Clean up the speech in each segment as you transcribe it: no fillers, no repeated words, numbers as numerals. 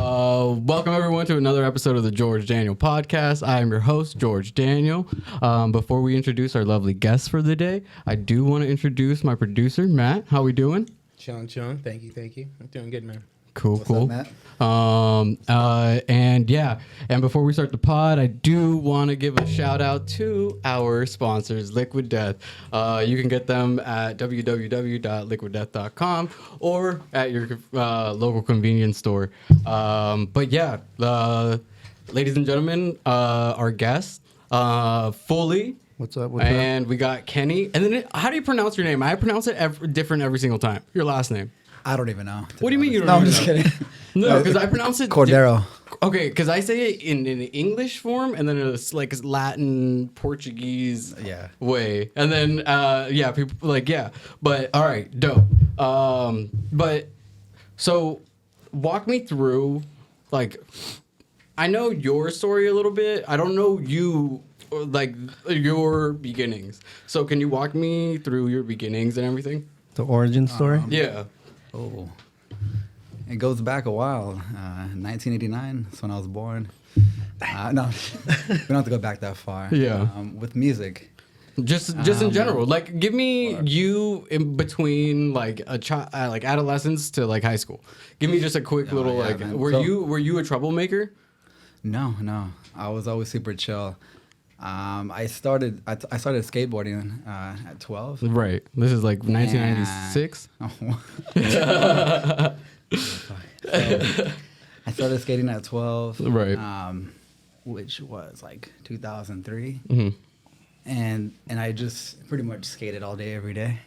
Welcome everyone to another episode of the George.Daniel Podcast. I am your host, George.Daniel. Before we introduce our lovely guests for the day, I do want to introduce my producer, Matt. How we doing? Chilling. Thank you. I'm doing good, man. Cool. What's up, Matt? And before we start the pod, I do want to give a shout out to our sponsors, Liquid Death. You can get them at www.liquiddeath.com or at your local convenience store. Ladies and gentlemen, our guest, Foolie. What's up? And we got Kenny. And then, how do you pronounce your name? I pronounce it different every single time. Your last name. I don't even know. What do you mean you don't know? know? I'm just kidding. No, because I pronounce it Cordeiro. Okay, because I say it in the English form, and then it's like Latin, Portuguese way. And then, people But, all right, dope. So walk me through, like, I know your story a little bit. I don't know you, like, your beginnings. So can you walk me through your beginnings and everything? The origin story? Yeah. Oh, it goes back a while. 1989. That's when I was born. No, we don't have to go back that far. Yeah. With music. Just in general, like, give me you in between like like adolescence to like high school. Give me just a quick little man. Were you a troublemaker? No. I was always super chill. I started skateboarding at 12. Right. This is like 1996. So, I started skating at 12. Right. Which was like 2003. Mm-hmm. And I just pretty much skated all day, every day.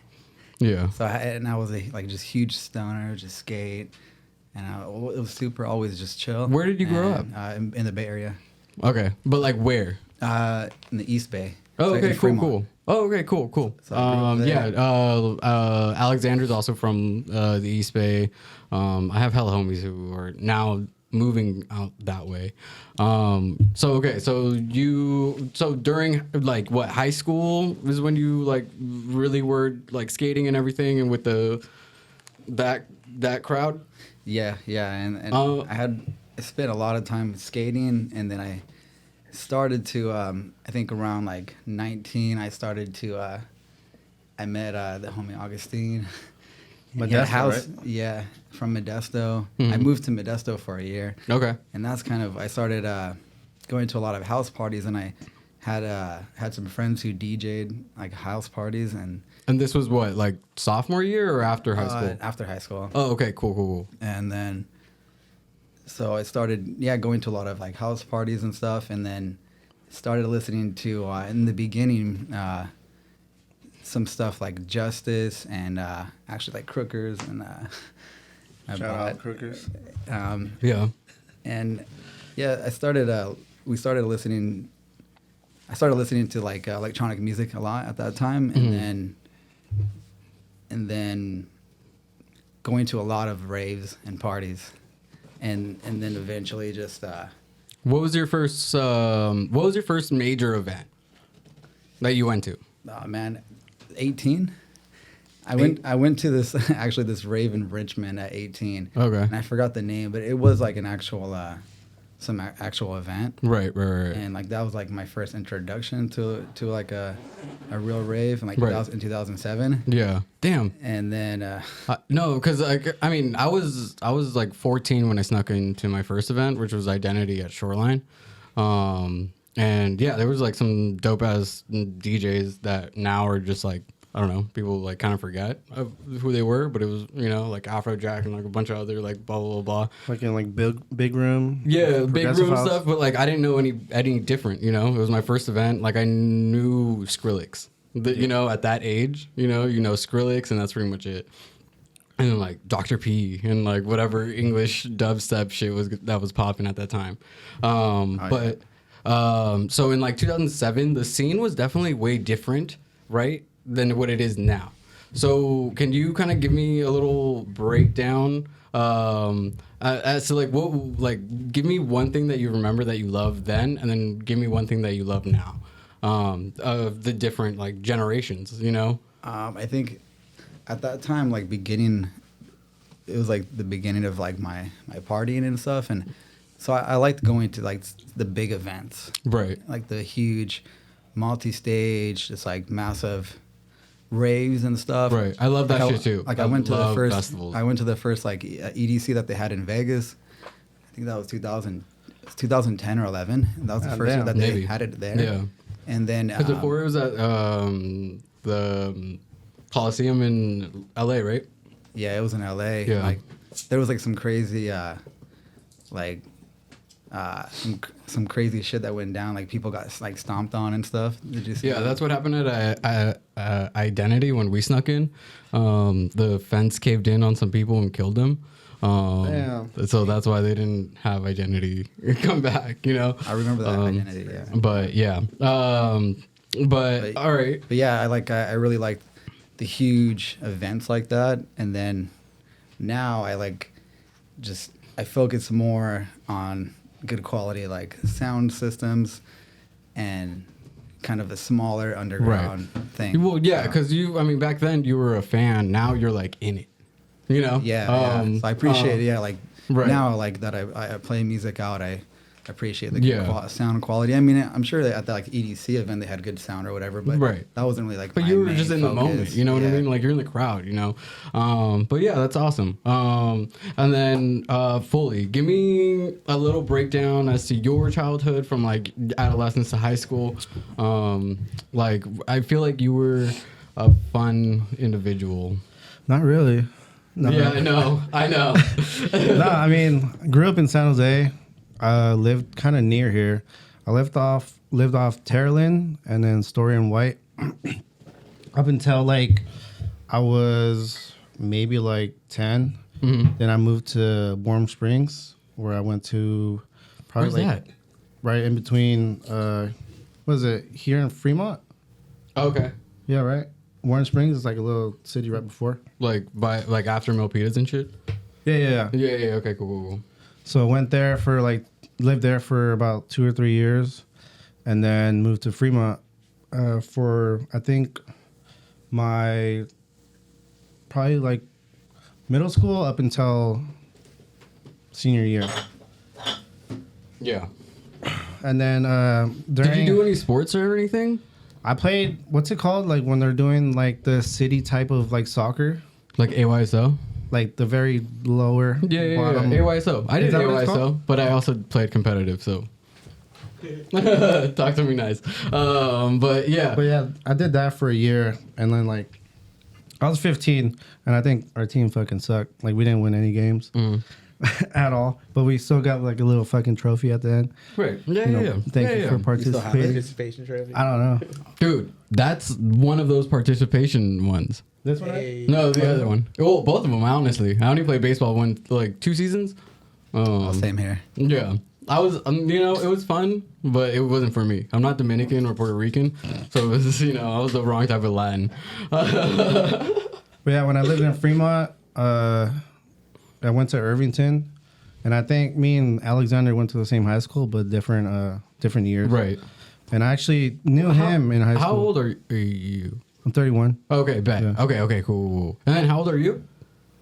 Yeah. So I was a just huge stoner, just skate, and it was super always just chill. Where did you grow up? In the Bay Area. Okay, but like where? In the East Bay. Oh, So okay, in Fremont. cool. Oh, okay, cool. So I grew up there. Alexander's also from the East Bay. I have hella homies who are now moving out that way. So during like what, high school is when you like really were like skating and everything, and with that crowd? Yeah, and I spent a lot of time skating, and then I started to I think around like 19 I started to I met the homie Augustine. Modesto, right? Yeah, from Modesto. Mm-hmm. I moved to Modesto for a year. Okay. And that's kind of, I started going to a lot of house parties, and I had some friends who DJ'd like house parties. And this was what, like sophomore year or after high school? After high school. Oh, okay, cool. And then, so I started, going to a lot of like house parties and stuff, and then started listening to, in the beginning, some stuff like Justice and actually like Crookers and Shout out Crookers. Yeah. And we started listening. I started listening to like electronic music a lot at that time, and then going to a lot of raves and parties, and then eventually just. What was your first major event that you went to? Oh man, 18. I went to this rave in Richmond at 18. Okay. And I forgot the name, but it was like an actual actual event. Right. And like that was like my first introduction to like a real rave in like in 2007. Yeah. Damn. And then no, because like I was like 14 when I snuck into my first event, which was Identity at Shoreline. And yeah, there was like some dope ass DJs that now are just like, I don't know, people like kind of forget of who they were, but it was, like Afrojack and like a bunch of other like blah blah blah. Like in like big room. Yeah, big room house stuff, but like I didn't know any different. It was my first event. Like I knew Skrillex. At that age, Skrillex, and that's pretty much it. And then like Dr. P and like whatever English dubstep shit was popping at that time. So in like 2007, the scene was definitely way different, right, than what it is now. So can you kind of give me a little breakdown as to like give me one thing that you remember that you loved then, and then give me one thing that you love now, of the different like generations, I think at that time, like beginning, it was like the beginning of like my partying and stuff, and so I liked going to like the big events, Right. like the huge multi-stage, just like massive raves and stuff. Right. I love that Like shit too. Like I went to the love first festivals. I went to the first like EDC that they had in Vegas. I think that was 2010 or 11. And that was the God first year damn. that they Maybe. had it there. Yeah. And then Because before it was at the Coliseum in LA, right? yeah, it was in LA. Yeah. Like there was like some crazy some crazy shit that went down. Like people got like stomped on and stuff. Did you see Yeah, that? that's what happened at Identity when we snuck in. The fence caved in on some people and killed them. Damn. So that's why they didn't have Identity come back, you know? I remember that identity. Yeah. But yeah. But all right. But yeah, I really like the huge events like that, and then now I focus more on good quality like sound systems and kind of a smaller underground thing. Well, yeah, because back then you were a fan. Now you're like in it, you know? Yeah, so I appreciate like right. now like that I play music out. I appreciate the Yeah. good sound quality. I mean, I'm sure that at the like EDC event they had good sound or whatever, but Right. that wasn't really like. But my you were main just in the focus. moment, you know what I Yeah. mean? Like you're in the crowd, you know? But yeah, that's awesome. And then Foolie, give me a little breakdown as to your childhood from like adolescence to high school. Like I feel like you were a fun individual. Not really. No. Yeah, I know. No, I mean, grew up in San Jose. Lived kind of near here. I lived off Terrelin and then Story and White up until like I was maybe like 10. Mhm. Then I moved to Warm Springs where I went to probably Where's like that? right in between. What is it here in Fremont? Okay. Yeah, right. Warm Springs is like a little city right before. Like after Milpitas and shit? Yeah. Yeah, okay, cool. So I went there for lived there for about 2 or 3 years, and then moved to Fremont for I think my probably like middle school up until senior year, Yeah. and then during Did you do any sports or anything? I played what's it called like when they're doing like the city type of like soccer, Like AYSO? like the very lower Yeah. bottom. AYSO. I Is did that what it's AYSO, called? but I also played competitive, so. Talk to me nice. But yeah. But yeah, I did that for a year, and then like I was 15, and I think our team fucking sucked. Like we didn't win any games at all, but we still got like a little fucking trophy at the end. Right. Yeah, You know, yeah. Thank Yeah, you yeah. for You still have it? participating. Participation trophy. I don't know. Dude, that's one of those participation ones. This one? Hey. No, the other one. Well, both of them, honestly. I only played baseball like 2 seasons. Same here. Yeah. I was, it was fun, but it wasn't for me. I'm not Dominican or Puerto Rican, so it was, I was the wrong type of Latin. But yeah, when I lived in Fremont, I went to Irvington, and I think me and Alexander went to the same high school, but different years. Right. And I actually knew him in high school. How old are you? I'm 31. Okay, bet. Yeah. Okay, cool. And then how old are you?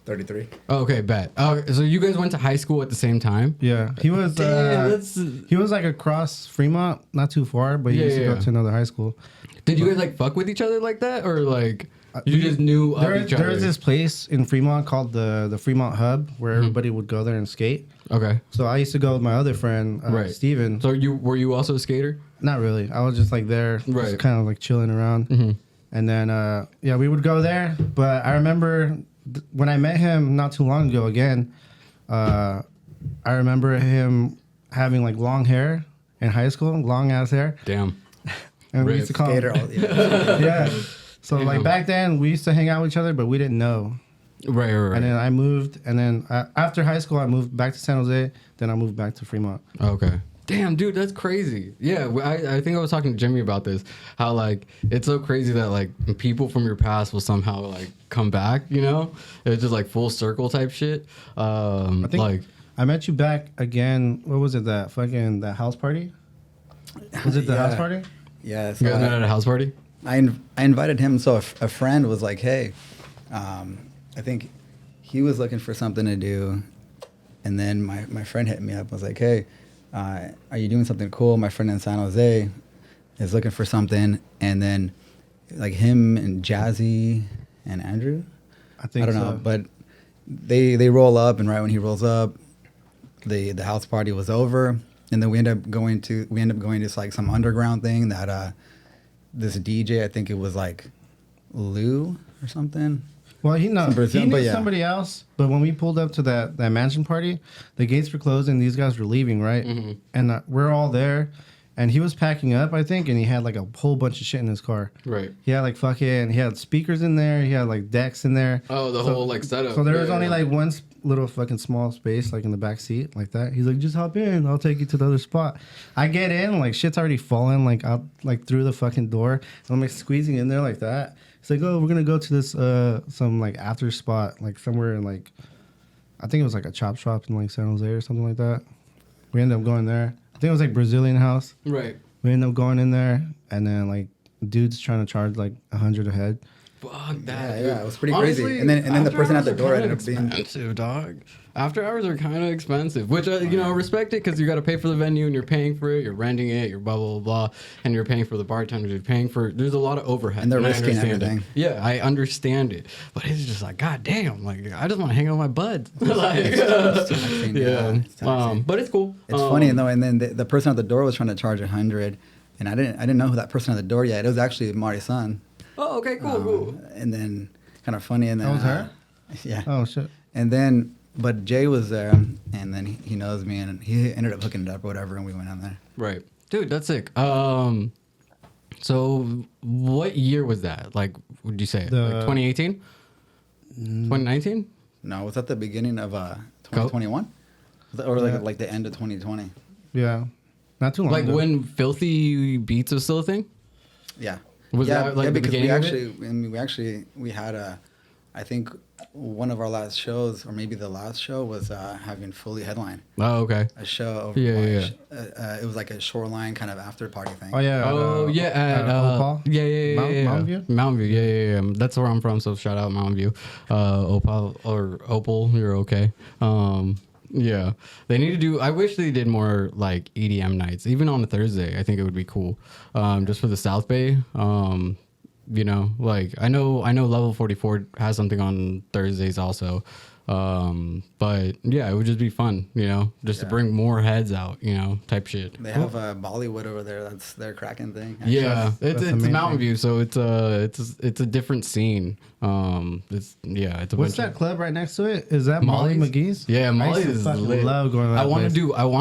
33. Okay, bet. So you guys went to high school at the same time? Yeah, he was. Damn, that's... He was like across Fremont, not too far, but he used to go to another high school. Did you guys like fuck with each other like that, or like you just knew of each other? There is this place in Fremont called the Fremont Hub where everybody would go there and skate. Okay. So I used to go with my other friend, Right. Steven. So were you also a skater? Not really. I was just like there, Right. just kind of like chilling around. Mm-hmm. And then we would go there. But I remember when I met him not too long ago again. I remember him having like long hair in high school, long ass hair. Damn. And we Rip. used to call Skater, him. yeah. Yeah. So Damn. like back then we used to hang out with each other, but we didn't know. Right. And then I moved, and then after high school I moved back to San Jose. Then I moved back to Fremont. Okay. Damn, dude, that's crazy. Yeah, I think I was talking to Jimmy about this. How like it's so crazy that like people from your past will somehow like come back. It's just like full circle type shit. I think like I met you back again. What was it? That house party? Was it the Yeah. house party? Yeah. you So guys met at a house party. I invited him. So a friend was like, "Hey, I think he was looking for something to do, and then my friend hit me up. I was like, hey, are you doing something cool? My friend in San Jose is looking for something, and then like him and Jazzy and Andrew, I think I don't so. know, but they roll up, and right when he rolls up, the house party was over, and then we end up going to like some underground thing that this DJ, I think it was like Lou or something. Well, he Brazilian, knew but yeah. somebody else. But when we pulled up to that mansion party, the gates were closed and these guys were leaving, right? Mm-hmm. And we're all there. And he was packing up, I think, and he had like a whole bunch of shit in his car. Right. He had like he had speakers in there. He had like decks in there. Oh, the whole like setup. So there was only like one little fucking small space like in the back seat like that. He's like, just hop in. I'll take you to the other spot. I get in, like shit's already falling like out like through the fucking door. And I'm like squeezing in there like that. He's like, oh, we're going to go to this some like after spot like somewhere in like, I think it was like a chop shop in like San Jose or something like that. We ended up going there. I think it was like Brazilian house. Right. We ended up going in there, and then like dude's trying to charge like $100 a head. Fuck that. Yeah, it was pretty Honestly, crazy. And then the person at the door ended up being expensive, dog. After hours are kind of expensive, which I respect it because you got to pay for the venue and you're paying for it, you're renting it, you're blah blah blah, and you're paying for the bartenders, you're paying for. There's a lot of overhead, And they're I risking understand everything. it. Yeah, I understand it, but it's just like, god damn, like I just want to hang out with my buds. Like, it's taxing, yeah, it's taxing. but it's cool. It's funny though, and then the person at the door was trying to charge 100, and I didn't know who that person at the door yet. It was actually Marty's son. Oh, okay, cool. And then kind of funny, and then That was her? Yeah. Oh shit. And then, but Jay was there, and then he knows me, and he ended up hooking it up or whatever, and we went on there. Right, dude, that's sick. So what year was that? Like, would you say like 2018, 2019? No, it was at the beginning of 2021, or like the end of 2020. Yeah. Not too long Like ago. when Filthy Beats was still a thing? Yeah. Was that like the because beginning of it? we had I think one of our last shows, or maybe the last show, was having Foolie headline Oh, okay. a show over Yeah. it was like a Shoreline kind of after party thing. Oh yeah. Oh yeah, at Opal? yeah. Mountain View? Mountain View, yeah. That's where I'm from, so shout out Mountain View. Opal or Opal, you're okay. Yeah, they need to do. I wish they did more like EDM nights, even on a Thursday. I think it would be cool, just for the South Bay. You know, like I know Level 44 has something on Thursdays also. But yeah, it would just be fun, you know, just to bring more heads out, you know, type shit. They have Bollywood over there. That's their cracking thing. Yeah, That's it's amazing. Mountain View, so it's a different scene. It's a What's bunch that of, club right next to it? Is that Molly Molly's? McGee's? Yeah, I Molly used to is fucking lit. love going to that I want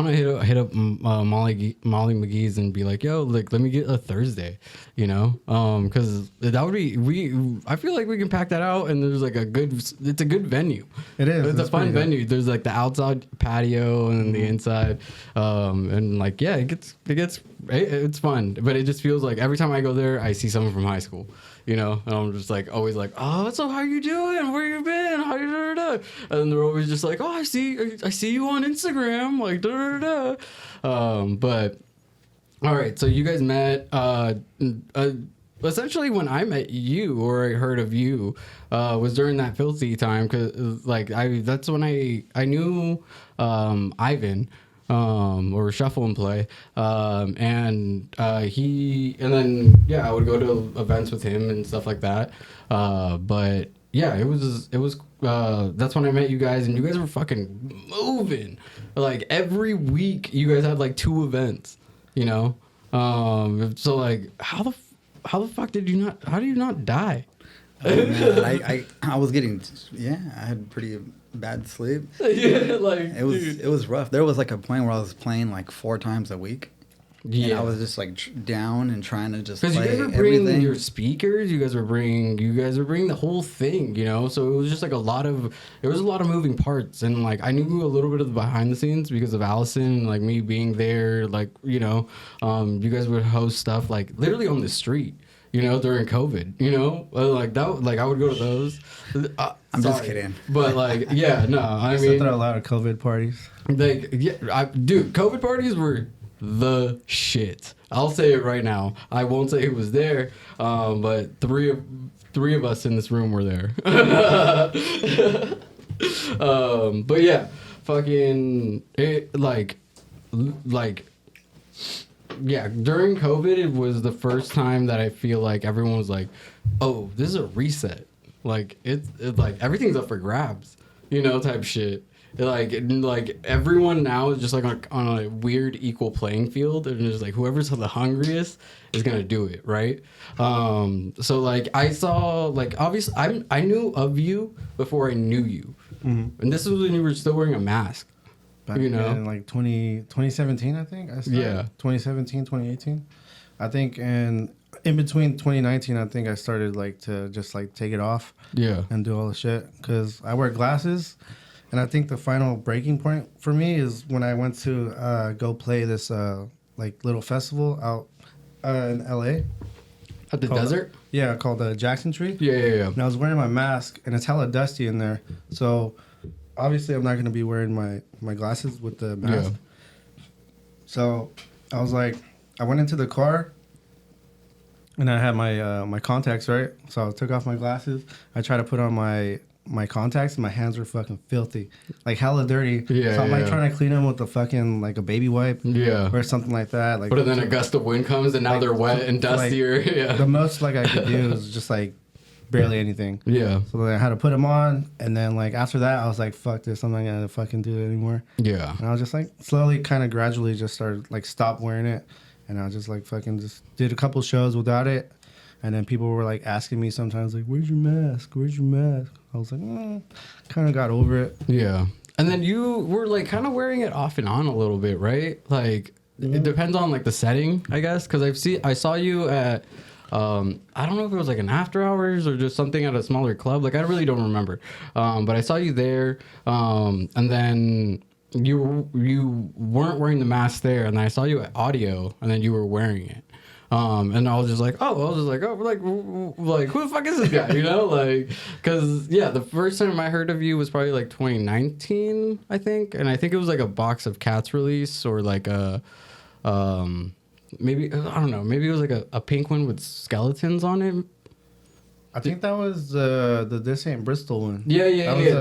place. to hit up Molly McGee's and be like, yo, like let me get a Thursday, you know, because that would be I feel like we can pack that out, and there's like it's a good venue. It is. It's a fun pretty good. venue. There's like the outside patio and the inside, and like yeah, it's fun. But it just feels like every time I go there, I see someone from high school, you know, and I'm just like always like, oh, so how you doing? Where you been? How you da? And they're always just like, oh, I see you on Instagram, like da. But all right, so you guys met. Essentially, when I met you, or I heard of you, was during that Filthy time, because like that's when I knew Ivan, or Shuffle and Play, and then I would go to events with him and stuff like that. But yeah, it was that's when I met you guys, and you guys were fucking moving. Like every week, you guys had like 2 events, you know. So like, how the fuck did you not die? Oh, man, I was getting I had pretty bad sleep. Yeah, like It was rough. There was like a point where I was playing like 4 times a week. yeah. And I was just like down and trying to just play Because you guys were bringing everything. your speakers, you guys were bringing the whole thing, you know. So it was just like a lot of moving parts, and like I knew a little bit of the behind the scenes because of Allison, like me being there, like you know, you guys would host stuff like literally on the street, you know, during COVID, you know, like that, like I would go to those. I'm just kidding. But like, yeah, no, I Used to mean, throw a lot of COVID parties. like, yeah, dude, COVID parties were the shit. I'll say it right now. I won't say who was there, but three of us in this room were there. But yeah, fucking it, yeah, during COVID, it was the first time that I feel like everyone was like, "Oh, this is a reset." Like it's like everything's up for grabs, type shit. Like everyone now is just like on a weird equal playing field, and just like whoever's the hungriest is gonna do it, right? So like I saw, like, obviously I knew of you before I knew you, and this was when you were still wearing a mask. Back in like 2017, I think. I started. Yeah. 2017, 2018. I think, and in between 2019, I think I started like to just like take it off. Yeah. And do all the shit because I wear glasses, and I think the final breaking point for me is when I went to go play this like little festival out in LA. At the desert? Yeah, called the Jackson Tree. Yeah. And I was wearing my mask, and it's hella dusty in there, so. Obviously, I'm not going to be wearing my glasses with the mask. Yeah. So I was like, I went into the car, and I had my contacts, right? So I took off my glasses. I tried to put on my contacts, and my hands were fucking filthy, like hella dirty. Yeah. So I'm like trying to clean them with a fucking like a baby wipe. Yeah. Or something like that. Like. But then a gust of wind comes, and now like, they're wet and dustier. Like, yeah. The most like I could do is just like. Barely anything. Yeah. So then I had to put them on, and then like after that, I was like, "Fuck this! I'm not gonna fucking do it anymore." Yeah. And I was just like slowly, kind of gradually, just started like stop wearing it, and I was just like fucking just did a couple shows without it, and then people were like asking me sometimes like, "Where's your mask? Where's your mask?" I was like, kind of got over it. Yeah. And then you were like kind of wearing it off and on a little bit, right? Like it depends on like the setting, I guess, because I saw you at. I don't know if it was like an after hours or just something at a smaller club. Like I really don't remember. But I saw you there. And then you weren't wearing the mask there, and I saw you at audio, and then you were wearing it. And I was just like, who the fuck is this guy? Like, cause yeah, the first time I heard of you was probably like 2019, I think. And I think it was like a Box of Cats release or like a, maybe, I don't know. Maybe it was like a pink one with skeletons on it. I think that was the This Ain't Bristol one. Yeah.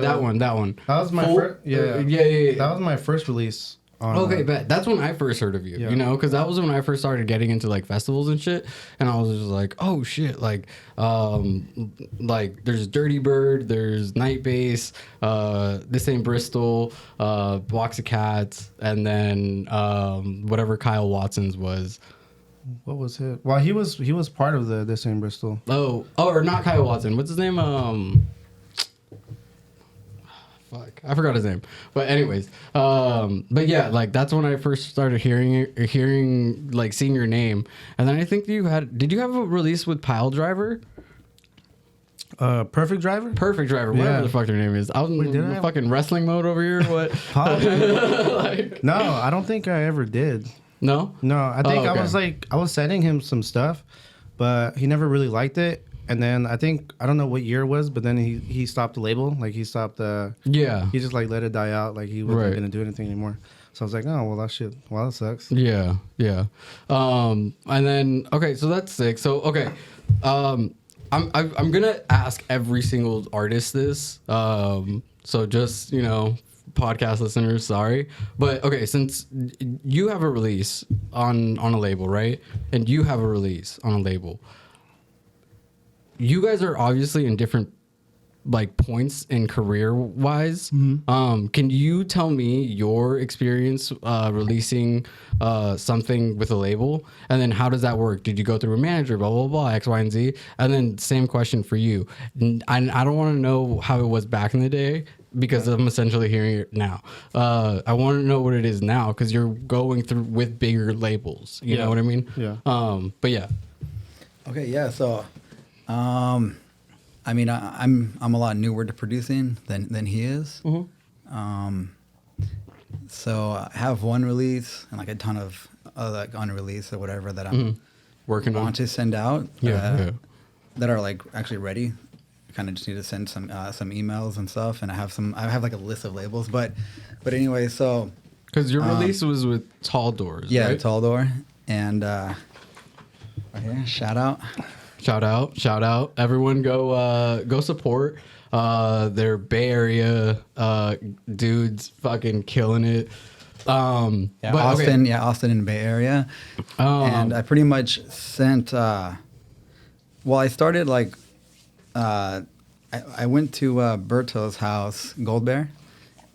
That one. That was my first. Yeah. That was my first release. Okay, bet. That's when I first heard of you, because that was when I first started getting into like festivals and shit, and I was just like, oh shit, like there's Dirty Bird, there's Night Base, This Ain't Bristol, Box of Cats, and then whatever Kyle Watson's was. What was it? Well, he was part of the This Ain't Bristol. Oh, or not Kyle Watson. What's his name? Fuck, I forgot his name. But anyways, but yeah, like that's when I first started hearing like seeing your name, and then I think did you have a release with Pile Driver? Perfect Driver, whatever the fuck their name is. I was in fucking wrestling mode over here. What? No, I don't think I ever did. No, I think I was sending him some stuff, but he never really liked it. And then I don't know what year it was, but then he stopped the label. Like he stopped yeah. He just like let it die out. Like he wasn't gonna do anything anymore. So I was like, oh well, that sucks. Yeah. And then okay, so that's sick. So okay, I'm gonna ask every single artist this. So just podcast listeners, sorry, but okay, since you have a release on a label, right, and you have a release on a label. You guys are obviously in different like points in career wise. Mm-hmm. Can you tell me your experience releasing something with a label, and then how does that work? Did you go through a manager, blah blah blah, X, Y, and Z? And then same question for you. I don't want to know how it was back in the day because I'm essentially hearing it now. I want to know what it is now because you're going through with bigger labels. You know what I mean? Yeah. But yeah. Okay. Yeah. So. I mean, I'm a lot newer to producing than he is. Mm-hmm. So I have one release and like a ton of like unreleased or whatever that I'm working on to send out. Yeah. That are like actually ready. I kind of just need to send some emails and stuff, and I have like a list of labels. But anyway, so because your release was with Tall Doors. Yeah, right? Tall Door, and okay, shout out. Everyone go support. They're Bay Area dudes, fucking killing it. Yeah, but, Austin. okay. Yeah, Austin in the Bay Area. And I pretty much sent. Well, I started like. I went to Berto's house, Gold Bear,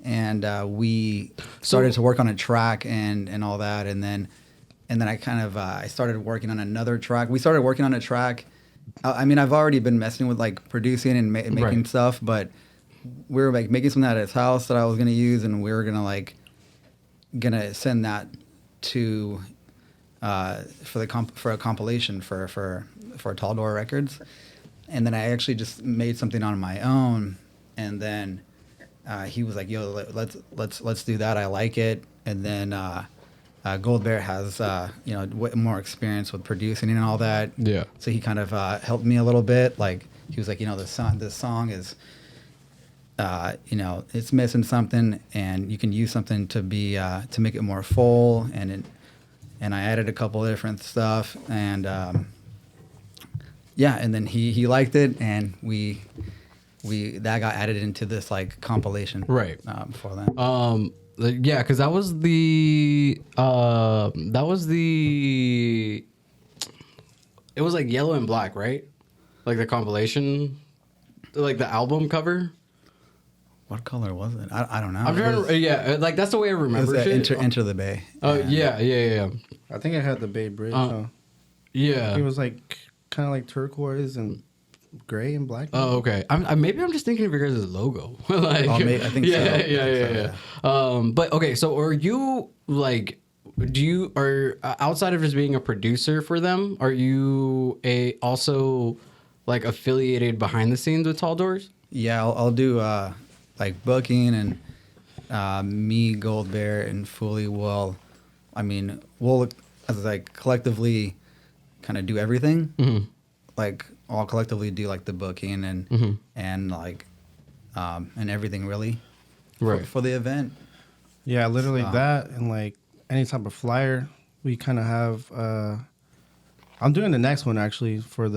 and we started to work on a track and all that, and then I kind of I started working on another track. We started working on a track. I mean, I've already been messing with like producing and making Right. stuff, but we were like making something at his house that I was gonna use, and we were gonna send that to for a compilation for Tall Door Records. And then I actually just made something on my own, and then he was like, "Yo, let's do that. I like it." And then Gold Bear has way more experience with producing and all that. Yeah. So he kind of helped me a little bit. Like he was like, this song is, it's missing something, and you can use something to be to make it more full. And I added a couple of different stuff, and yeah, and then he liked it, and we that got added into this like compilation, Right. For that. Yeah, because that was the it was like Yellow and Black, right? Like the compilation, like the album cover. What color was it? I don't know. I'm trying to, yeah, like that's the way I It was remember that it. Enter the Bay. Oh And- yeah. I think I had the Bay Bridge. Yeah. It was like kind of like turquoise and gray and black. Oh, okay. Maybe I'm just thinking of your guys' logo. Like, I think so. yeah, I think yeah. But okay, so are you like, outside of just being a producer for them, are you also like affiliated behind the scenes with Tall Doors? Yeah, I'll do like booking, and me, Gold Bear, and Foolie will. I mean, we'll as like collectively kind of do everything. Mm-hmm. Like all collectively do like the booking and Mm-hmm. and like and everything really Right. for the event. Yeah, literally So- that, and like any type of flyer. We kind of have. I'm doing the next one actually for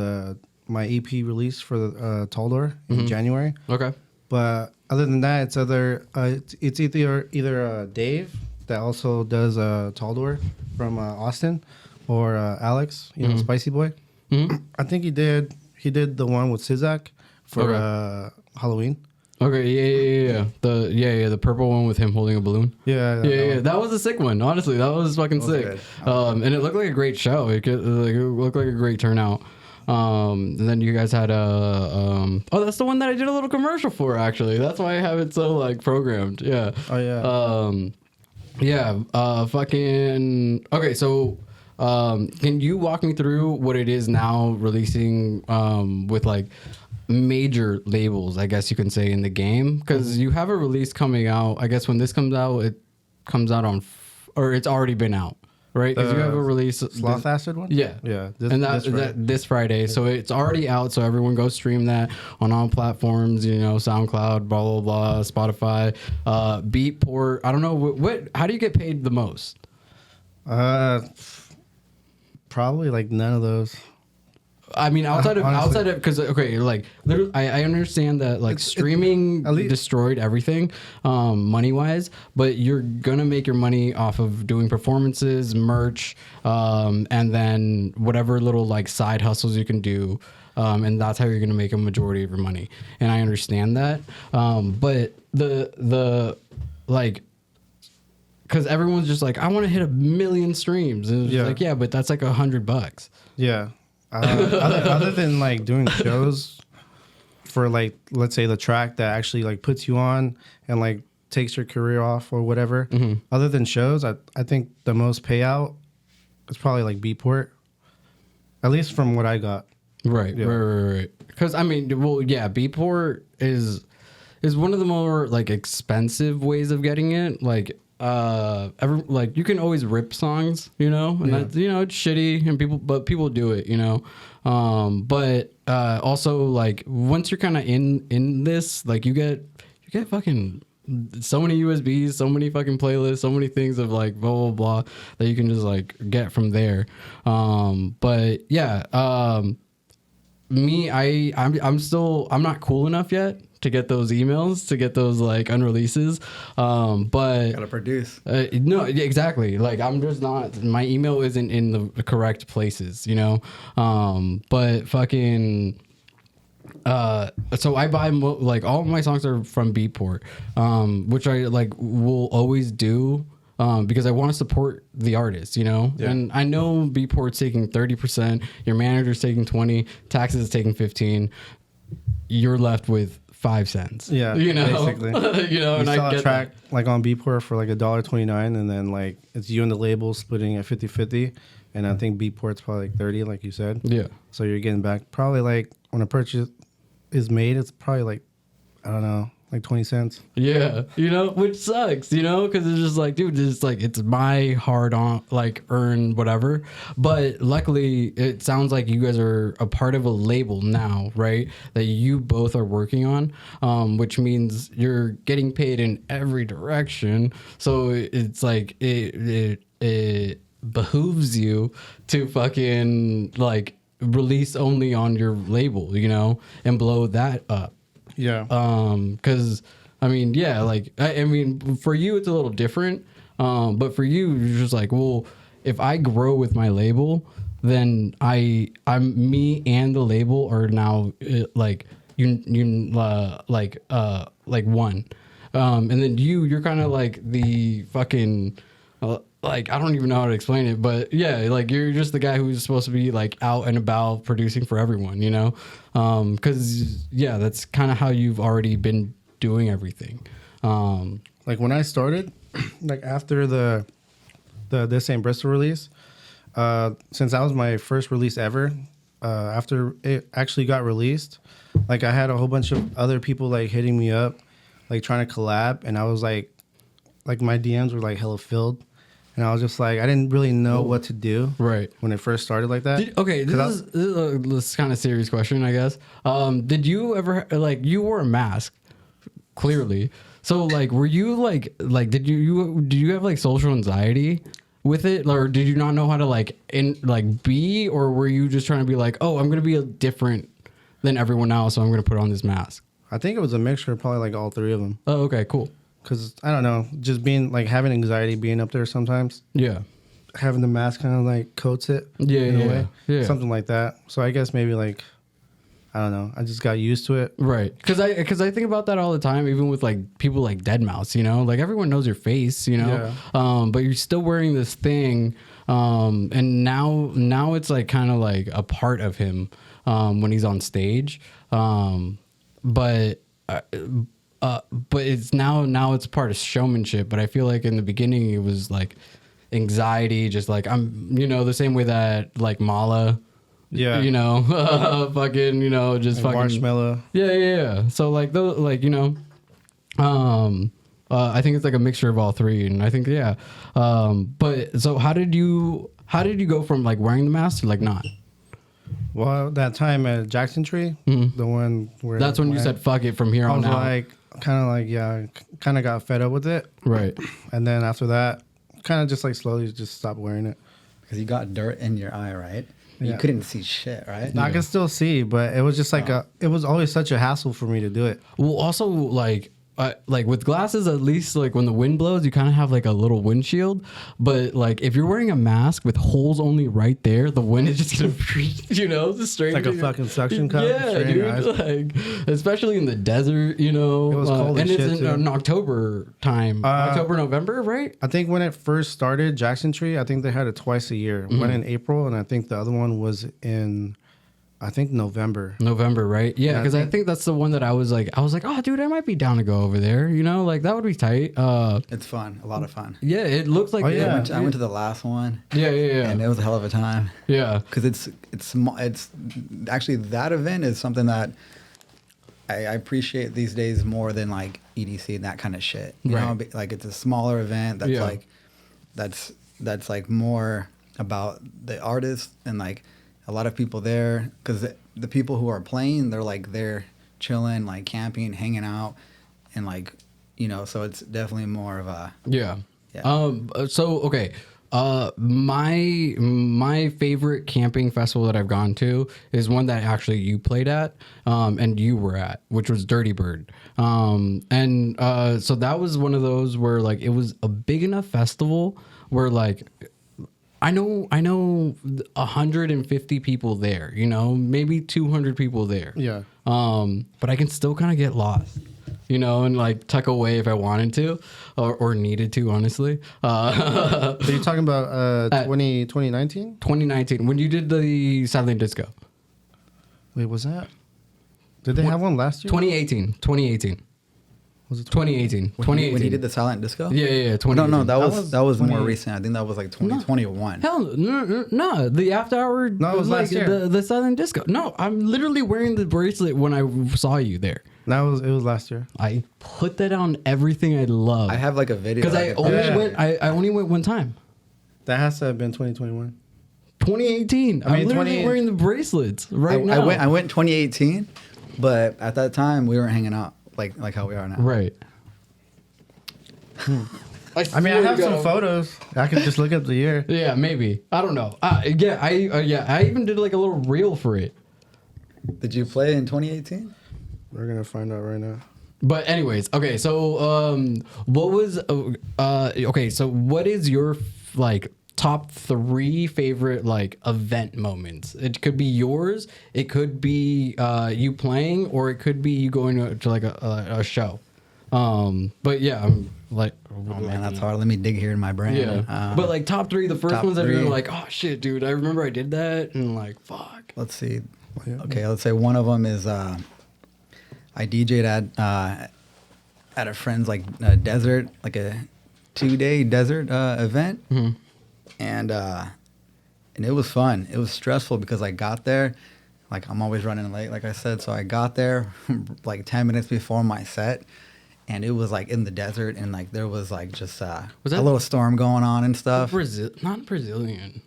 my EP release for the Tall Door in January. Okay. But other than that, it's either Dave that also does Tall Door from Austin, or Alex, Spicy Boy. Mm-hmm. I think he did the one with Sizak for Halloween. Okay. Yeah. The purple one with him holding a balloon. Yeah, Yeah. That was a sick one. Honestly, that was fucking was sick. good. And it looked like a great show. It looked like a great turnout. And then you guys had that's the one that I did a little commercial for, actually. That's why I have it so like programmed. Yeah. Oh yeah. Fucking okay. So, can you walk me through what it is now releasing with like major labels, I guess you can say, in the game? Because you have a release coming out. I guess when this comes out, it comes out or it's already been out, right? Because you have a release. Sloth Acid one. Yeah. Yeah. This Friday. So it's already out. So everyone go stream that on all platforms, SoundCloud, blah, blah, blah, Spotify, Beatport. I don't know how do you get paid the most? Probably like none of those. I mean, outside Honestly. of, because, okay, like, literally, I understand that, like, streaming at least- destroyed everything, money-wise, but you're gonna make your money off of doing performances, merch, and then whatever little, like, side hustles you can do, and that's how you're gonna make a majority of your money. And I understand that, but the like, because everyone's just like, I want to hit 1 million streams, and it's Yeah. like, yeah, but that's like $100. Yeah. Other than like doing shows for like, let's say the track that actually like puts you on and like takes your career off or whatever. Other than shows, I think the most payout is probably like Beatport. At least from what I got. Right. Yeah. Right. Because I mean, well, yeah, Beatport is one of the more like expensive ways of getting it. Like, you can always rip songs, and that's, it's shitty, and people do it, but also like once you're kind of in this, like you get fucking so many USBs, so many fucking playlists, so many things of like blah blah blah that you can just like get from there. But yeah, me, I'm not cool enough yet to get those emails, to get those like unreleases. But Gotta produce. no, exactly. Like I'm just not. My email isn't in the correct places, you know. But fucking. So I buy like all of my songs are from Beatport, which I like will always do. Because I want to support the artist, you know? Yeah. And I know Beatport's taking 30%, your manager's taking 20, taxes is taking 15. You're left with 5 cents. Yeah, you know, basically. you know, You and I sell get a track like on Beatport for like $1.29, and then like it's you and the label splitting at 50-50, and I think Beatport's probably like 30, like you said. Yeah. So you're getting back probably like when a purchase is made, it's probably like, I don't know, like 20 cents. Yeah, you know, which sucks, you know, because it's just like, dude, it's like it's my hard on like earned whatever. But luckily, it sounds like you guys are a part of a label now, right? That you both are working on, which means you're getting paid in every direction. So it's like it behooves you to fucking like release only on your label, you know, and blow that up. Yeah. Because I mean, yeah, like I mean, for you it's a little different, but for you, you're just like, well, if I grow with my label, then I'm me and the label are now like like one, and then you're kind of like the fucking. Like I don't even know how to explain it, but yeah, like you're just the guy who's supposed to be like out and about producing for everyone, you know? Because yeah, that's kind of how you've already been doing everything. Like when I started, like after the This Ain't Bristol release, since that was my first release ever, after it actually got released, like I had a whole bunch of other people like hitting me up, like trying to collab, and I was like my DMs were like hella filled. And I was just like, I didn't really know what to do. Right. When it first started like that. This is kind of serious question, I guess. Did you ever, like, you wore a mask, clearly. So, like, were you, like did you have, like, social anxiety with it? Or did you not know how to, be? Or were you just trying to be like, oh, I'm going to be different than everyone else, so I'm going to put on this mask? I think it was a mixture of probably, like, all three of them. Oh, okay, cool. Because, I don't know, just being, like, having anxiety being up there sometimes. Yeah. Having the mask kind of, like, coats it. Yeah, in a yeah, way. yeah. Something like that. So I guess maybe, like, I don't know. I just got used to it. Right. Because I think about that all the time, even with, like, people like Deadmau5, you know? Like, everyone knows your face, you know? Yeah. But you're still wearing this thing, and now it's, like, kind of, like, a part of him when he's on stage. But it's now it's part of showmanship. But I feel like in the beginning it was like anxiety, just like I'm, you know, the same way that like Mala, Yeah. you know, fucking, you know, just Like fucking Marshmallow. Yeah. So like those, like, you know, I think it's like a mixture of all three, and I think but so how did you go from like wearing the mask to like not? Well, that time at Jackson Tree, the one where That's when you said fuck it from here I on was out. like, kind of got fed up with it. Right. And then after that, kind of just like slowly just stopped wearing it. Because you got dirt in your eye, right? Yeah. You couldn't see shit, right? I can still see, but it was just like it was always such a hassle for me to do it. Well, also like with glasses, at least like when the wind blows, you kind of have like a little windshield. But like if you're wearing a mask with holes only right there, the wind is just gonna, you know, just straight Like a into your- fucking suction cup. Yeah, straight in your eyes. dude. Like especially in the desert, you know. It was cold and as it's shit, in too. an October time, October, November, right? I think when it first started, Jackson Tree, I think they had it twice a year. One in April, and I think the other one was in, I think November. November, right? Yeah, Yeah, I because I think- think that's the one that I was like, oh, dude, I might be down to go over there. You know, like that would be tight. It's fun, a lot of fun. Yeah, it looks like Oh, yeah. I went to the last one, yeah, and it was a hell of a time. yeah. Because it's small. It's actually that event is something that I appreciate these days more than like EDC and that kind of shit. You Right. know, like it's a smaller event that's Yeah. like that's like more about the artist and like a lot of people there, because the people who are playing, they're like there chilling, like camping, hanging out, and like, you know, so it's definitely more of a Yeah. Yeah. So okay, My favorite camping festival that I've gone to is one that actually you played at, and you were at, which was Dirty Bird. So that was one of those where like it was a big enough festival where like I know 150 people there, you know, maybe 200 people there. Yeah. But I can still kind of get lost, you know, and like tuck away if I wanted to or needed to, honestly. So you're talking about 2019? 2019, when you did the Silent Disco. Wait, was that? Did they have one last year? 2018. Was it 2018? When he did the Silent Disco? Yeah. 2018. No, that was more recent. I think that was like 2021. Hell, no. The after hour. No, it was last year. The Silent Disco. No, I'm literally wearing the bracelet when I saw you there. It was last year. I put that on everything I love. I have like a video. Because I only went one time. That has to have been 2021. 2018. I'm literally wearing the bracelets now. I went 2018, but at that time we weren't hanging out like how we are now. Right. I have some photos. I could just look up the year. Yeah, maybe. I don't know. I even did like a little reel for it. Did you play in 2018? We're gonna find out right now. But anyways, okay. So what is your like top 3 favorite like event moments? It could be yours. It could be you playing, or it could be you going to like a show. But yeah, I'm like, oh man, that's hard. Let me dig here in my brain. Yeah. But like top 3, the first ones that are like, oh shit, dude, I remember I did that, and like, fuck. Let's see. Okay, let's say one of them is I DJ'd at a friend's like desert, like a 2-day desert event, and it was fun. It was stressful because I got there, like I'm always running late, like I said, so I got there like 10 minutes before my set, and it was like in the desert, and like there was like just a little storm going on and stuff. Not Brazilian.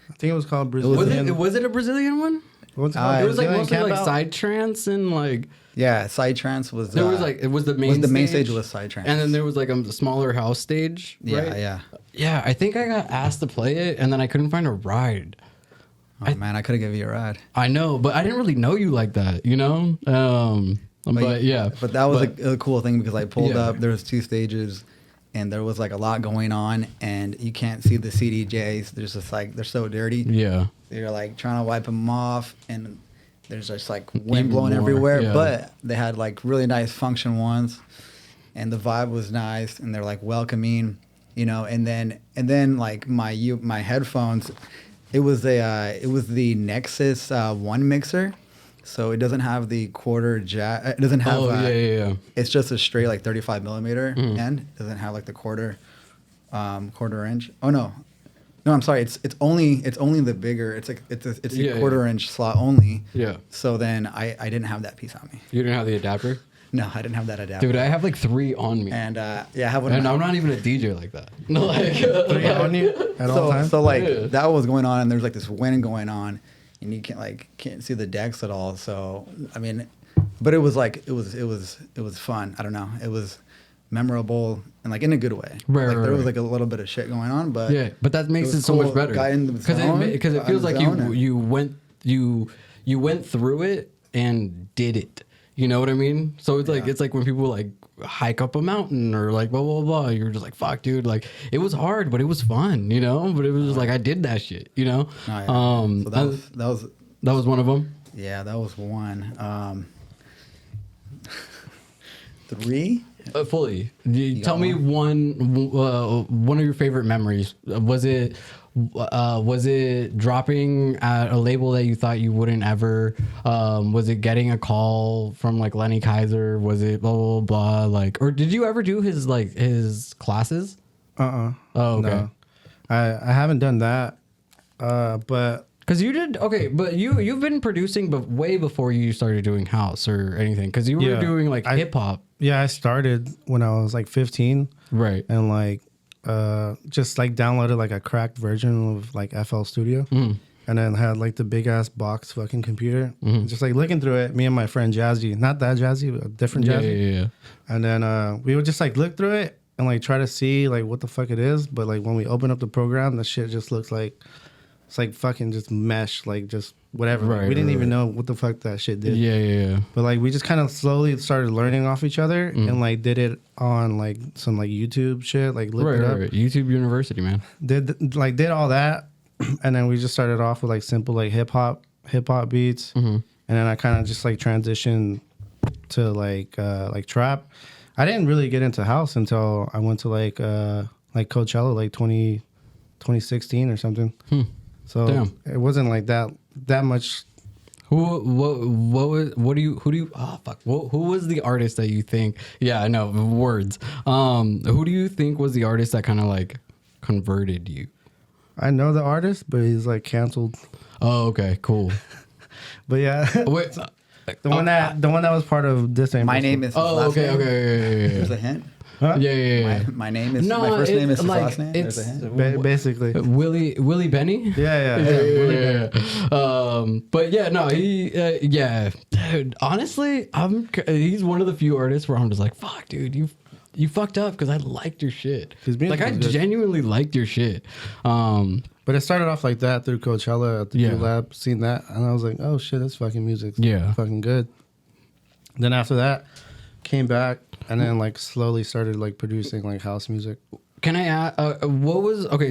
I think it was called Brazilian. Was it a Brazilian one? What's it called? It was like mostly like side trance and like. Yeah, side trance was. There was like it was the main. Was the main stage was side trance, and then there was like a smaller house stage. Right? Yeah. I think I got asked to play it, and then I couldn't find a ride. Oh man, I could have given you a ride. I know, but I didn't really know you like that, you know. But yeah. But that was a cool thing because I pulled up. There was 2 stages, and there was like a lot going on, and you can't see the CDJs. There's just like they're so dirty. Yeah. You're like trying to wipe them off, and there's just like wind blowing everywhere. Yeah. But they had like really nice function ones, and the vibe was nice, and they're like welcoming, you know. And then like my headphones, it was the Nexus 1 mixer, so it doesn't have the quarter jack. It doesn't have. It's just a straight like 35 millimeter end. It doesn't have like the quarter inch. Oh no. No, I'm sorry. It's only the bigger. It's a quarter inch slot only. Yeah. So then I didn't have that piece on me. You didn't have the adapter? No, I didn't have that adapter. Dude, I have like 3 on me. And I have one. And I'm not even a DJ like that. Like 3 on you at all times. So like that was going on, and there's like this wind going on, and you can't see the decks at all. So I mean, but it was fun. I don't know. It was memorable and like in a good way. There was like a little bit of shit going on, but that makes it so much better because it feels like you went through it and did it. You know what I mean? So it's like when people like hike up a mountain or like blah blah blah. You're just like, fuck, dude. Like it was hard, but it was fun. You know? But it was just like I did that shit. You know? So that was one of them. Yeah, that was one. 3. Fully. Tell me one of your favorite memories. Was it dropping at a label that you thought you wouldn't ever? Was it getting a call from like Lenny Kaiser? Was it blah blah blah? Like, or did you ever do his classes? Oh, okay. No. I haven't done that. But because you did but you've been producing way before you started doing house or anything. Because you were doing like hip hop. Yeah, I started when I was like 15. Right. And like just like downloaded like a cracked version of like FL Studio. And then had like the big ass box fucking computer. Just like looking through it, me and my friend Jazzy, not that Jazzy, but a different Jazzy. Yeah. And then we would just like look through it and like try to see like what the fuck it is, but like when we open up the program, the shit just looks like it's like fucking just mesh, like just whatever. Like, Right, we didn't even right. know what the fuck that shit did. Yeah. But like we just kind of slowly started learning off each other and like did it on like some like YouTube shit, like looked it up. Right. YouTube University, man. Did all that, and then we just started off with like simple like hip hop beats, and then I kind of just like transitioned to like trap. I didn't really get into house until I went to like Coachella like 2016 or something. So Damn. it wasn't like that much. Who was the artist that you think? Yeah, I know words. Who do you think was the artist that kind of like converted you? I know the artist, but he's like canceled. Oh, okay, cool. But yeah, Wait, the one that was part of this. My name is. His last name. okay. There's a hint. Huh? Yeah. My name is. My first name is his last name. There's a hint. Basically. Willie Benny. Yeah. But yeah, no, he, dude. Honestly, he's one of the few artists where I'm just like, fuck, dude, you fucked up because I liked your shit. music I was good. genuinely liked your shit. But it started off like that through Coachella at the Yeah. U Lab, seen that, and I was like, oh shit, that's fucking music. Yeah. Fucking good. Then after that, came back and then like slowly started like producing like house music. Can I ask,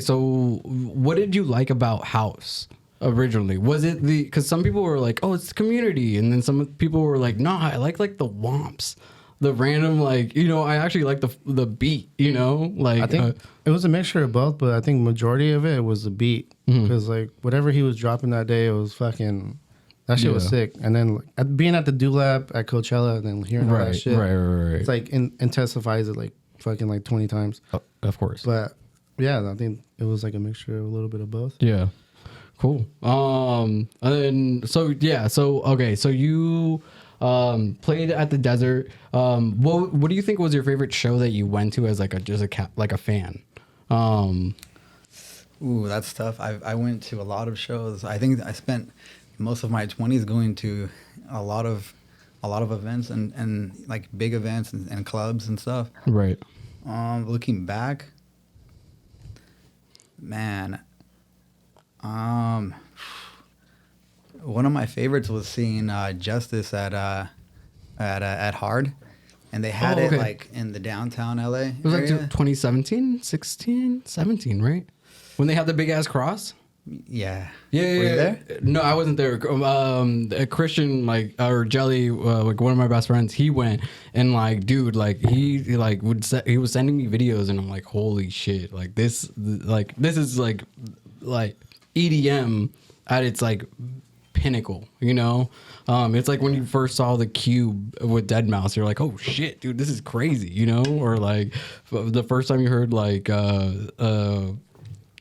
so what did you like about house originally? Was it because some people were like, oh, it's the community. And then some people were like, no, I like the womps. The random, like, I actually like the beat, like. I think it was a mixture of both, but I think majority of it was the beat because like whatever he was dropping that day, it was fucking. That shit was sick. And then being at the Do Lab at Coachella and then hearing all that shit, right. it's like intensifies it like fucking like 20 times. Of course. But yeah, I think it was like a mixture of a little bit of both. Yeah. Cool. And so you played at the desert. What do you think was your favorite show that you went to as like a fan? Ooh, that's tough. I went to a lot of shows. I think I spent most of my 20s going to a lot of events and like big events and clubs and stuff. Right. Looking back, man, one of my favorites was seeing Justice at Hard, and they had it like in the downtown LA. It was like 2017, 16, 17, right? When they had the big ass cross. Yeah. Yeah. Were you there? No, I wasn't there. A Christian, like, or Jelly, like one of my best friends, he went and like, dude, like he was sending me videos and I'm like, holy shit, like this is like EDM at its like pinnacle, it's like when you first saw the Cube with Deadmau5, you're like, oh shit, dude, this is crazy, or like the first time you heard like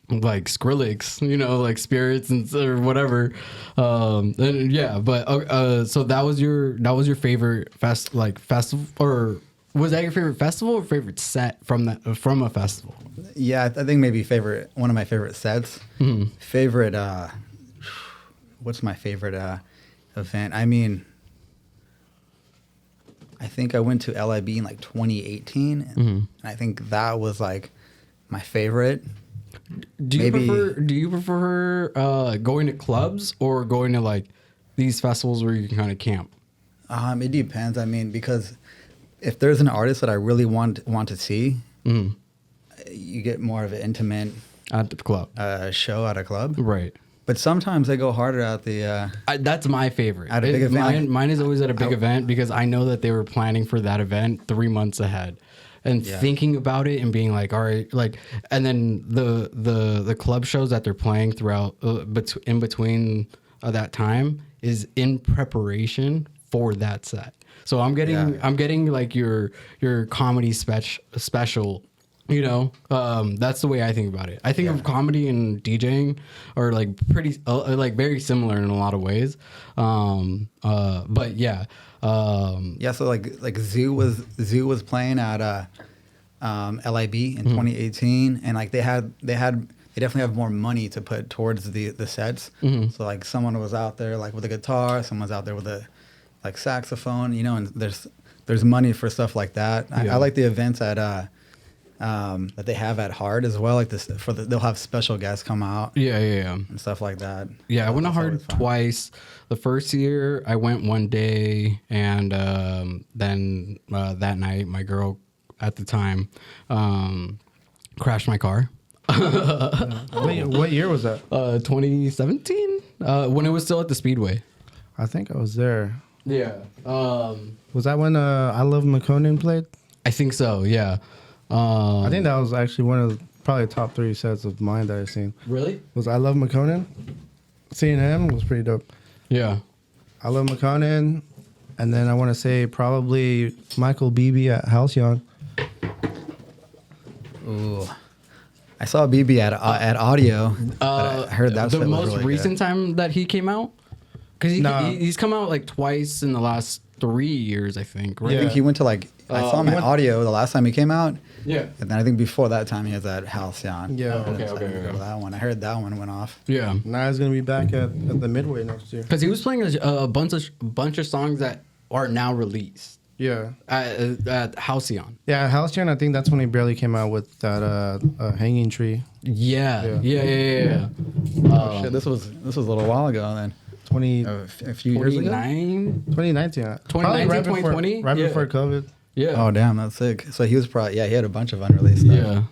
Skrillex, like Spirits or whatever. And yeah, but so that was your favorite festival, or was that your favorite festival or favorite set from a festival? Yeah, I think maybe one of my favorite sets. Favorite, what's my favorite event? I mean, I think I went to LIB in like 2018, and I think that was like my favorite. Do you prefer going to clubs or going to like these festivals where you can kind of camp? It depends. I mean, because if there's an artist that I really want to see, you get more of an intimate At the club. Show at a club. Right. But sometimes they go harder at the. That's my favorite. At a big event. Mine is always at a big event because I know that they were planning for that event 3 months ahead. And thinking about it and being like, all right, like, and then the club shows that they're playing throughout, in between that time is in preparation for that set. So I'm getting like your comedy special. That's the way I think about it. I think of comedy and DJing are like pretty like very similar in a lot of ways. But yeah. So like Zoo was playing at LIB in 2018, and like they definitely have more money to put towards the sets. So like someone was out there like with a guitar, someone's out there with a like saxophone, and there's money for stuff like that. I like the events at that they have at Hard as well. Like this, they'll have special guests come out. Yeah. And stuff like that. Yeah, I went to That's Hard always fun. twice. The first year I went one day, and then that night my girl at the time crashed my car. What year was that? 2017, when it was still at the Speedway. I think I was there. Yeah. Was that when I Love McConan played? I think so. Yeah. I think that was actually one of probably top 3 sets of mine that I've seen. Really? Was I Love McConan? Seeing him was pretty dope. Yeah. I Love McConan, and then I want to say probably Michael Beebe at Halcyon. Ooh. I saw BB at Audio. I heard that the set was most really recent good. time that he came out, because Nah. he's come out like twice in the last 3 years, I think. Right? I think he went to like, I saw him he at went- Audio the last time he came out. Yeah. And then I think before that time he was at Halcyon. Yeah. Oh, okay, So I didn't okay. go to that one. I heard that one went off. Yeah. Now he's gonna be back at the Midway next year. Because he was playing a bunch of songs that are now released Yeah. at Halcyon. Yeah, Halcyon. I think that's when he barely came out with that Hanging Tree. Yeah. Yeah. Shit, this was a little while ago then. 20, A few years ago. 29. 2019. 2019, Probably right 2020? Right Yeah. before COVID. Yeah. Oh damn, that's sick. So he was probably he had a bunch of unreleased stuff.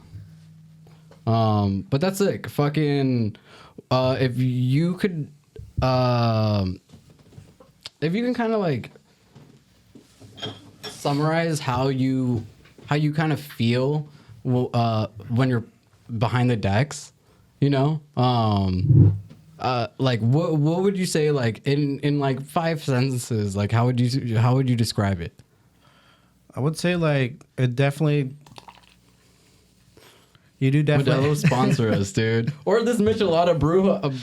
Yeah. But that's sick. Fucking, if you could, if you can kind of like summarize how you kind of feel when you're behind the decks, you know, like what would you say, like in like 5 sentences, like how would you describe it? I would say like it definitely. You do definitely. Modelo sponsor us, dude. Or this Michelada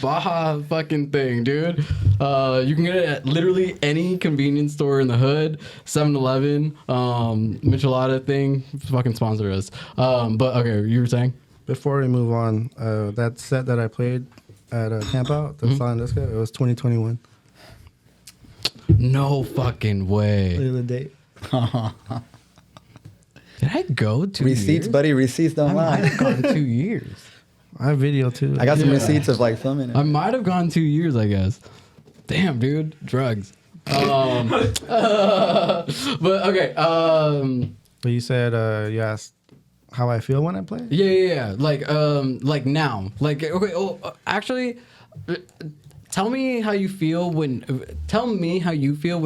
Baja fucking thing, dude. You can get it at literally any convenience store in the hood, 7-Eleven, Michelada thing. Fucking sponsor us. But okay, you were saying? Before we move on, that set that I played at Camp Out, the Silent Disco, it was 2021. No fucking way. Look at the date. Did I go 2 years? Receipts, buddy. Receipts don't I might lie. have gone 2 years. I have video too. I got some Yeah. receipts of like filming it. I might have gone 2 years, I guess. Damn, dude. Drugs. But okay. But you said you asked how I feel when I play. Yeah. Like now. Like, okay. Oh, actually, tell me how you feel when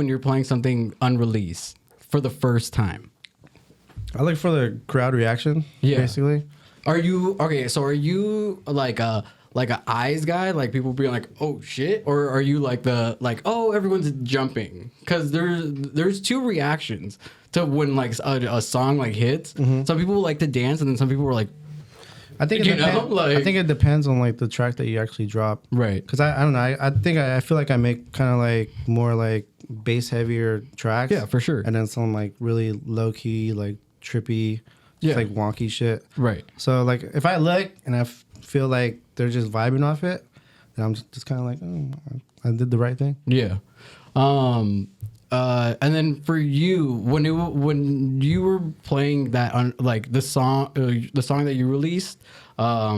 you're playing something unreleased for the first time. I look for the crowd reaction. Yeah. Basically. Are you okay? So are you like a eyes guy? Like people being like, oh shit, or are you like oh everyone's jumping? Because there's 2 reactions to when like a song like hits. Some people like to dance, and then some people were like, I think You know, like- I think it depends on like the track that you actually drop. right. Cause I don't know. I think I feel like I make kind of like more like bass heavier tracks. Yeah, for sure. And then some like really low key, like trippy, Yeah. like wonky shit. Right. So like if I look and I feel like they're just vibing off it, then I'm just kind of like, oh, I did the right thing. Yeah. And then for you, when you were playing that on like the song that you released, for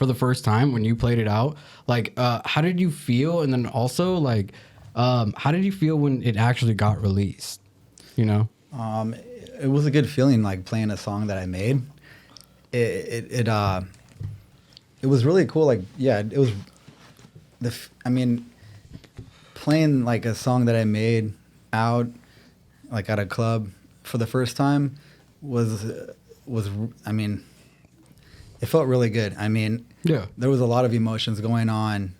the first time when you played it out, like how did you feel? And then also like, how did you feel when it actually got released? You know? It was a good feeling, like playing a song that I made. It was really cool. Like, yeah, it was playing like a song that I made out, like at a club for the first time was it felt really good. I mean, Yeah. there was a lot of emotions going on.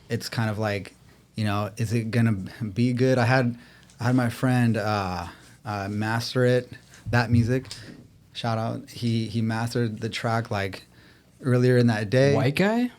It's kind of like, is it gonna be good? I had my friend master it, that music. Shout out. He mastered the track like earlier in that day. White guy?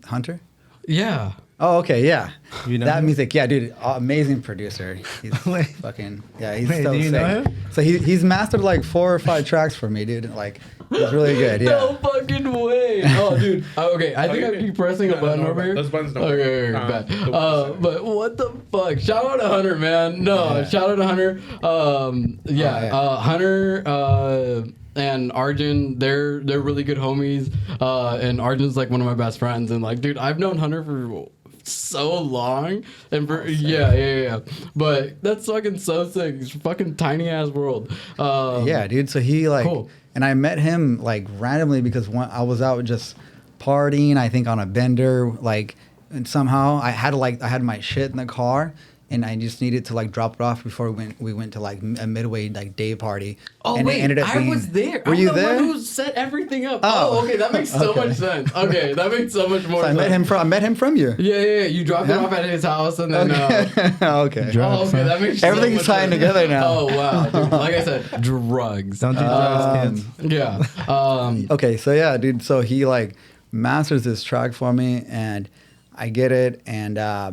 Hunter? Yeah. Oh, okay, yeah. You know that him? music, yeah, dude, amazing producer. He's Wait. fucking, yeah, he's Wait, so do you sick. know him? So he's mastered like 4 or 5 tracks for me, dude. Like, it's really good, yeah. No fucking way. Oh, dude. Okay, I think I keep pressing a button over here. Those buttons don't Okay, work. bad. The ones- But what the fuck? Shout out to Hunter, man. No, Yeah. shout out to Hunter. yeah. Hunter. and Arjun, they're really good homies. And Arjun's like one of my best friends. And like, dude, I've known Hunter for so long, and for yeah. But that's fucking so sick. It's a fucking tiny ass world. Yeah, dude. So he like, Cool. and I met him like randomly because I was out just partying, I think on a bender, like, and somehow I had my shit in the car, and I just needed to like drop it off before we went to like a midway like day party. Oh and wait, it ended up being, I was there. Were I'm you the there? one who set everything up. Oh. Oh, okay, that makes so much sense. Okay, that makes so much more So sense. I met him from you. Yeah. You dropped it off at his house, and then. Okay. Oh, okay, that makes Everything's so much tying sense. together now. Oh wow, dude. Like I said, drugs. Don't do drugs, kids. Yeah. Okay, so yeah, dude. So he like masters this track for me, and I get it, and I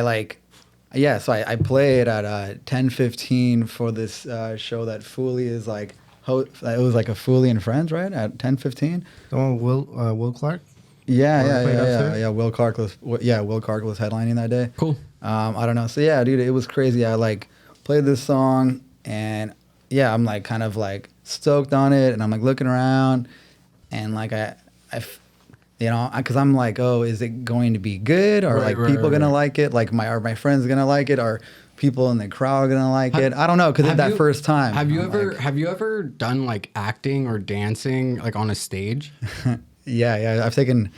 like. Yeah, so I play it at 10:15 for this show that Foolie is like. It was like a Foolie and Friends, right? At 10:15. The one with Will Clark. Yeah. Will Clark was headlining that day. Cool. I don't know. So yeah, dude, it was crazy. I like played this song, and yeah, I'm like kind of like stoked on it, and I'm like looking around, and like because I'm like, oh, is it going to be good, or Right, like people right. gonna like it? Like are my friends gonna like it, or people in the crowd gonna like it? I don't know, because it's that first time. Have you I'm have you ever done like acting or dancing like on a stage? Yeah, I've taken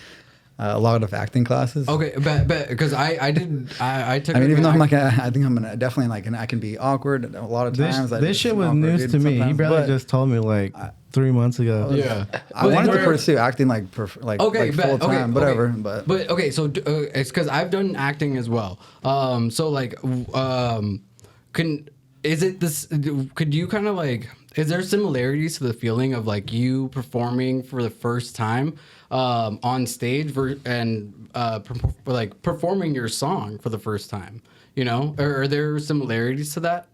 a lot of acting classes. Okay, but because I took. I mean, even though I'm like, I think I'm gonna definitely like, and I can be awkward a lot of times. This shit was news to me. He barely just told me like 3 months ago. Yeah, I wanted to pursue acting like full time, whatever. But okay, so it's because I've done acting as well. So like, could you kind of like? Is there similarities to the feeling of like you performing for the first time on stage and like performing your song for the first time? You know, are there similarities to that?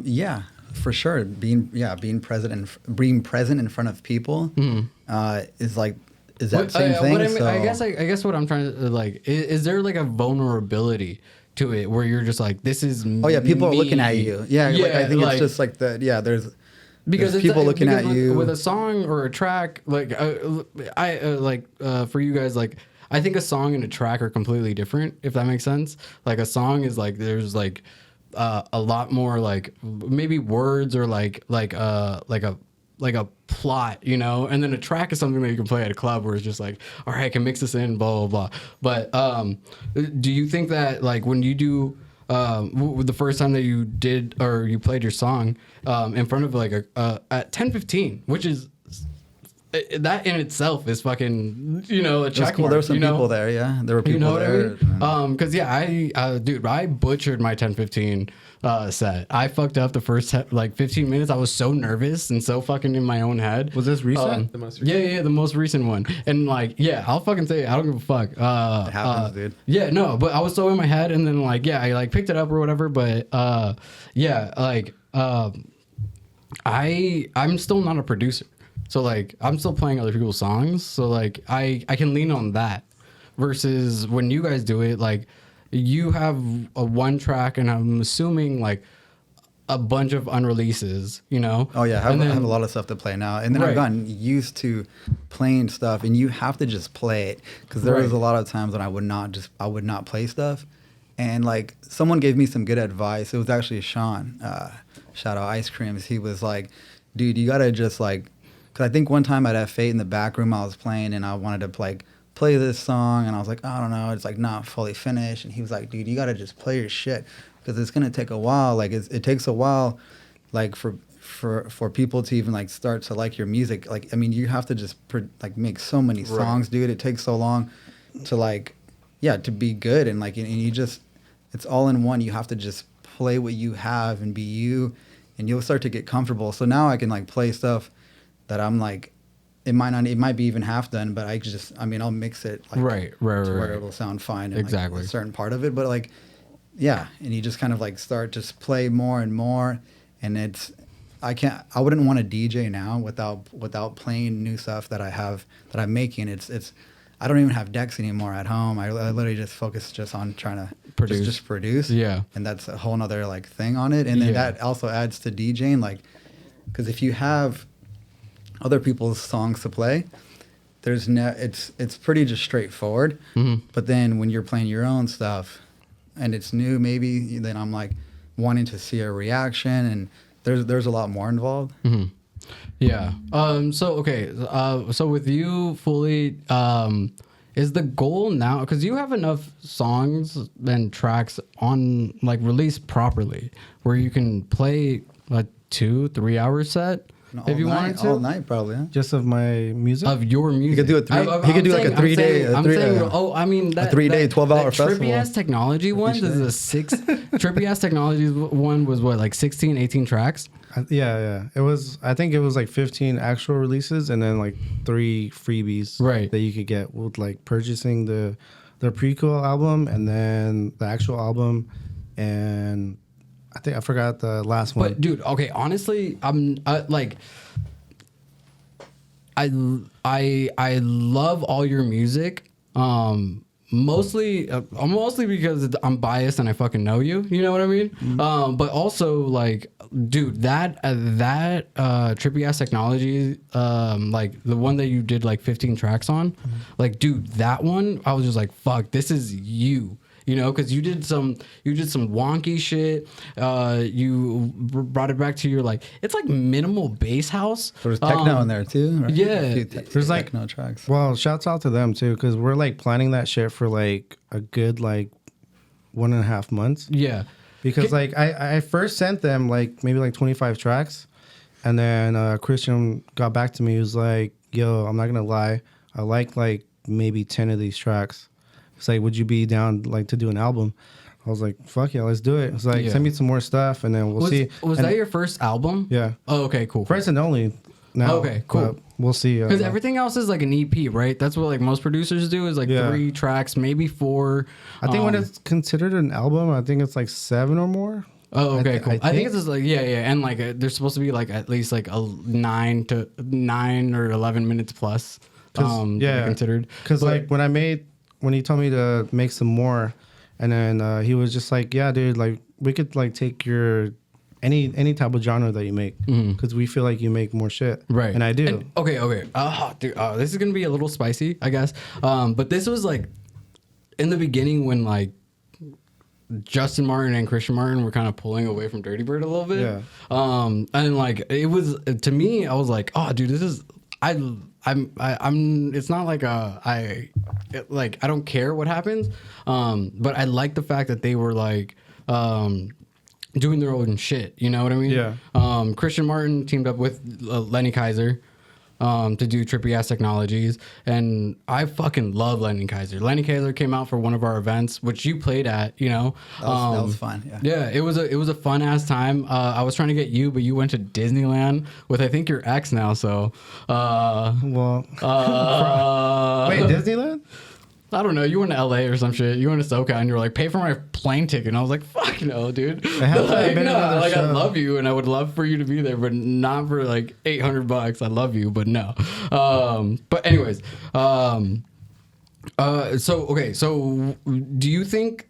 yeah, for sure. Being present in front of people is like. Is that same thing? I guess what I'm trying to like is there like a vulnerability to it where you're just like, this is people are looking at you. Yeah, like, I think like, it's just like that. Yeah, there's because it's people looking at you with a song or a track. Like for you guys, like I think a song and a track are completely different. If that makes sense. Like a song is like there's like a lot more like maybe words or like a plot, you know, and then a track is something that you can play at a club where it's just like, all right, I can mix this in, blah, blah, blah. But do you think that like when you do the first time that you did or you played your song in front of like at 10:15, which is that in itself is fucking, you know, a check That's cool. There were some people there, yeah. There were people there. You know what I mean? Because I butchered my 10:15 set. I fucked up the first 15 minutes. I was so nervous and so fucking in my own head. Was this recent? The most recent? Yeah, the most recent one. And like, yeah, I'll fucking say it. I don't give a fuck. It happens, dude. Yeah, no, but I was so in my head, and then like, yeah, I like picked it up or whatever. But I'm still not a producer. So like I'm still playing other people's songs, so like I can lean on that. Versus when you guys do it, like you have a one track, and I'm assuming like a bunch of unreleases, you know. Oh yeah, I have a lot of stuff to play now, and then I've gotten used to playing stuff, and you have to just play it because there was a lot of times when I would not play stuff, and like someone gave me some good advice. It was actually Sean, shout out Ice Creams. He was like, dude, you gotta just like. Because I think one time at F8 in the back room I was playing and I wanted to like play this song and I was like, I don't know, it's like not fully finished. And he was like, dude, you got to just play your shit because it's going to take a while. Like it takes a while like for people to even like start to like your music. Like, I mean, you have to just like make so many songs, dude. It takes so long to like, yeah, to be good. And like, and you just, it's all in one. You have to just play what you have and be you and you'll start to get comfortable. So now I can like play stuff that I'm like, it might be even half done, but I'll mix it like right. where it'll sound fine in exactly like a certain part of it. But like, yeah, and you just kind of like start just play more and more, and I wouldn't want to DJ now without playing new stuff that I'm making. It's I don't even have decks anymore at home. I literally just focus just on trying to produce. Yeah, and that's a whole nother like thing on it, and then that also adds to DJing like. because if you have other people's songs to play, it's pretty just straightforward. Mm-hmm. But then when you're playing your own stuff and it's new, maybe then I'm like wanting to see a reaction, and there's a lot more involved. Mm-hmm. Yeah. So okay. So with you, Foolie, is the goal now, because you have enough songs and tracks on like released properly where you can play a 2-3 hour set if you wanted to? All night, probably. Huh? Just of my music? Of your music. You could do a three. He could do like a 3 day. I'm saying, I mean, a 3 day, 12-hour festival. Trippy ass technology one. This is Trippy ass technology one was what, like 16, 18 tracks. Yeah. It was. I think it was like 15 actual releases and then like 3 freebies. Right. That you could get with like purchasing the prequel album and then the actual album, and I think I forgot the last one. But dude, okay, honestly, I'm like, I love all your music. Mostly because I'm biased and I fucking know you. You know what I mean? Mm-hmm. But also like, dude, that trippy ass technology, like the one that you did like 15 tracks on, like, dude, that one, I was just like, fuck, this is you. You know, because you did some wonky shit. You brought it back to your like, it's like minimal bass house. There's techno in there too. Right? Yeah, there's like techno tracks. Well, shouts out to them too, because we're like planning that shit for like a good like 1.5 months. Yeah, because like I first sent them like maybe like 25 tracks, and then Christian got back to me. He was like, "Yo, I'm not gonna lie, I like maybe 10 of these tracks." It's like, would you be down like to do an album? I was like, fuck yeah, let's do it. It's like, send me some more stuff and then we'll see. Was that your first album? Yeah. Oh, okay, cool. First and only. Now, okay, cool. We'll see. Because everything else is like an EP, right? That's what like most producers do, is like 3 tracks, maybe 4. I think when it's considered an album, I think it's like 7 or more. Oh, okay, cool. I think it's just like, yeah. And like there's supposed to be like at least like a 9 or 11 minutes plus. Considered. Because like when he told me to make some more, and then he was just like, yeah, dude, like we could like take your any type of genre that you make, because we feel like you make more shit, right? And I do. And, okay. Dude, this is gonna be a little spicy, I guess. But this was like in the beginning when like Justin Martin and Christian Martin were kind of pulling away from Dirty Bird a little bit. Yeah. And like it was, to me, I was like, oh, dude, this is I'm it's not like I don't care what happens, but I like the fact that they were like doing their own shit, you know what I mean? Yeah. Christian Martin teamed up with Lenny Kaiser to do Trippy Ass Technologies, and I fucking love Lenny Kaiser. Lenny Kaiser came out for one of our events, which you played at, you know. That was fun. Yeah, it was a fun ass time. I was trying to get you, but you went to Disneyland with I think your ex now. So, wait, Disneyland? I don't know. You went to LA or some shit. You went to SoCal and you were like, pay for my plane ticket. And I was like, fuck no, dude. I love you and I would love for you to be there, but not for like $800. I love you, but no. But anyways, so do you think,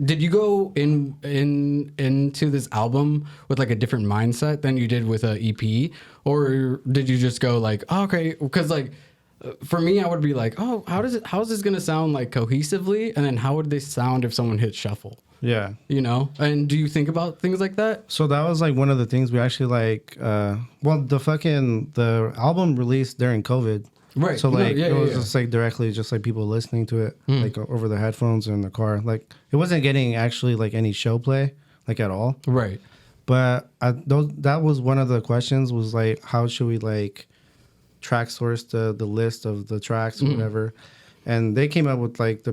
did you go into this album with like a different mindset than you did with a EP, or did you just go like, oh, okay, because like, for me, I would be like, oh, how is this gonna sound like cohesively, and then how would they sound if someone hit shuffle? Yeah, you know. And do you think about things like that? So that was like one of the things we actually like. Well, the album released during COVID, right? So like it was just like directly, just like people listening to it like over the headphones or in the car. Like it wasn't getting actually like any show play like at all, right? But that was one of the questions, was like, how should we like track source the list of the tracks or whatever, and they came up with like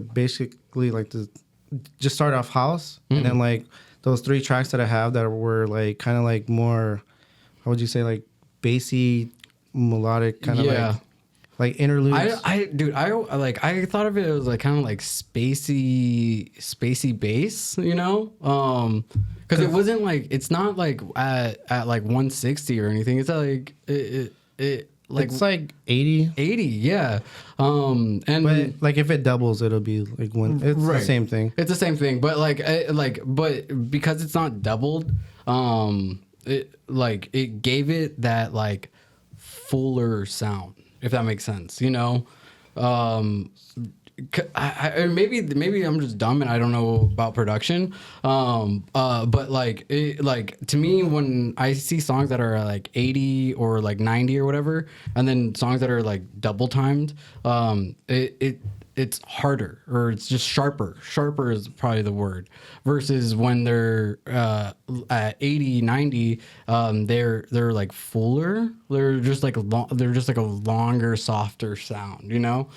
just start off house, and then like those 3 tracks that I have that were like kind of like more, how would you say, like bassy, melodic kind of like interludes. I thought of it as like kind of like spacey bass, you know, because it wasn't like, it's not like at like 160 or anything. It's like it like it's like 80, yeah. And but like if it doubles, it'll be like one. It's the same thing. It's the same thing, but but because it's not doubled, it gave it that like fuller sound, if that makes sense, you know. Maybe I'm just dumb and I don't know about production. But like to me, when I see songs that are like 80 or like 90 or whatever, and then songs that are like double timed, it's harder, or it's just sharper. Sharper is probably the word. Versus when they're at 80, 90, they're like fuller. They're just like a longer, softer sound, you know.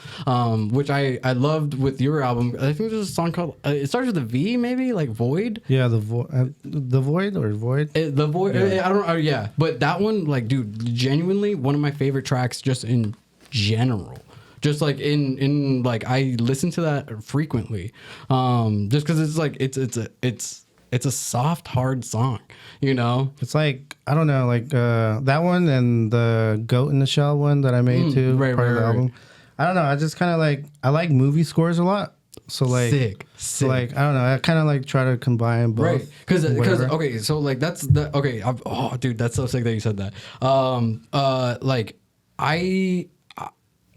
Which I loved with your album. I think there's a song called it starts with a V, maybe like Void. Yeah, the Void or Void. The Void. Yeah. I don't know. Yeah, but that one, like, dude, genuinely one of my favorite tracks, just in general. Just like in like I listen to that frequently, just because it's like it's a soft, hard song, you know. It's like, I don't know, like that one and the Goat in the Shell one that I made too, part of the album. I don't know. I just kind of like, I like movie scores a lot. So like sick. So like, I don't know. I kind of like try to combine both. Right. Because okay, so like that's the okay. Oh, dude, that's so sick that you said that. Like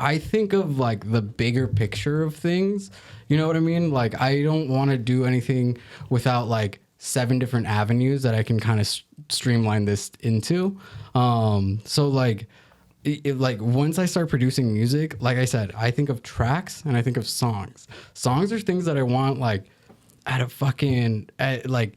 I think of like the bigger picture of things. You know what I mean? Like I don't want to do anything without like 7 different avenues that I can kind of streamline this into. So like, like once I start producing music, like I said, I think of tracks and I think of songs. Songs are things that I want like at a fucking like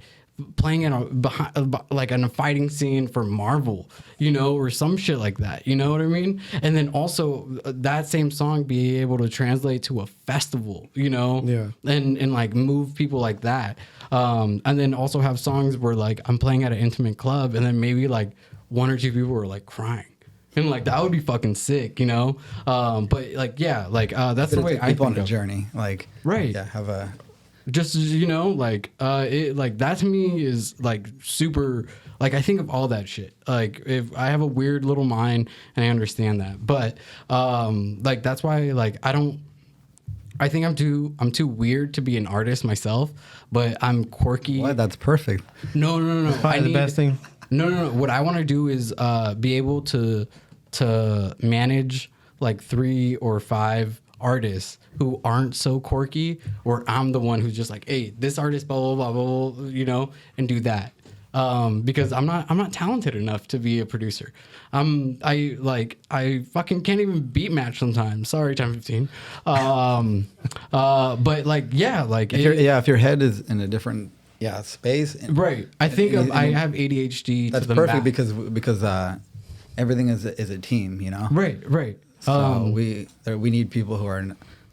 playing in a fighting scene for Marvel, you know, or some shit like that, you know what I mean? And then also that same song be able to translate to a festival, you know, and like move people like that. And then also have songs where like I'm playing at an intimate club and then maybe like 1 or 2 people are like crying. And like that would be fucking sick, you know. But like that's the way I think on a of journey, like have a. Just, you know, like it, like that to me is like super, like I think of all that shit. Like if I have a weird little mind and I understand that, but like that's why like I think I'm too weird to be an artist myself, but I'm quirky. What? That's perfect. No. That's probably the best thing. No. What I want to do is be able to manage like 3 or 5 artists who aren't so quirky, or I'm the one who's just like, hey, this artist, blah blah blah blah, blah, you know, and do that. Because I'm not talented enough to be a producer. I fucking can't even beat match sometimes. Sorry, 10-15. But like if your head is in a different space, right. I think I have ADHD. That's to the perfect max. because everything is a team, you know. Right. So we need people who are.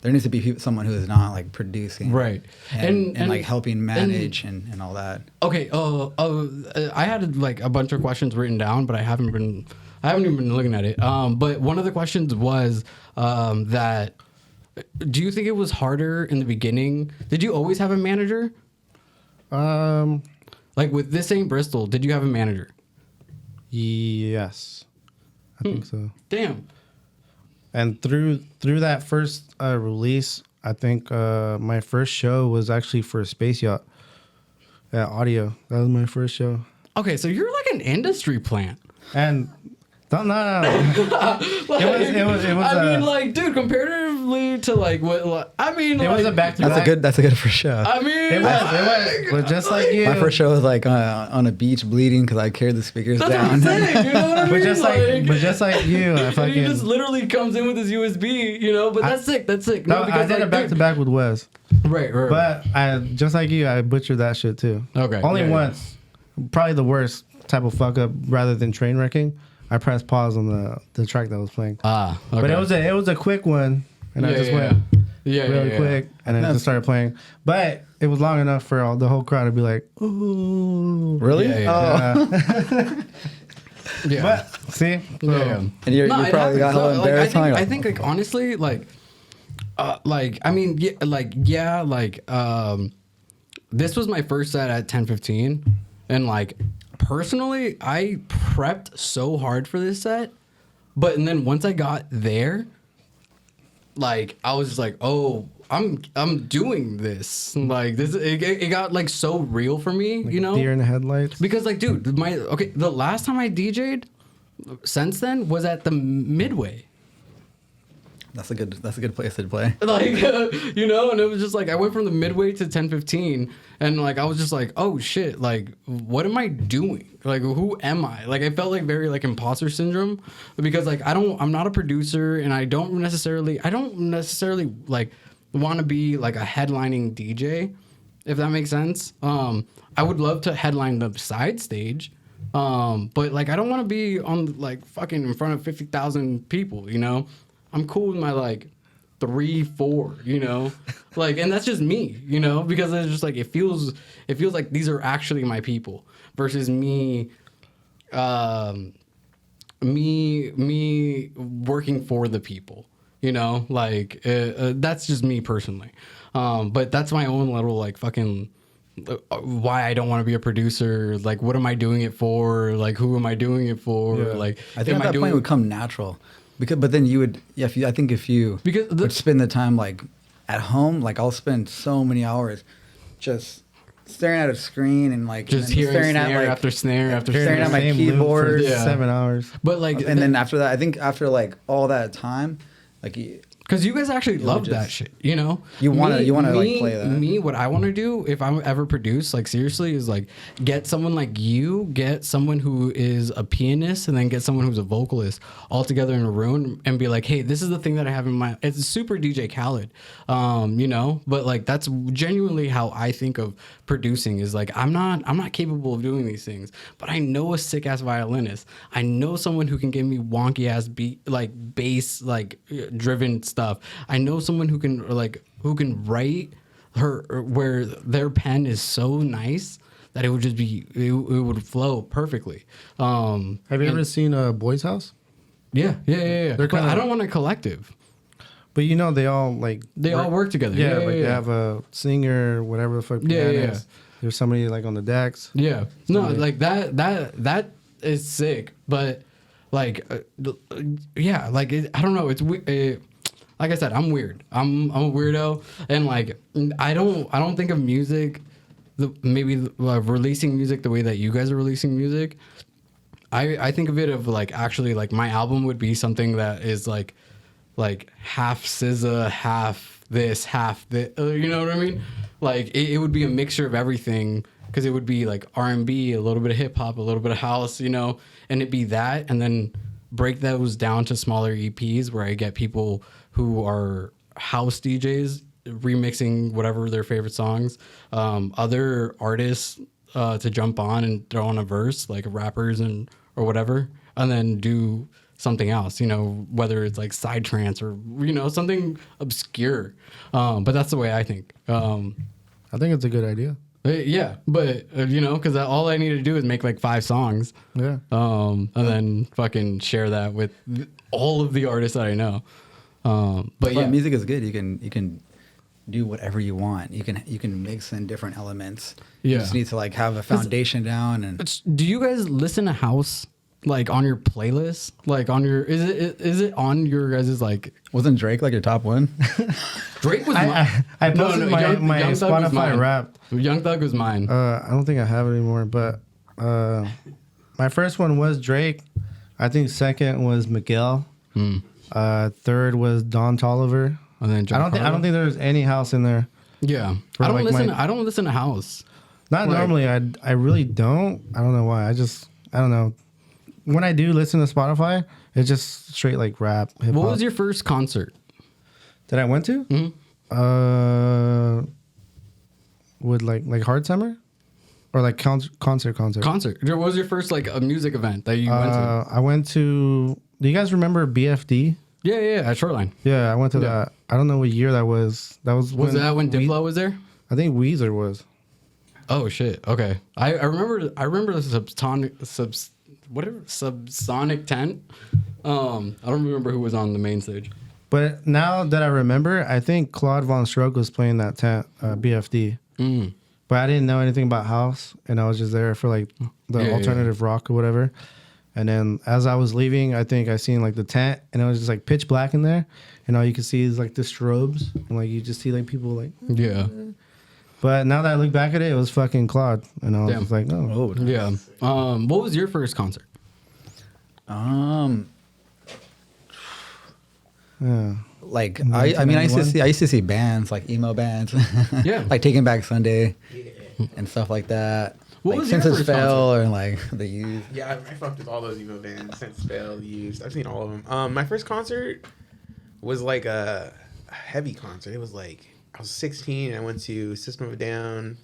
There needs to be someone who is not like producing, right, and like helping manage and all that. Okay. I had like a bunch of questions written down, but I haven't even been looking at it. But one of the questions was that do you think it was harder in the beginning? Did you always have a manager? Like with This Ain't Bristol, did you have a manager? Yes, I think so. Damn. And through that first release, I think my first show was actually for Space Yacht at Audio. That was my first show. Okay, so you're like an industry plant. And no. Like, it was. I mean, like, dude, comparatively to like what I mean, it like, was a back-to-back. That's a good first show. I mean, it was. But just like you, my first show was like on a beach bleeding because I carried the speakers that's down. What I'm saying, you know what I mean? But just like you, and he just literally comes in with his USB, you know. But that's sick. That's sick. No, because I did a back-to-back with Wes. Right. But I just like you, I butchered that shit too. Okay. Only once. Probably the worst type of fuck up rather than train wrecking. I pressed pause on the track that was playing. Okay. But it was a quick one, and I just went really quick, and then just started playing. But it was long enough for the whole crowd to be like, "Ooh, really?" Yeah. But see, and you probably got a little embarrassed. I think like honestly, like I mean, this was my first set at 10-15, and like. Personally, I prepped so hard for this set, and then once I got there, like I was just like, oh, I'm doing this. Like this, it got like so real for me, Like you know? deer in the headlights. Because like, dude, the last time I DJ'd since then was at the Midway. That's a good place to play. Like, you know, and it was just like I went from the Midway to 1015, and like I was just like, oh shit, like what am I doing? Like who am I? Like I felt like very like imposter syndrome because like I'm not a producer, and I don't necessarily like want to be like a headlining DJ, if that makes sense. I would love to headline the side stage. But like I don't want to be on like fucking in front of 50,000 people, you know? I'm cool with my like 3-4, you know? Like, and that's just me, you know, because it's just like it feels like these are actually my people versus me working for the people, you know? Like that's just me personally. But that's my own little like fucking why I don't want to be a producer. Like, what am I doing it for? Like, who am I doing it for? Yeah. Like, I think at that point it would come natural, but then you would, yeah. If you would spend the time like at home, like I'll spend so many hours just staring at a screen and like just hearing staring snare at like after snare after staring snare. at my Same loop keyboard. for 7 hours. But like, And then after that, I think after like all that time, like because you guys actually love just- that shit, you know. You wanna like play that. Me, what I want to do if I'm ever produce, like seriously, is like get someone like you, get someone who is a pianist, and then get someone who's a vocalist all together in a room and be like, hey, this is the thing that I have in my. It's super DJ Khaled, you know. But like that's genuinely how I think of producing. Is like I'm not capable of doing these things, but I know a sick ass violinist. I know someone who can give me wonky ass beat like bass like driven stuff. I know someone who can write where their pen is so nice that it would just be it would flow perfectly. Have you ever seen a Boys House? Yeah. But kinda- I don't want a collective. But you know, they all like All work together. Yeah, they have a singer, whatever the fuck. Yeah. pianist. There's somebody like on the decks. Yeah. No, like that is sick. But like, yeah, like I don't know. It's like I said, I'm weird. I'm a weirdo, and like I don't think of music, releasing music the way that you guys are releasing music. I think of it of like actually like my album would be something that is like half SZA, half this, half that. You know what I mean? Like it would be a mixture of everything because it would be like R&B, a little bit of hip hop, a little bit of house, you know, and it'd be that, and then break those down to smaller EPs where I get people who are house DJs remixing whatever their favorite songs, other artists to jump on and throw on a verse like rappers or whatever, and then do something else, you know, whether it's like side trance or, you know, something obscure. But that's the way I think. I think it's a good idea. Yeah, but you know, because all I need to do is make like 5 songs, Yeah. and then fucking share that with all of the artists that I know. But yeah, music is good. You can do whatever you want. You can mix in different elements. Yeah. You just need to like have a foundation down. And do you guys listen to house like on your playlist? Like on your is it on your guys' like? wasn't Drake like your top one? Drake was mine. I posted my Young Thug was Spotify mine. rap. Young Thug was mine. I don't think I have it anymore, but my first one was Drake. I think second was Miguel. Third was Don Toliver. And then I don't think there's any house in there. Yeah, For I don't like listen. I don't listen to house. Not Like- normally. I really don't. I don't know why. I don't know. When I do listen to Spotify, it's just straight like rap, hip hop. What was your first concert? that I went to? With like Hard Summer, or like concert. Concert. What was your first like a music event that you went to? I went to. Do you guys remember BFD? Yeah, at Shoreline. Yeah, I went to that. I don't know what year that was. That was that when Diplo was there? I think Weezer was. Oh shit. Okay. I remember the subsonic tent. I don't remember who was on the main stage. But now that I remember, I think Claude Von Stroke was playing that tent, BFD. But I didn't know anything about house, and I was just there for like the Yeah, alternative rock or whatever. And then as I was leaving, I think I seen like the tent, and it was just like pitch black in there, and all you could see is like the strobes, and like you just see like people like. Yeah. But now that I look back at it, it was fucking Claude, and I was just like, oh. Yeah. What was your first concert? Yeah. Like I mean, I used to see bands like emo bands, Yeah. like Taking Back Sunday, and stuff like that. What like was your Senses first Fail or like The Used. Yeah, I fucked with all those emo bands. Sense Fail, Used. I've seen all of them. My first concert was like a heavy concert. It was like I was 16 and I went to System of a Down,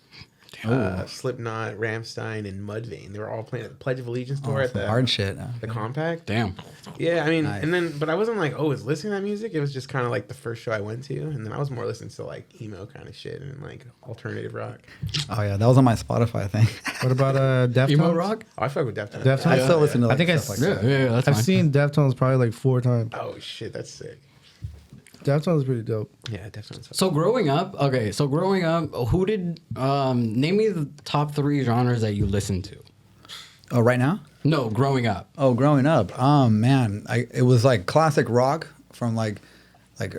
Slipknot, Rammstein, and Mudvayne. They were all playing at the Pledge of Allegiance tour at the hard shit. the Compact. Damn. Yeah, I mean, Nice. and then, but I wasn't like, oh, I was listening to that music. It was just kind of like the first show I went to, and then I was more listening to like emo kind of shit and like alternative rock. Oh yeah, that was on my Spotify thing. What about Deftones? Emo rock? Oh, I fuck with Deftones. Deftones? I still listen to. Like, I think I stuff like Yeah, that. yeah, that's I've fine. seen Deftones probably like 4 times. Oh shit, that's sick. Deftones is pretty dope. Yeah, Deftones. So growing up, who did name me the top 3 genres that you listened to? Oh, right now? No, growing up. Oh, growing up. Man, it was like classic rock from like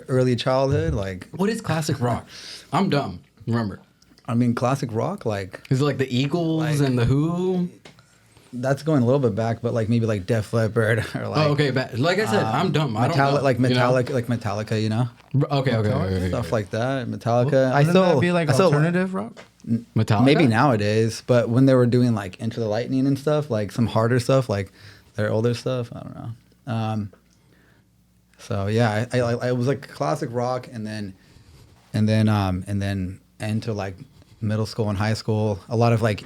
early childhood. Like, What is classic rock? I'm dumb. Remember, I mean, classic rock. Like, is it like the Eagles Like- and the Who? that's going a little bit back, but like maybe like Def Leppard or like. Oh, okay. Like I said, I'm dumb. I don't know. Like you know? Metallica, like Metallica, you know, Okay. stuff like that. Metallica. Wouldn't that be like alternative rock? Metallica. Maybe nowadays, but when they were doing like Into the Lightning and stuff, like some harder stuff, like their older stuff, I don't know. So yeah, I was like classic rock, and then into like middle school and high school, a lot of like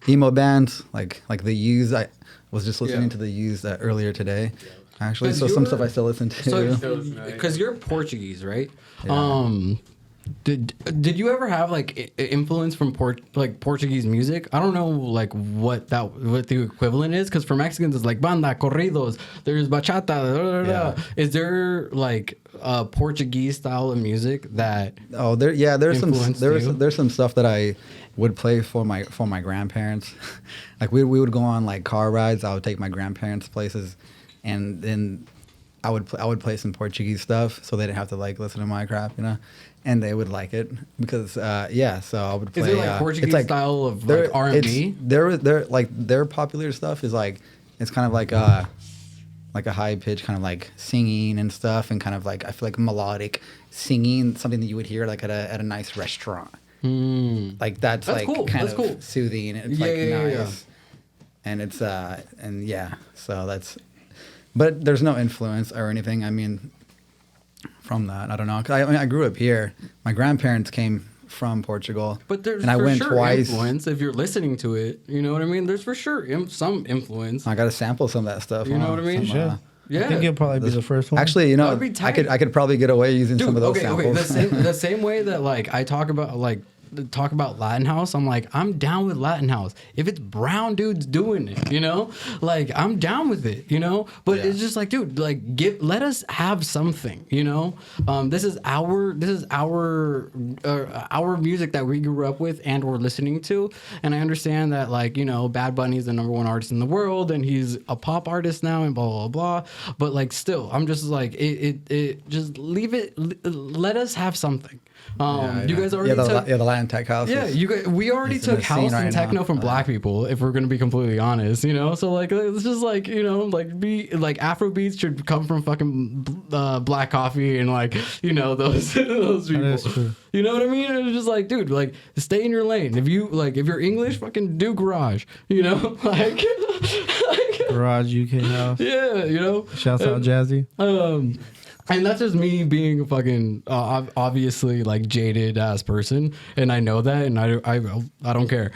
emo bands, like The Used. I was just listening to The Used earlier today, actually. 'Cause So some you're- stuff I still listen to. So, because you're Portuguese, right? Did you ever have like influence from Portuguese music? I don't know like what the equivalent is, because for Mexicans it's like banda, corridos, there's bachata. Da, da, da. Yeah. Is there like a Portuguese style of music that? Oh, there's influenced you? there's some stuff that I would play for my grandparents. Like we would go on like car rides. I would take my grandparents places, and then I would play some Portuguese stuff, so they didn't have to like listen to my crap, you know, and they would like it because So I would play. Is it like Portuguese style of like R&B? Their popular stuff is like it's kind of like a high pitch kind of like singing and stuff, and kind of like I feel like melodic singing, something that you would hear like at a nice restaurant. Like that's like cool. kind That's of cool. soothing. It's Yeah, like yeah, nice, yeah. and it's so that's. But there's no influence or anything. I mean, from that, I don't know. 'Cause I grew up here. My grandparents came from Portugal, But there's and I for went sure twice. influence if you're listening to it. You know what I mean? There's for sure some influence. I got to sample some of that stuff. You know what I mean? Some, Sure. Yeah. I think you'll probably be the first one. Actually, you know, That'd be I tight. could probably get away using some of those samples. The same way that like I talk about Latin house, I'm like, I'm down with Latin house. If it's brown dudes doing it, you know, like I'm down with it, you know. But Yeah. it's just like, dude, like let us have something, you know. This is our music that we grew up with and we're listening to. And I understand that, like, you know, Bad Bunny is the #1 artist in the world and he's a pop artist now and blah blah blah. But like, still, I'm just like, it just leave it. Let us have something. You guys already took the Latin tech house. yeah, we already It's in took the scene house and right techno now. from black people, if we're gonna be completely honest, you know. So like, it's just like, you know, like Afro beats should come from fucking Black Coffee and like, you know, those people. is true. You know what I mean? It's just like, dude, like stay in your lane. If you're English, fucking do garage. You know, like Garage UK house. yeah, you know. Shouts out Jazzy. And that's just me being a fucking obviously like jaded ass person, and I know that, and I don't care.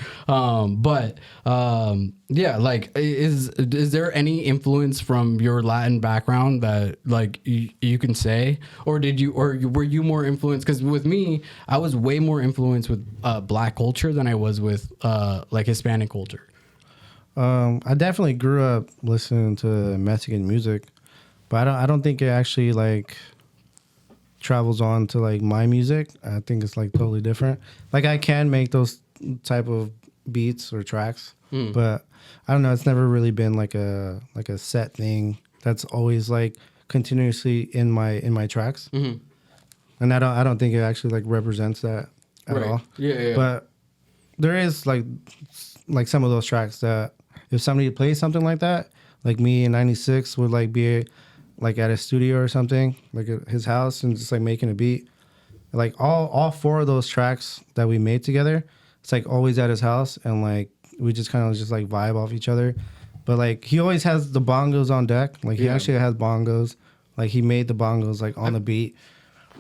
Yeah, like is there any influence from your Latin background that like you can say, or were you more influenced? Because with me, I was way more influenced with black culture than I was with like Hispanic culture. I definitely grew up listening to Mexican music, but I don't think it actually like travels on to like my music. I think it's like totally different. Like I can make those type of beats or tracks, But I don't know. It's never really been like a set thing that's always like continuously in my tracks. And I don't think it actually like represents that at all. Yeah. But there is like some of those tracks that if somebody plays something like that, like me in '96 would like be like at a studio or something, like at his house, and just like making a beat. Like all 4 of those tracks that we made together, it's like always at his house, and like we just kind of just like vibe off each other. But like he always has the bongos on deck. Like he actually has bongos. Like he made the bongos like on the beat.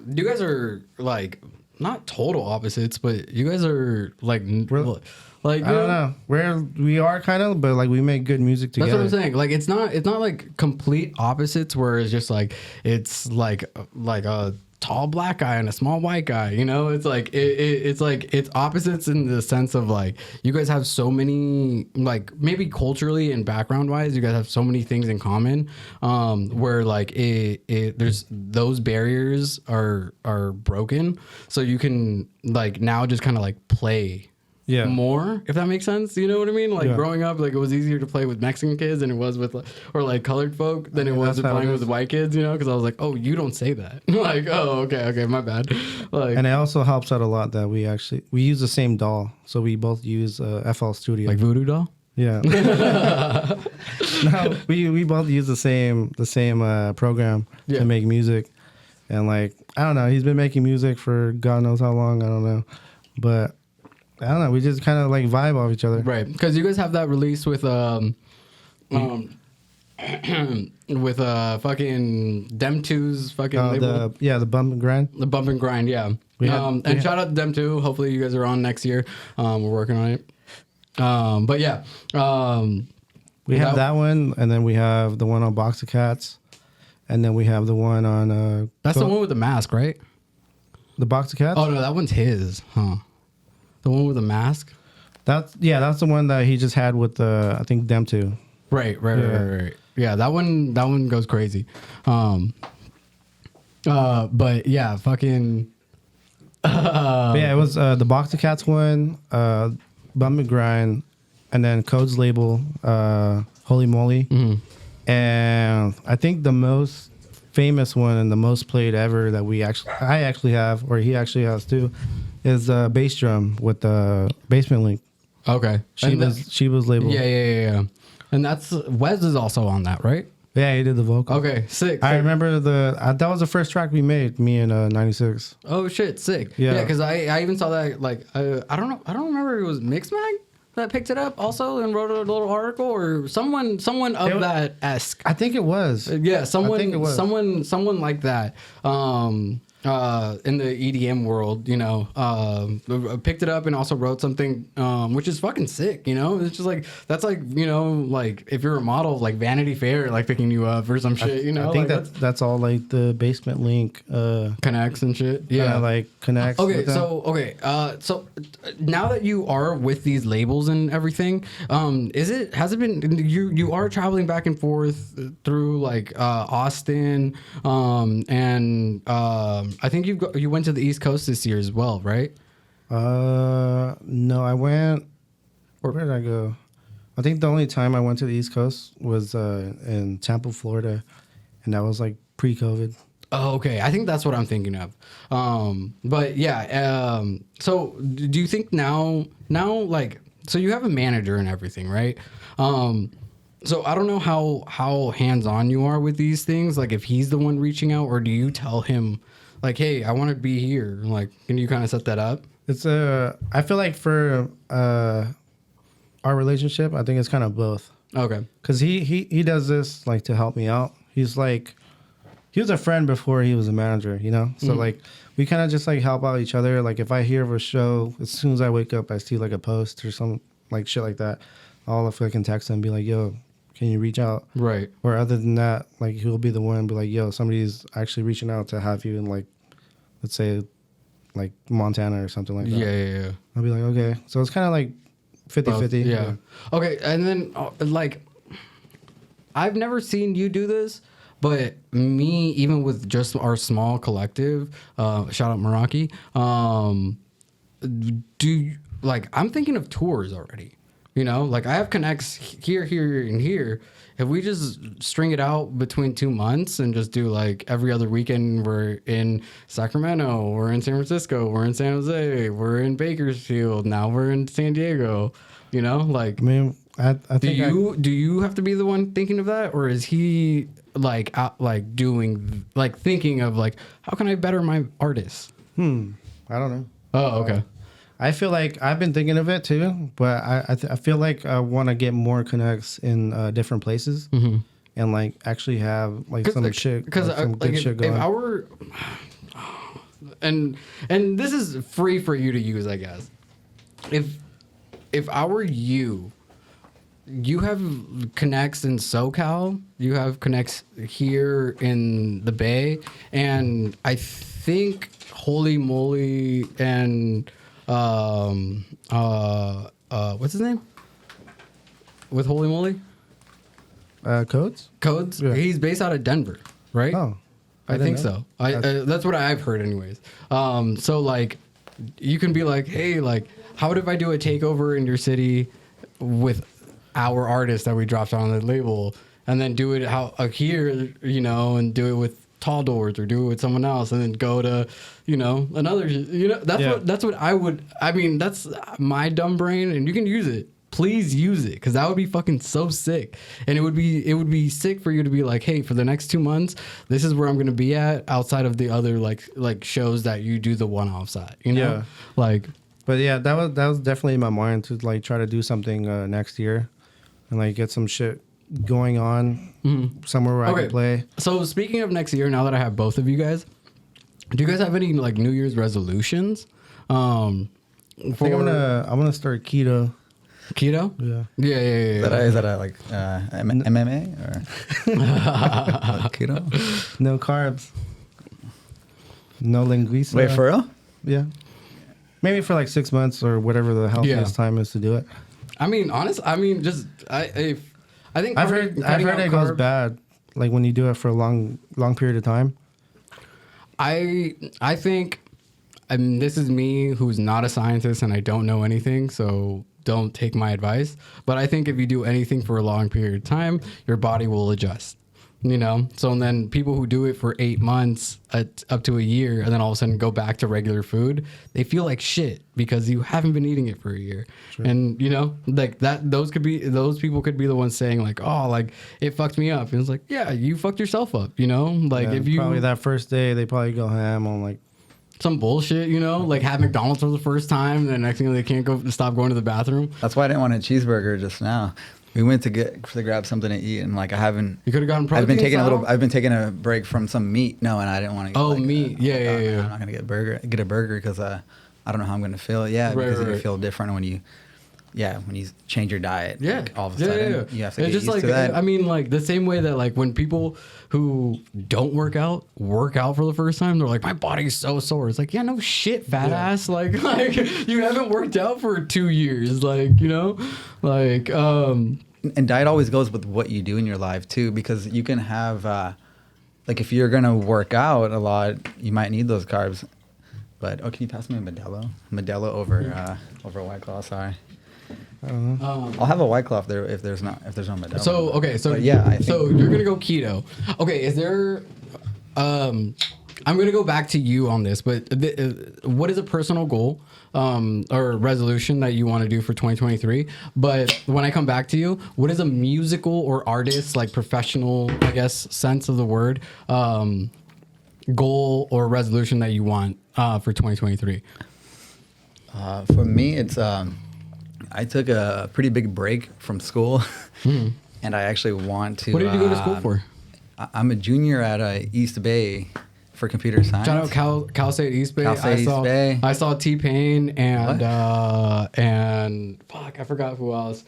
You guys are like not total opposites, but you guys are like I don't know. We are kind of, but like we make good music together. That's what I'm saying. Like it's not like complete opposites where it's just like it's like a tall black guy and a small white guy, you know? It's like it's opposites in the sense of like you guys have so many, like maybe culturally and background wise, you guys have so many things in common, where like there's those barriers are broken, so you can like now just kind of like play more, if that makes sense. You know what I mean? Like growing up, like it was easier to play with Mexican kids than it was with or like colored folk than it was playing with white kids, you know? Because I was like, oh, you don't say that. Like, oh, okay, my bad. Like, and it also helps out a lot that we use the same doll, so we both use FL Studio, like Voodoo Doll. Yeah. No, we both use the same program to make music, and like I don't know, he's been making music for God knows how long. I don't know, but I don't know. We just kind of like vibe off each other, right? Because you guys have that release with with fucking Dem 2's fucking label. The Bump and Grind. The Bump and Grind, yeah. And shout out to Dem 2. Hopefully you guys are on next year. We're working on it. But yeah, we have that one, and then we have the one on Box of Cats, and then we have the one on. That's the one with the mask, right? The Box of Cats. Oh no, that one's his, huh? The one with the mask? That's the one that he just had with I think Dem 2. Right. Yeah, that one goes crazy. But yeah, fucking it was the Box of Cats one, Bump and Grind, and then Code's label, Holy Moly. And I think the most famous one and the most played ever that I actually have, or he actually has too, is Bass Drum with the Basement Link. Okay. Sheba's label. Yeah. And that's Wes is also on that, right? Yeah, he did the vocal. Okay, sick. I remember that was the first track we made, me in '96. Oh shit, sick. Yeah, because I even saw that, like I don't know, I don't remember if it was Mixmag that picked it up also and wrote a little article, or someone of that esque. I think it was. Yeah, someone like that. In the EDM world, you know, picked it up and also wrote something, which is fucking sick, you know? It's just like, that's like, you know, like if you're a model, like Vanity Fair, like picking you up or some shit, you know? I think like that's all like the Basement Link connects and shit. Yeah. Like connects. Okay, so now that you are with these labels and everything, has it been, you are traveling back and forth through like Austin, and I think you went to the East Coast this year as well, right? No, I went. Where did I go? I think the only time I went to the East Coast was in Tampa, Florida, and that was like pre-COVID. Oh, okay. I think that's what I'm thinking of. But yeah. So do you think now, like, so you have a manager and everything, right? So I don't know how hands-on you are with these things. Like, if he's the one reaching out, or do you tell him, like, hey, I want to be here? Like, can you kind of set that up? It's I feel like for our relationship, I think it's kind of both. Okay. Because he does this like to help me out. He's like, he was a friend before he was a manager, you know? So like we kind of just like help out each other. Like if I hear of a show, as soon as I wake up, I see like a post or some like shit like that, I'll fucking text him and be like, yo, can you reach out? Right. Or other than that, like he'll be the one be like, yo, somebody's actually reaching out to have you in like, let's say like Montana or something like that. Yeah. I'll be like, okay. So it's kind of like 50-50. Yeah. Okay. And then like, I've never seen you do this, but me, even with just our small collective, shout out Meraki, do you, like, I'm thinking of tours already. You know, like I have connects here, here, and here. If we just string it out between 2 months and just do like every other weekend, we're in Sacramento, we're in San Francisco, we're in San Jose, we're in Bakersfield, now we're in San Diego. You know, like I mean, I think do you have to be the one thinking of that, or is he like out, like doing like thinking of like how can I better my artists? I don't know. Oh, okay. I feel like I've been thinking of it too, but I feel like I want to get more connects in different places and like actually have like some shit, because like, some good shit going. If I were, and this is free for you to use, I guess. If I were you, you have connects in SoCal, you have connects here in the Bay, and I think Holy Moly and what's his name? With Holy Moly? Codes? Codes? Yeah. He's based out of Denver, right? Oh, I think know. so. That's what I've heard anyways. So like you can be like, hey, like how would if I do a takeover in your city with our artist that we dropped on the label and then do it here, you know, and do it with Tall Doors or do it with someone else and then go to, you know, another, you know, that's what I would, I mean, that's my dumb brain and you can use it. Please use it because that would be fucking so sick. And it would be sick for you to be like, hey, for the next 2 months, this is where I'm going to be at outside of the other like shows that you do the one-offs at, you know? Yeah. Like, but yeah, that was definitely in my mind to like try to do something next year and like get some shit going on somewhere where I can play. So speaking of next year, now that I have both of you guys, do you guys have any like New Year's resolutions? I think I'm gonna start keto. Keto? Yeah. Is that a like MMA or keto? No carbs. No linguiça. Wait, for real? Yeah. Maybe for like 6 months or whatever the healthiest time is to do it. I mean, just I think I've heard it goes bad, like when you do it for a long period of time. I think, and this is me who's not a scientist and I don't know anything, so don't take my advice. But I think if you do anything for a long period of time, your body will adjust. You know, so and then people who do it for 8 months up to a year and then all of a sudden go back to regular food, they feel like shit because you haven't been eating it for a year. Sure. And you know, like that, those people could be the ones saying like, oh, like it fucked me up. And it's like, yeah, you fucked yourself up. You know, like if you probably that first day they probably go ham on like some bullshit. You know, like have McDonald's for the first time, and the next thing they can't stop going to the bathroom. That's why I didn't want a cheeseburger just now. We went to grab something to eat, and like I haven't. You could have gotten protein. I've been taking a break from some meat. No, and I didn't want to. Oh, meat. Yeah. I'm not gonna get a burger because I don't know how I'm gonna feel. Yeah, because you feel different when you change your diet. Yeah, like, all of a sudden you have to get just used like to that. I mean, like the same way that like when people who don't work out for the first time, they're like, my body's so sore. It's like, yeah, no shit, fat ass. Like you haven't worked out for 2 years. Like, you know, like and diet always goes with what you do in your life too, because you can have like if you're gonna work out a lot, you might need those carbs. But can you pass me a Modelo over White Claw? Sorry. I'll have a White Claw if there's no Modelo. So okay, so but yeah, so you're gonna go keto. Okay, is there? I'm gonna go back to you on this, but what is a personal goal or resolution that you want to do for 2023? But when I come back to you, what is a musical or artist, like professional, I guess, sense of the word, goal or resolution that you want for 2023? For me, it's I took a pretty big break from school, and I actually want to. What did you go to school for? I'm a junior at East Bay for computer science. Shout out Cal State East Bay. East Bay. I saw T-Pain and fuck, I forgot who else.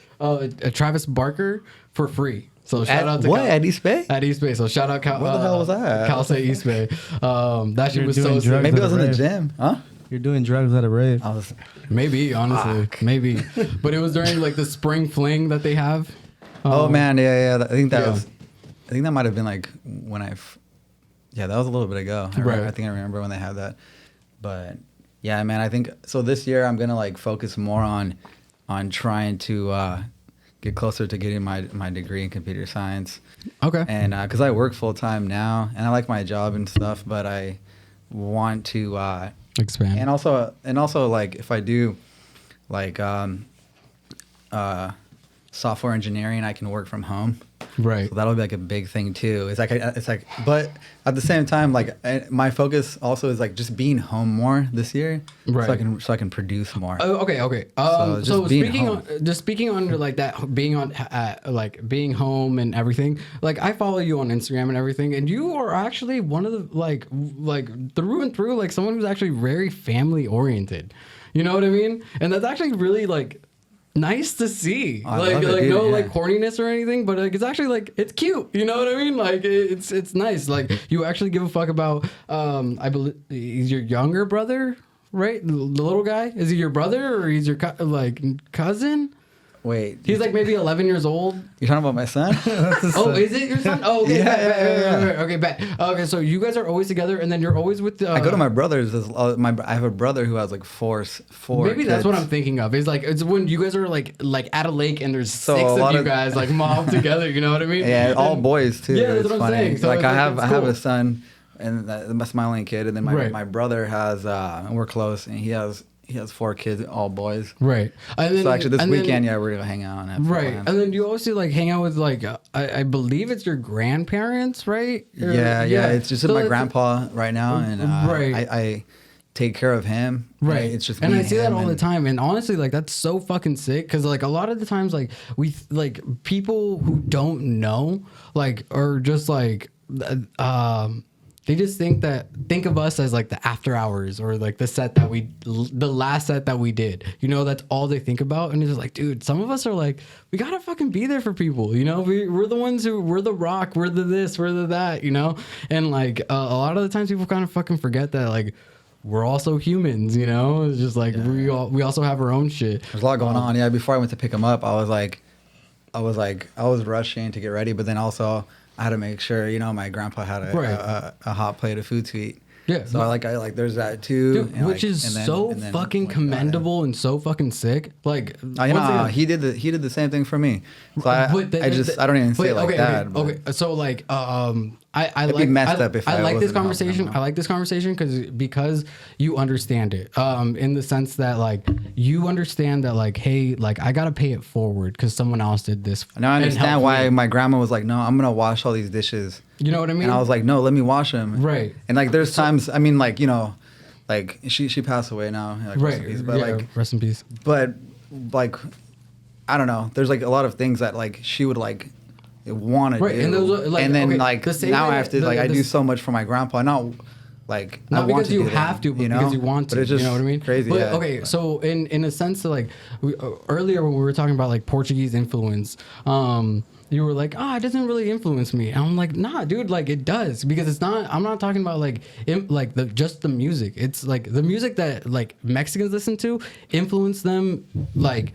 Travis Barker for free. So shout out to at East Bay? At East Bay. So shout out Cal. Where the hell was that? Cal State East Bay. That shit was so sick. Maybe I was in the gym, huh? You're doing drugs at a rave. Maybe, honestly, maybe. But it was during like the spring fling that they have. Oh man, yeah. I think that might have been like when that was a little bit ago. I think I remember when they had that. But yeah, man, I think so. This year I'm gonna like focus more on on trying to get closer to getting my degree in computer science. Okay. And because I work full time now, and I like my job and stuff, but I want to Expand. and also like if I do like software engineering, I can work from home. Right. So that'll be like a big thing too. It's like, but at the same time, like my focus also is like just being home more this year, Right. So I can produce more. Oh, okay. just So being speaking on like that, being on like being home and everything. Like I follow you on Instagram and everything, and you are actually one of the like through and through like someone who's actually very family oriented. You know what I mean? And that's actually really like nice to see. I Like love it, dude, no yeah. like corniness or anything, but like it's actually like it's cute. You know what I mean? Like it's nice. Like you actually give a fuck about I believe he's your younger brother, right? The little guy. Is he your brother or he's your cousin? Wait, He's like maybe 11 years old. you're talking about my son? Oh, is it your son? Oh, okay. Yeah. Okay, bet. Okay, so you guys are always together, and then you're always with the. I go to my brother's. I have a brother who has like four. Maybe that's what kids. I'm thinking of. It's like it's when you guys are like at a lake and there's So six a of lot you of- guys like mobbed together. You know what I mean? Yeah, all And- boys too. Yeah, that's it's what I'm funny. saying. So Like it's I have it's I have cool. a son, and that's my only kid, and then Right. my brother has we're close, and he has 4 kids, all boys. Right. And then, So actually, this and then- weekend, yeah, we're gonna hang out and have Right, fun. and then you also like hang out with like I believe it's your grandparents, right? Or- Yeah. It's just So my it's- grandpa right now, and Right. I take care of him. Right. It's just and me I see that him, all the and- time. And honestly, like that's so fucking sick. Cause like a lot of the times, like like people who don't know, like, are just like, they just think of us as like the after hours or like the last set that we did, you know, that's all they think about. And it's just like, dude, some of us are like, we gotta fucking be there for people, you know, we're the ones we're the rock, we're the this, we're the that, you know? And like, a lot of the times people kind of fucking forget that like, we're also humans, you know? It's just like, we also have our own shit. There's a lot going on. Yeah, before I went to pick him up, I was rushing to get ready, but then also I had to make sure, you know, my grandpa had a hot plate of food to eat. Yeah. So I like there's that too. Dude, and which like- is and then- so and then, fucking like, commendable and so fucking sick. Like, I once know again- he did the same thing for me. So I don't even say it like okay, that. Okay, so like, I It'd be messed up if I like this wasn't helping conversation. him out. I like this conversation because you understand it. In the sense that like you understand that like, hey, like I gotta pay it forward because someone else did this. Now I and understand helped why me. my grandma was like, "No, I'm gonna wash all these dishes." You know what I mean? And I was like, "No, let me wash them." Right. And like, there's times. I mean, like, you know, like she passed away now. Like, rest right. in peace, but yeah, like, rest in peace. but like, I don't know. There's like a lot of things that like she would like want to Right, do, and those are, like, and then okay, like the same now way I have to the- like I the- do so much for my grandpa. Not like I Not want because to you do have that, to, but you know? because you want to. But it's just you know what I mean? crazy. But, Yeah. okay, so in a sense, like earlier when we were talking about like Portuguese influence, you were like, it doesn't really influence me. And I'm like, nah, dude, like it does because it's not. I'm not talking about like just the music. It's like the music that like Mexicans listen to influence them like.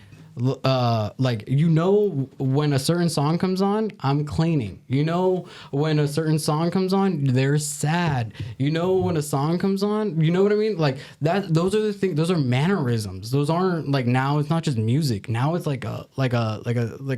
You know when a certain song comes on, I'm cleaning. You know when a certain song comes on, they're sad. You know when a song comes on, you know what I mean? Like that. Those are the things. Those are mannerisms. Those aren't like now. It's not just music. Now it's like a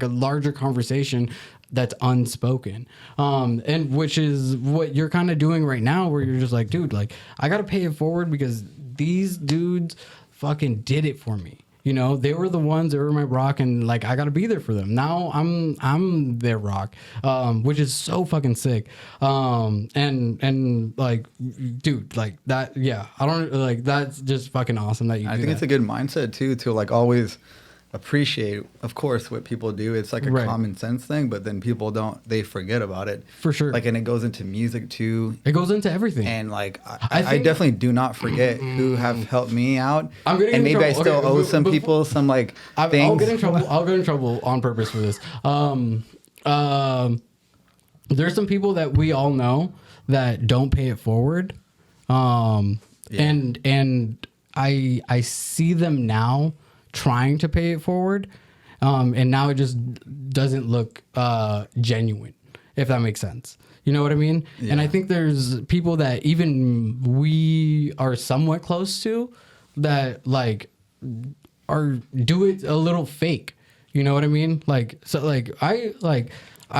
larger conversation that's unspoken. And which is what you're kind of doing right now, where you're just like, dude, like I gotta pay it forward because these dudes fucking did it for me. You know, they were the ones that were my rock, and like I gotta be there for them. Now I'm their rock, which is so fucking sick. And like, dude, like that. Yeah, I don't like. That's just fucking awesome that you. I think it's a good mindset too to like always appreciate, of course, what people do. It's like a Right. common sense thing, but then people they forget about it. For sure. Like, and it goes into music too. It goes into everything. And like, I I think- definitely do not forget who have helped me out. I'm getting and in maybe I trouble. still Okay, owe some before- people some like I'll things. get in trouble. I'll get in trouble on purpose for this. There's some people that we all know that don't pay it forward, and I see them now trying to pay it forward, and now it just doesn't look genuine, if that makes sense. You know what I mean? Yeah. And I think there's people that even we are somewhat close to that like do it a little fake. You know what I mean? Like, so like I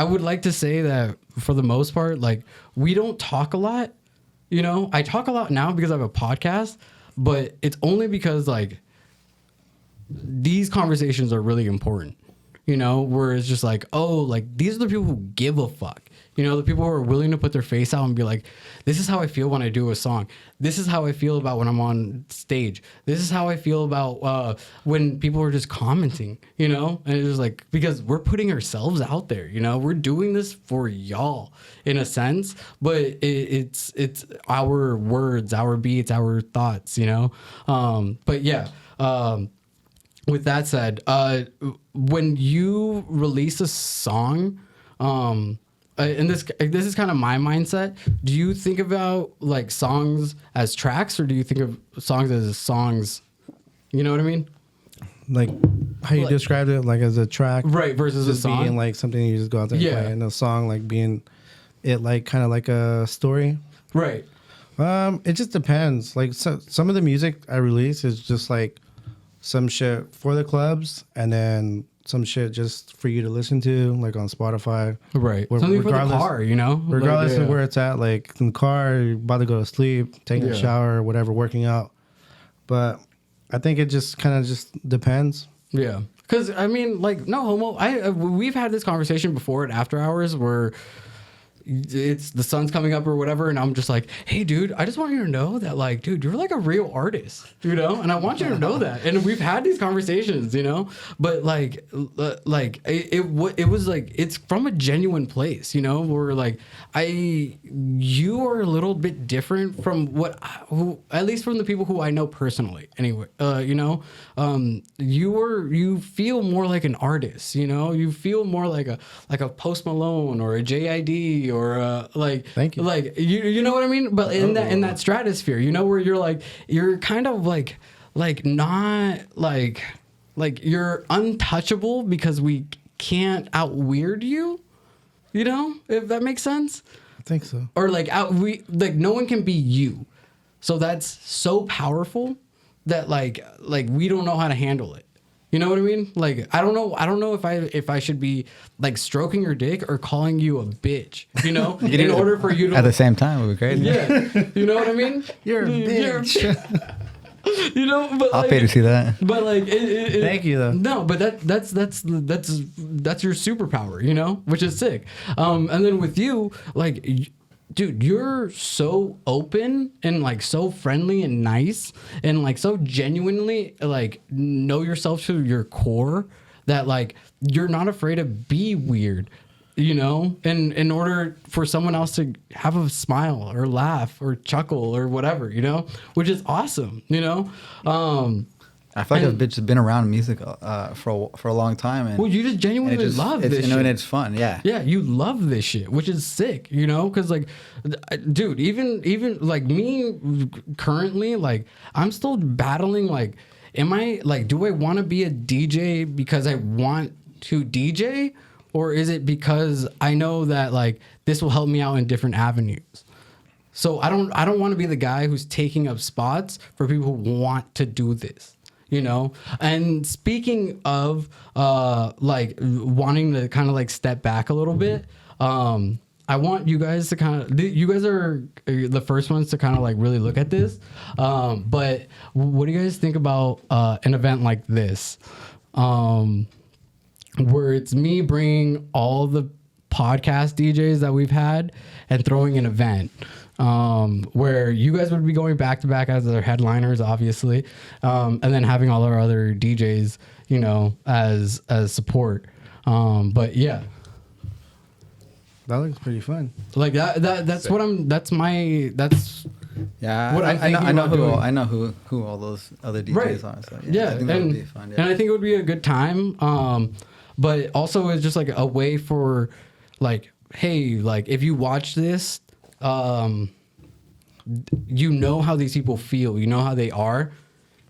would like to say that for the most part, like, we don't talk a lot. You know, I talk a lot now because I have a podcast, but it's only because like these conversations are really important. You know, where it's just like, oh, like these are the people who give a fuck. You know, the people who are willing to put their face out and be like, this is how I feel when I do a song. This is how I feel about when I'm on stage. This is how I feel about when people are just commenting, you know? And it's just like, because we're putting ourselves out there, you know? We're doing this for y'all in a sense, but it's our words, our beats, our thoughts, you know? But yeah, with that said, when you release a song, and this is kind of my mindset. Do you think about like songs as tracks, or do you think of songs as songs? You know what I mean? Like how you described it, like as a track, right? Versus just a song, being like something you just go out there and play, and a song like being it like kind of like a story, right? It just depends. Like some of the music I release is just like some shit for the clubs, and then some shit just for you to listen to, like on Spotify. Right. Something for the car, you know? Regardless like, of where it's at, like in the car, you're about to go to sleep, taking a shower, whatever, working out. But I think it just kind of just depends. Yeah. Because, I mean, like, no homo. We've had this conversation before at After Hours where it's the sun's coming up or whatever, and I'm just like, hey dude, I just want you to know that, like, dude, you're like a real artist, you know, and I want you to know that. And we've had these conversations, you know, but like it was like, it's from a genuine place, you know, where like you are a little bit different from at least from the people who I know personally anyway. You know, you feel more like an artist, you know, you feel more like a Post Malone or a JID or like, thank you, like you know what I mean? But in that stratosphere, you know, where you're kind of like not like you're untouchable because we can't out weird you, you know, if that makes sense. I think so. Or like no one can be you. So that's so powerful that like we don't know how to handle it. You know what I mean? Like, I don't know if I should be like stroking your dick or calling you a bitch, you know, in order for you to at the same time. It would be crazy. Yeah. You know what I mean? You're a bitch. You know, but I'll pay to see that. But like, thank you though. No, but that's your superpower, you know, which is sick. And then with you, like, dude, you're so open and like so friendly and nice and like so genuinely like know yourself to your core that like you're not afraid to be weird, you know, and in order for someone else to have a smile or laugh or chuckle or whatever, you know, which is awesome, you know. I feel like I've just been around music for a long time. And well, you just genuinely love this shit. You know, and it's fun, yeah. Yeah, you love this shit, which is sick, you know? Because, like, dude, even like me currently, like, I'm still battling, like, do I want to be a DJ because I want to DJ? Or is it because I know that, like, this will help me out in different avenues? So I don't want to be the guy who's taking up spots for people who want to do this. You know, and speaking of like wanting to kind of like step back a little bit, I want you guys to you guys are the first ones to kind of like really look at this. But what do you guys think about an event like this, where it's me bringing all the podcast DJs that we've had and throwing an event? Where you guys would be going back to back as their headliners, obviously, and then having all our other DJs, you know, as support. But yeah, that looks pretty fun. Like that's what I'm. That's yeah. What I know who all those other DJs are. So yeah, I think that would be fun. Yeah. And I think it would be a good time. But also it's just like a way for, like, hey, like if you watch this. You know how these people feel, you know how they are.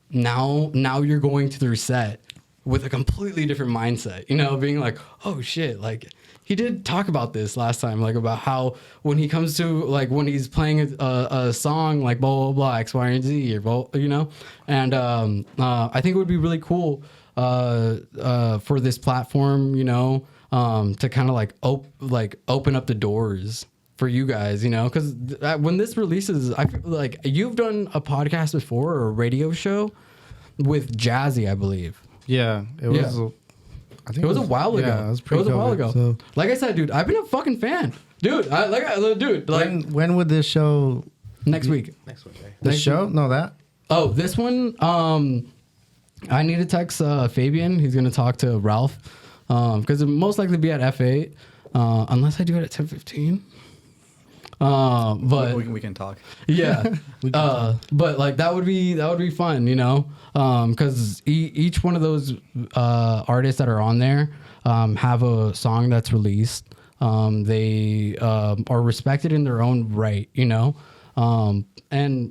Now you're going to their set with a completely different mindset, you know, being like, oh shit, like he did talk about this last time, like about how when he comes to like when he's playing a song like blah blah blah X, Y, and Z, or blah, you know, and I think it would be really cool for this platform, you know, to kind of like open up the doors for you guys, you know, because when this releases, I feel like you've done a podcast before or a radio show with Jazzy, I believe. Yeah, it was. Yeah. I think It was a while ago. Yeah, it was a while ago. So. Like I said, dude, I've been a fucking fan, dude. When would this show? Next week. Next one, right? The Next show? No, that. Oh, this one. I need to text Fabian. He's gonna talk to Ralph, because it'll most likely be at F8, unless I do it at 10:15. But we can talk. yeah, but like that would be fun, you know, because each one of those artists that are on there have a song that's released. They are respected in their own right, you know, and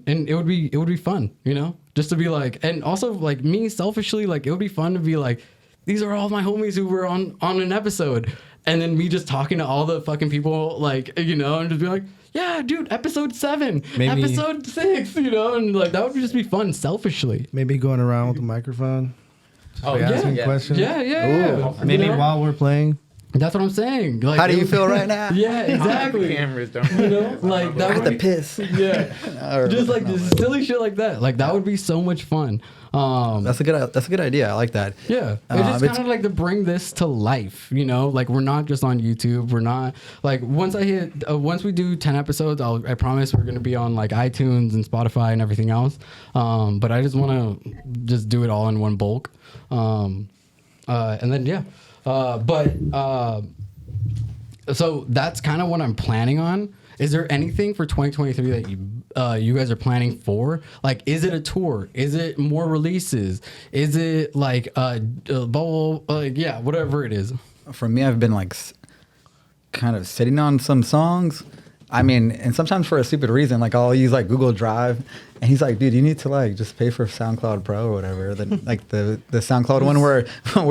it would be fun, you know, just to be like, and also like me selfishly, like it would be fun to be like, these are all my homies who were on an episode, and then me just talking to all the fucking people, like, you know, and just be like, yeah, dude, episode 7, Maybe, episode 6, you know, and like that would just be fun selfishly. Maybe going around with the microphone. Oh, asking yeah. questions. Yeah. Maybe You know? while we're playing. That's what I'm saying. Like, How do you feel right now? Yeah, exactly. Cameras don't. You know, like that I have would to be, piss. yeah, just like this silly shit like that. Like that would be so much fun. That's a good idea. I like that. Yeah, it's just kind of like to bring this to life, you know. Like we're not just on YouTube. We're not like once we do 10 episodes, I promise we're gonna be on like iTunes and Spotify and everything else. But I just want to just do it all in one bulk. And then yeah, so that's kind of what I'm planning on. Is there anything for 2023 that you guys are planning for? Like, is it a tour? Is it more releases? Is it like yeah, whatever it is. For me, I've been like kind of sitting on some songs. I mean, and sometimes for a stupid reason, like I'll use like Google Drive, and he's like, "Dude, you need to like just pay for SoundCloud Pro or whatever." Then like the SoundCloud one where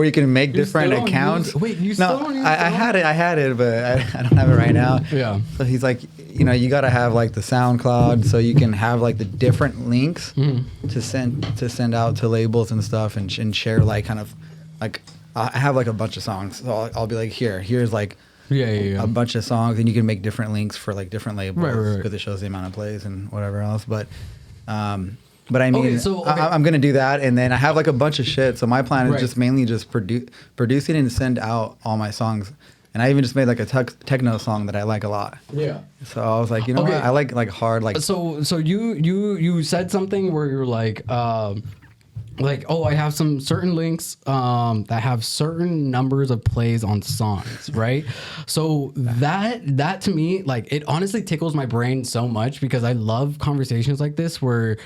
you can make different accounts. Wait, you still don't use I had it, but I don't have it right now. Yeah. So he's like, you know, you got to have like the SoundCloud so you can have like the different links to send out to labels and stuff and share like kind of like I have like a bunch of songs, so I'll be like, here's like. Yeah. A bunch of songs, and you can make different links for like different labels Right. because it shows the amount of plays and whatever else. But I mean, Okay. I'm gonna do that, and then I have like a bunch of shit. So my plan is Right. just mainly just producing and send out all my songs. And I even just made like a techno song that I like a lot. Yeah. So I was like, you know Okay. what? I like hard like. So you said something where you're like, oh, I have some certain links that have certain numbers of plays on songs, right? So that to me, like, it honestly tickles my brain so much because I love conversations like this where,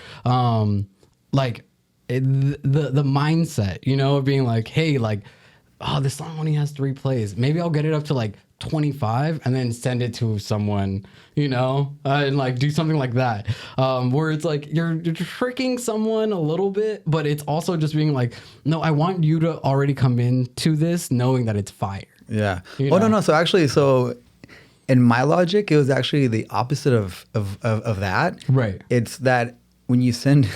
like, the mindset, you know, of being like, hey, like, oh, this song only has 3 plays. Maybe I'll get it up to like 25 and then send it to someone, you know, and like do something like that, where it's like you're tricking someone a little bit, but it's also just being like, no, I want you to already come into this knowing that it's fire. Yeah. You Oh know? no. So actually, in my logic, it was actually the opposite of that. Right. It's that when you send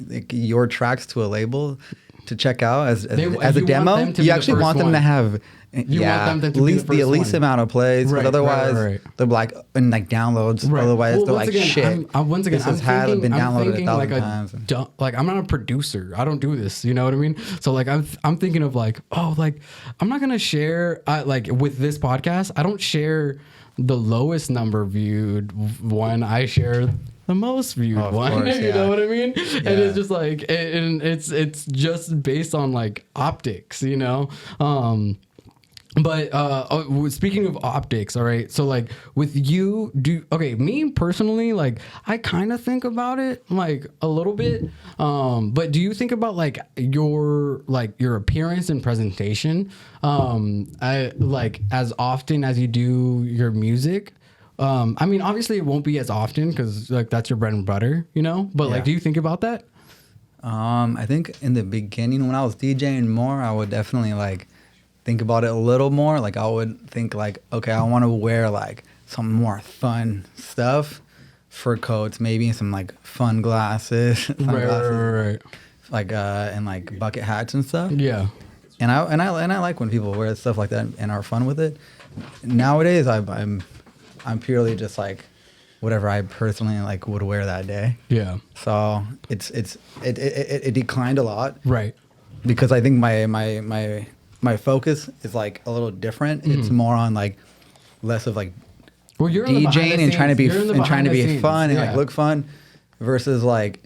like, your tracks to a label to check out as you a want demo, them to be you the actually first want them one. to have want them to at be least the first least one. amount of plays, Right, but otherwise right. they're like in like downloads. Right. Otherwise Well, they're once like again, shit. Once again, this has been downloaded 1,000 like times. like I'm not a producer. I don't do this. You know what I mean? So like I'm thinking of like, oh, like I'm not gonna share like with this podcast. I don't share the lowest number viewed one. I share the most viewed Oh, of one. course, You yeah. know what I mean? Yeah. And it's just like, and it's just based on like optics. You know. But speaking of optics, all right. So like with you, me personally, like I kind of think about it like a little bit. But do you think about like your appearance and presentation, like as often as you do your music? I mean, obviously it won't be as often because like that's your bread and butter, you know. But like, Yeah. do you think about that? I think in the beginning when I was DJing more, I would definitely like think about it a little more, like I would think like, okay, I want to wear like some more fun stuff, fur coats, maybe some like fun glasses, sunglasses, Right. like and like bucket hats and stuff. Yeah. And I like when people wear stuff like that and are fun with it. Nowadays, I'm purely just like whatever I personally like would wear that day. Yeah. So it declined a lot. Right. Because I think my focus is like a little different. It's more on like less of like Well, you're in the behind the DJing and trying to be scenes. You're in the and trying to behind the be scenes. fun and Yeah. like look fun, versus like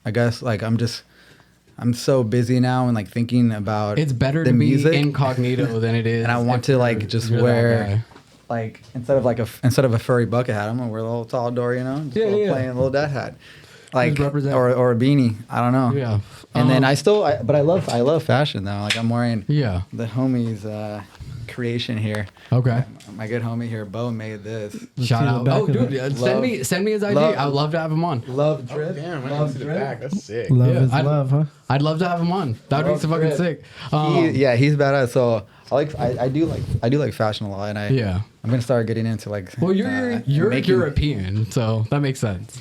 I guess like I'm so busy now and like thinking about It's better the to be music, incognito than it is. and I want if to like you're- just you're that wear guy. like instead of a furry bucket hat, I'm gonna wear a little tall door, you know, just Yeah, a little yeah. plain little dad hat, like Just represent. or a beanie. I don't know. Yeah. And then Um, but I love fashion though. Like I'm wearing Yeah. the homie's creation here. Okay. My good homie here, Bo, made this. Shout see the out. back Oh, of dude, it. send me his ID. Love- I would love to have him on. Love Oh, drip. damn, I love didn't see the drip. back. That's sick. Love Yeah, is love, huh? I'd love to have him on. That would be Love so fucking drip. sick. He's badass. So I do like fashion a lot, and Yeah. I'm gonna start getting into like. Well, you're making- European, so that makes sense.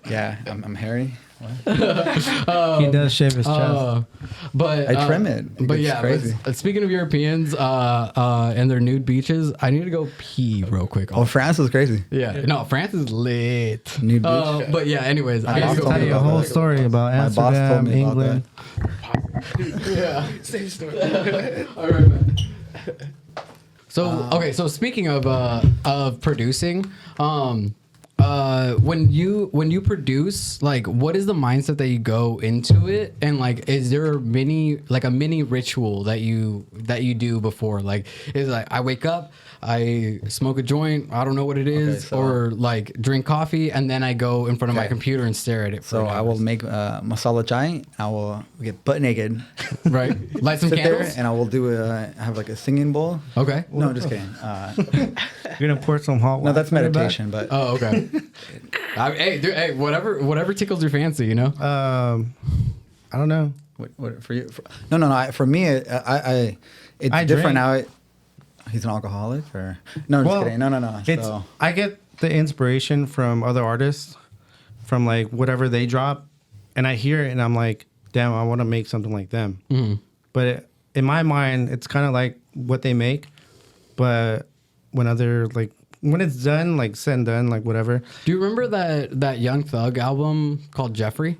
Yeah, I'm hairy. He does shave his chest. But I trim it. But It's yeah, crazy. speaking of Europeans and their nude beaches, I need to go pee real quick. Oh, France is crazy. Yeah, no, France is lit. Nude beach. But yeah, anyways, I My need boss to go told Tell me pee. you a about whole that. story about My boss told Amsterdam, me about England. Yeah. Same story. All right, man. So okay, so speaking of producing, when you produce, like, what is the mindset that you go into it, and like, is there a mini ritual that you do before? Like, is it like I wake up, I smoke a joint, I don't know what it is, so- or like drink coffee, and then I go in front of my Okay. computer and stare at it. So for I will make masala chai. I will get butt naked, right, light some sit there, candles. and I will do have like a singing bowl. Okay. No, just kidding. You're gonna pour some hot water. No, that's on your back? meditation. But Oh, okay. Hey, dude, hey, whatever tickles your fancy, you know. I don't know. what for you? No. For me, it's I different drink. now. He's an alcoholic, or no? Just kidding. No. It's So, I get the inspiration from other artists, from like whatever they drop, and I hear it and I'm like, damn, I want to make something like them. Mm-hmm. But in my mind, it's kind of like what they make, but when it's done, like said and done, like whatever. Do you remember that Young Thug album called Jeffrey?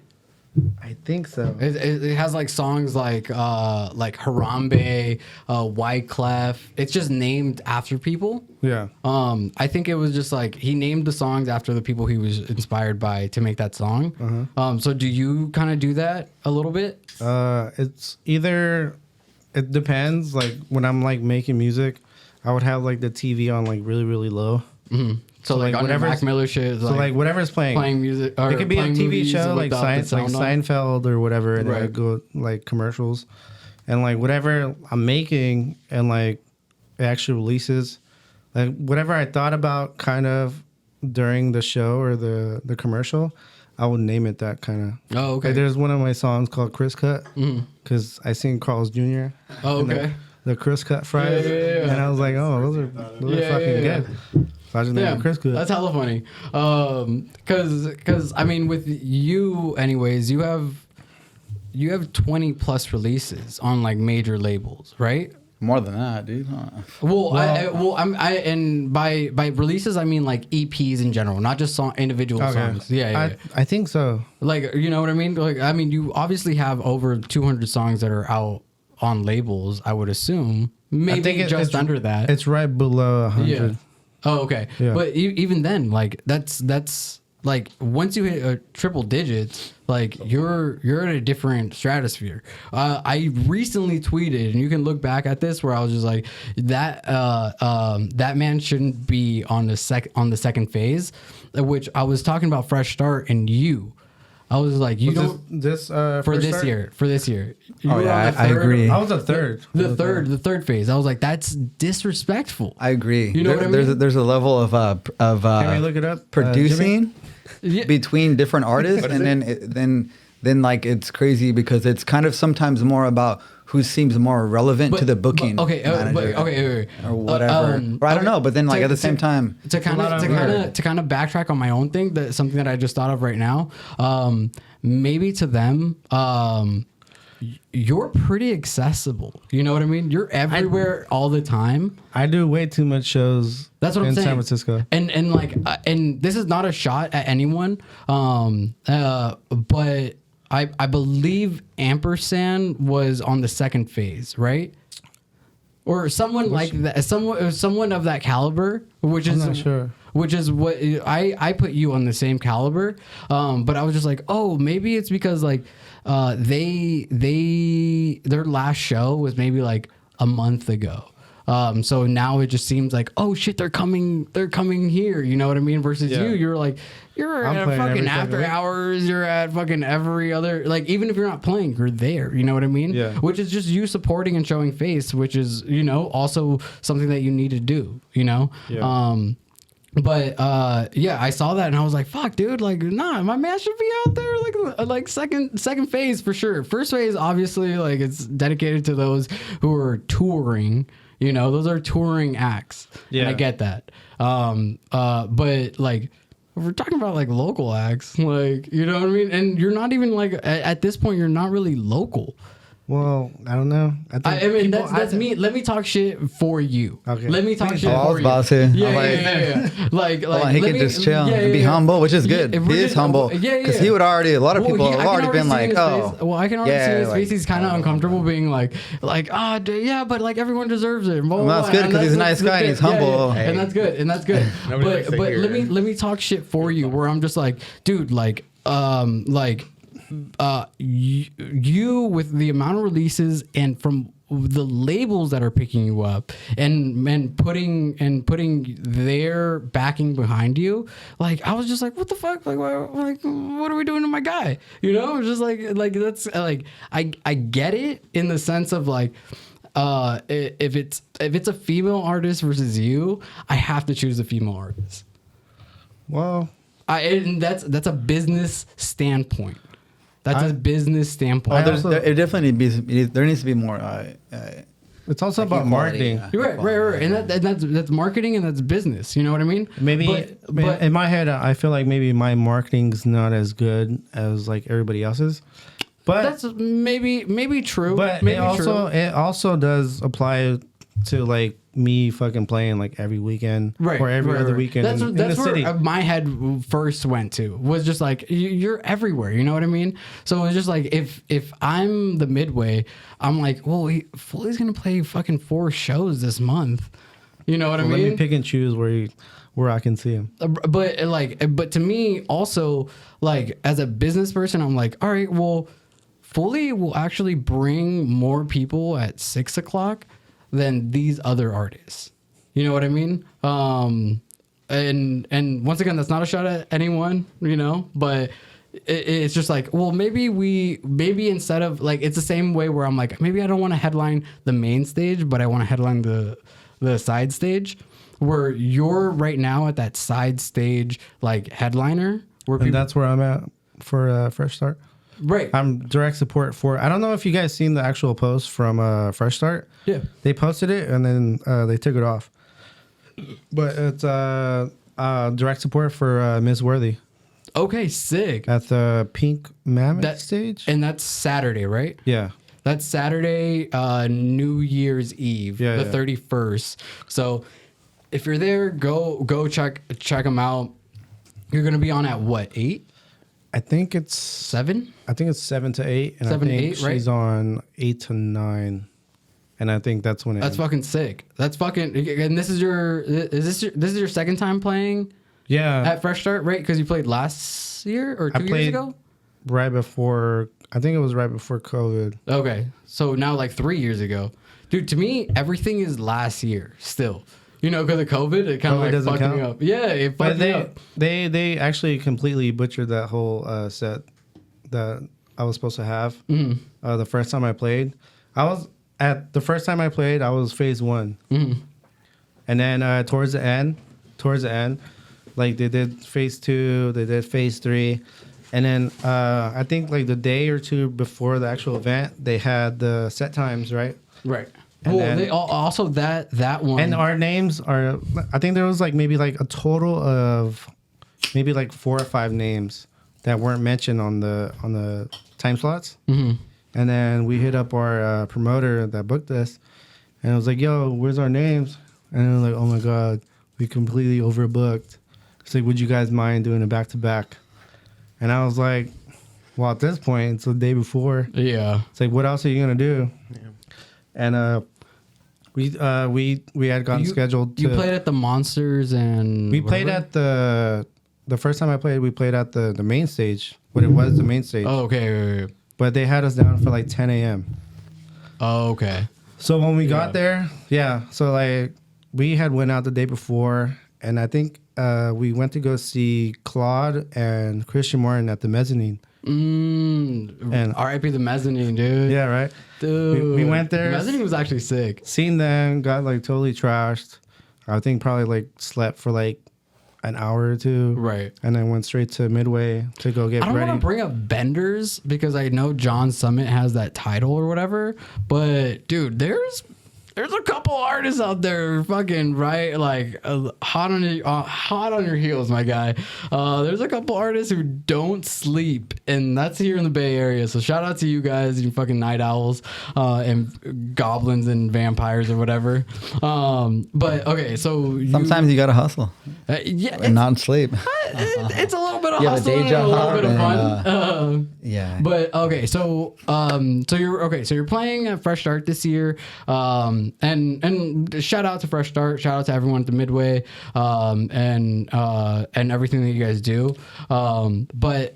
I think so. It has like songs like Harambe, Wyclef. It's just named after people. Yeah. I think it was just like he named the songs after the people he was inspired by to make that song. So do you kind of do that a little bit? It's either, it depends. Like when I'm like making music, I would have like the TV on like really, really low. Mm-hmm. So like on your whatever's- Mac Miller shit, is So like whatever's playing music. Or it could be a playing TV movies show like, without the sound on. Seinfeld or whatever, and then I Right. go like commercials, and like whatever I'm making and like it actually releases, like whatever I thought about kind of during the show or the commercial, I would name it that kind of. Oh, okay. Like there's one of my songs called Chris Cut because I sing Carl's Jr. Oh, and okay. The Chris Cut fries, Yeah. and I was like, oh, those are Yeah, fucking yeah. good. So I just named it Chris Cut. That's hella funny. Cause I mean, with you, anyways, you have 20 plus releases on like major labels, right? more than that, dude. Huh? And by releases I mean like EPs in general, not just individual songs. Yeah. I think so. Like, you know what I mean? Like, I mean, you obviously have over 200 songs that are out on labels. I would assume maybe I think just it's under that. It's right below 100. Yeah. Oh, okay. Yeah. But even then, like that's like once you hit a triple digits, like you're at a different stratosphere. I recently tweeted, and you can look back at this, where I was just like, that man shouldn't be on the second phase, which I was talking about Fresh Start and you. I was like, you don't for this year. You Oh were yeah, on the I third- agree. I was a third. The third phase. I was like, that's disrespectful. I agree. You know what I mean? There's a level of Can we look it up? producing Yeah. between different artists, and then then like it's crazy because it's kind of sometimes more about who seems more relevant to the booking manager or whatever. Or I don't know, but then like at the same time, to kind of backtrack on my own thing, that something that I just thought of right now. Maybe to them, you're pretty accessible. You know what I mean? You're everywhere all the time. I do way too much shows. That's what I'm saying. San Francisco. And like, and this is not a shot at anyone. But I believe Ampersand was on the second phase, right? Or someone like that, someone of that caliber, which I'm is not sure. Which is what I put you on the same caliber. But I was just like, oh, maybe it's because like their last show was maybe like a month ago. So now it just seems like, oh shit, they're coming here. You know what I mean? Versus you're like, you're at fucking after hours. You're at fucking every other, like, even if you're not playing, you're there. You know what I mean? Yeah. Which is just you supporting and showing face, which is, you know, also something that you need to do, you know? Yeah. But I saw that and I was like, fuck, dude, like, nah, my man should be out there like second phase for sure. First phase, obviously, like, it's dedicated to those who are touring. You know, those are touring acts. Yeah, and I get that. But like, if we're talking about like local acts, like, you know what I mean? And you're not even like at this point, you're not really local. Well, I don't know. I mean, that's me. Let me talk shit for you. Okay. Let me talk shit for you. I was about to. Yeah. Like, he can just chill and be humble, which is good. He is humble. Because he would already, a lot of people have already been like, oh. Well, I can already see his face. He's kind of uncomfortable being like, but like everyone deserves it. Well, that's good because he's a nice guy and he's humble. Hey. And that's good. But let me talk shit for you where I'm just like, dude, like, you with the amount of releases and from the labels that are picking you up and putting their backing behind you, like I was just like, what the fuck, like what are we doing to my guy? You know, just like that's like I get it in the sense of like if it's a female artist versus you, I have to choose a female artist. Well, and that's a business standpoint. That's a business standpoint. It definitely there needs to be more. It's also like about marketing. Right. And that's marketing and that's business. You know what I mean? Maybe but in my head, I feel like maybe my marketing's not as good as like everybody else's. But that's maybe true. But it also does apply to like me fucking playing like every weekend or every other weekend that's in the city. Where my head first went to was just like you're everywhere, you know what I mean? So it's just like if I'm the Midway, I'm like, well, Foolie's gonna play fucking 4 shows this month, you know what I mean? Let me pick and choose where I can see him. But to me also, like as a business person, I'm like, all right, well, Foolie will actually bring more people at 6 o'clock than these other artists. You know what I mean? And once again, that's not a shot at anyone, you know, but it's just like, well, maybe instead of like, it's the same way where I'm like, maybe I don't want to headline the main stage, but I want to headline the side stage, where you're right now at that side stage, like headliner. And that's where I'm at for Fresh Start. Right. I'm direct support for. I don't know if you guys seen the actual post from Fresh Start. Yeah. They posted it and then they took it off. But it's direct support for Ms. Worthy. Okay, sick. At the Pink Mammoth stage. And that's Saturday, right? Yeah. That's Saturday, New Year's Eve, the 31st. So if you're there, go check them out. You're gonna be on at what, 8? I think it's 7. I think it's 7 to 8, and 7 I think to 8, right? she's on 8 to 9, and I think that's when it That's ends. fucking sick. That's fucking. And this is your second time playing? Yeah. At Fresh Start, right? Because you played last year or 2 years ago. Right before, I think it was right before COVID. Okay, so now like 3 years ago, dude. To me, everything is last year still. You know, because of COVID, it kind of like fucked me up. Yeah, it fucked me up. They actually completely butchered that whole set that I was supposed to have. Mm-hmm. The first time I played, the first time I played, I was phase 1. Mm-hmm. And then towards the end, like they did phase 2, they did phase 3. And then I think like the day or two before the actual event, they had the set times, right? Right. And Well, then- they also that one. And our names are, I think there was like maybe like a total of maybe like 4 or 5 names that weren't mentioned on the time slots. Mhm. And then we hit up our promoter that booked us, and it was like, "Yo, where's our names?" And it was like, "Oh my god, we completely overbooked." It's like, "Would you guys mind doing a back to back?" And I was like, "Well, at this point, it's the day before. Yeah. It's like, what else are you gonna do?" Yeah. And we had gotten scheduled. You played at the Monsters and We played at the first time I played. We played at the main stage. What it was, the main stage. Oh, okay. Wait. But they had us down for like 10 a.m. Oh, okay. So when we got there, so like we had went out the day before, and I think we went to go see Claude and Christian Martin at the Mezzanine. And R.I.P. the Mezzanine, dude. Yeah, right. Dude. We went there. The Mezzanine was actually sick. Seen them, got like totally trashed. I think probably like slept for like an hour or two. Right. And then went straight to Midway to go get I don't ready. want to bring up Benders because I know John Summit has that title or whatever, but dude, there's a couple artists out there fucking right, like hot on your heels, my guy. There's a couple artists who don't sleep, and that's here in the Bay Area. So shout out to you guys, you fucking night owls and goblins and vampires or whatever. But okay, so Sometimes you gotta hustle yeah, and not sleep. it's a little bit of You have a hustle day and a job little bit of and, fun. Yeah. But okay, so you're playing at Fresh Start this year, and shout out to Fresh Start, shout out to everyone at the Midway, and everything that you guys do. But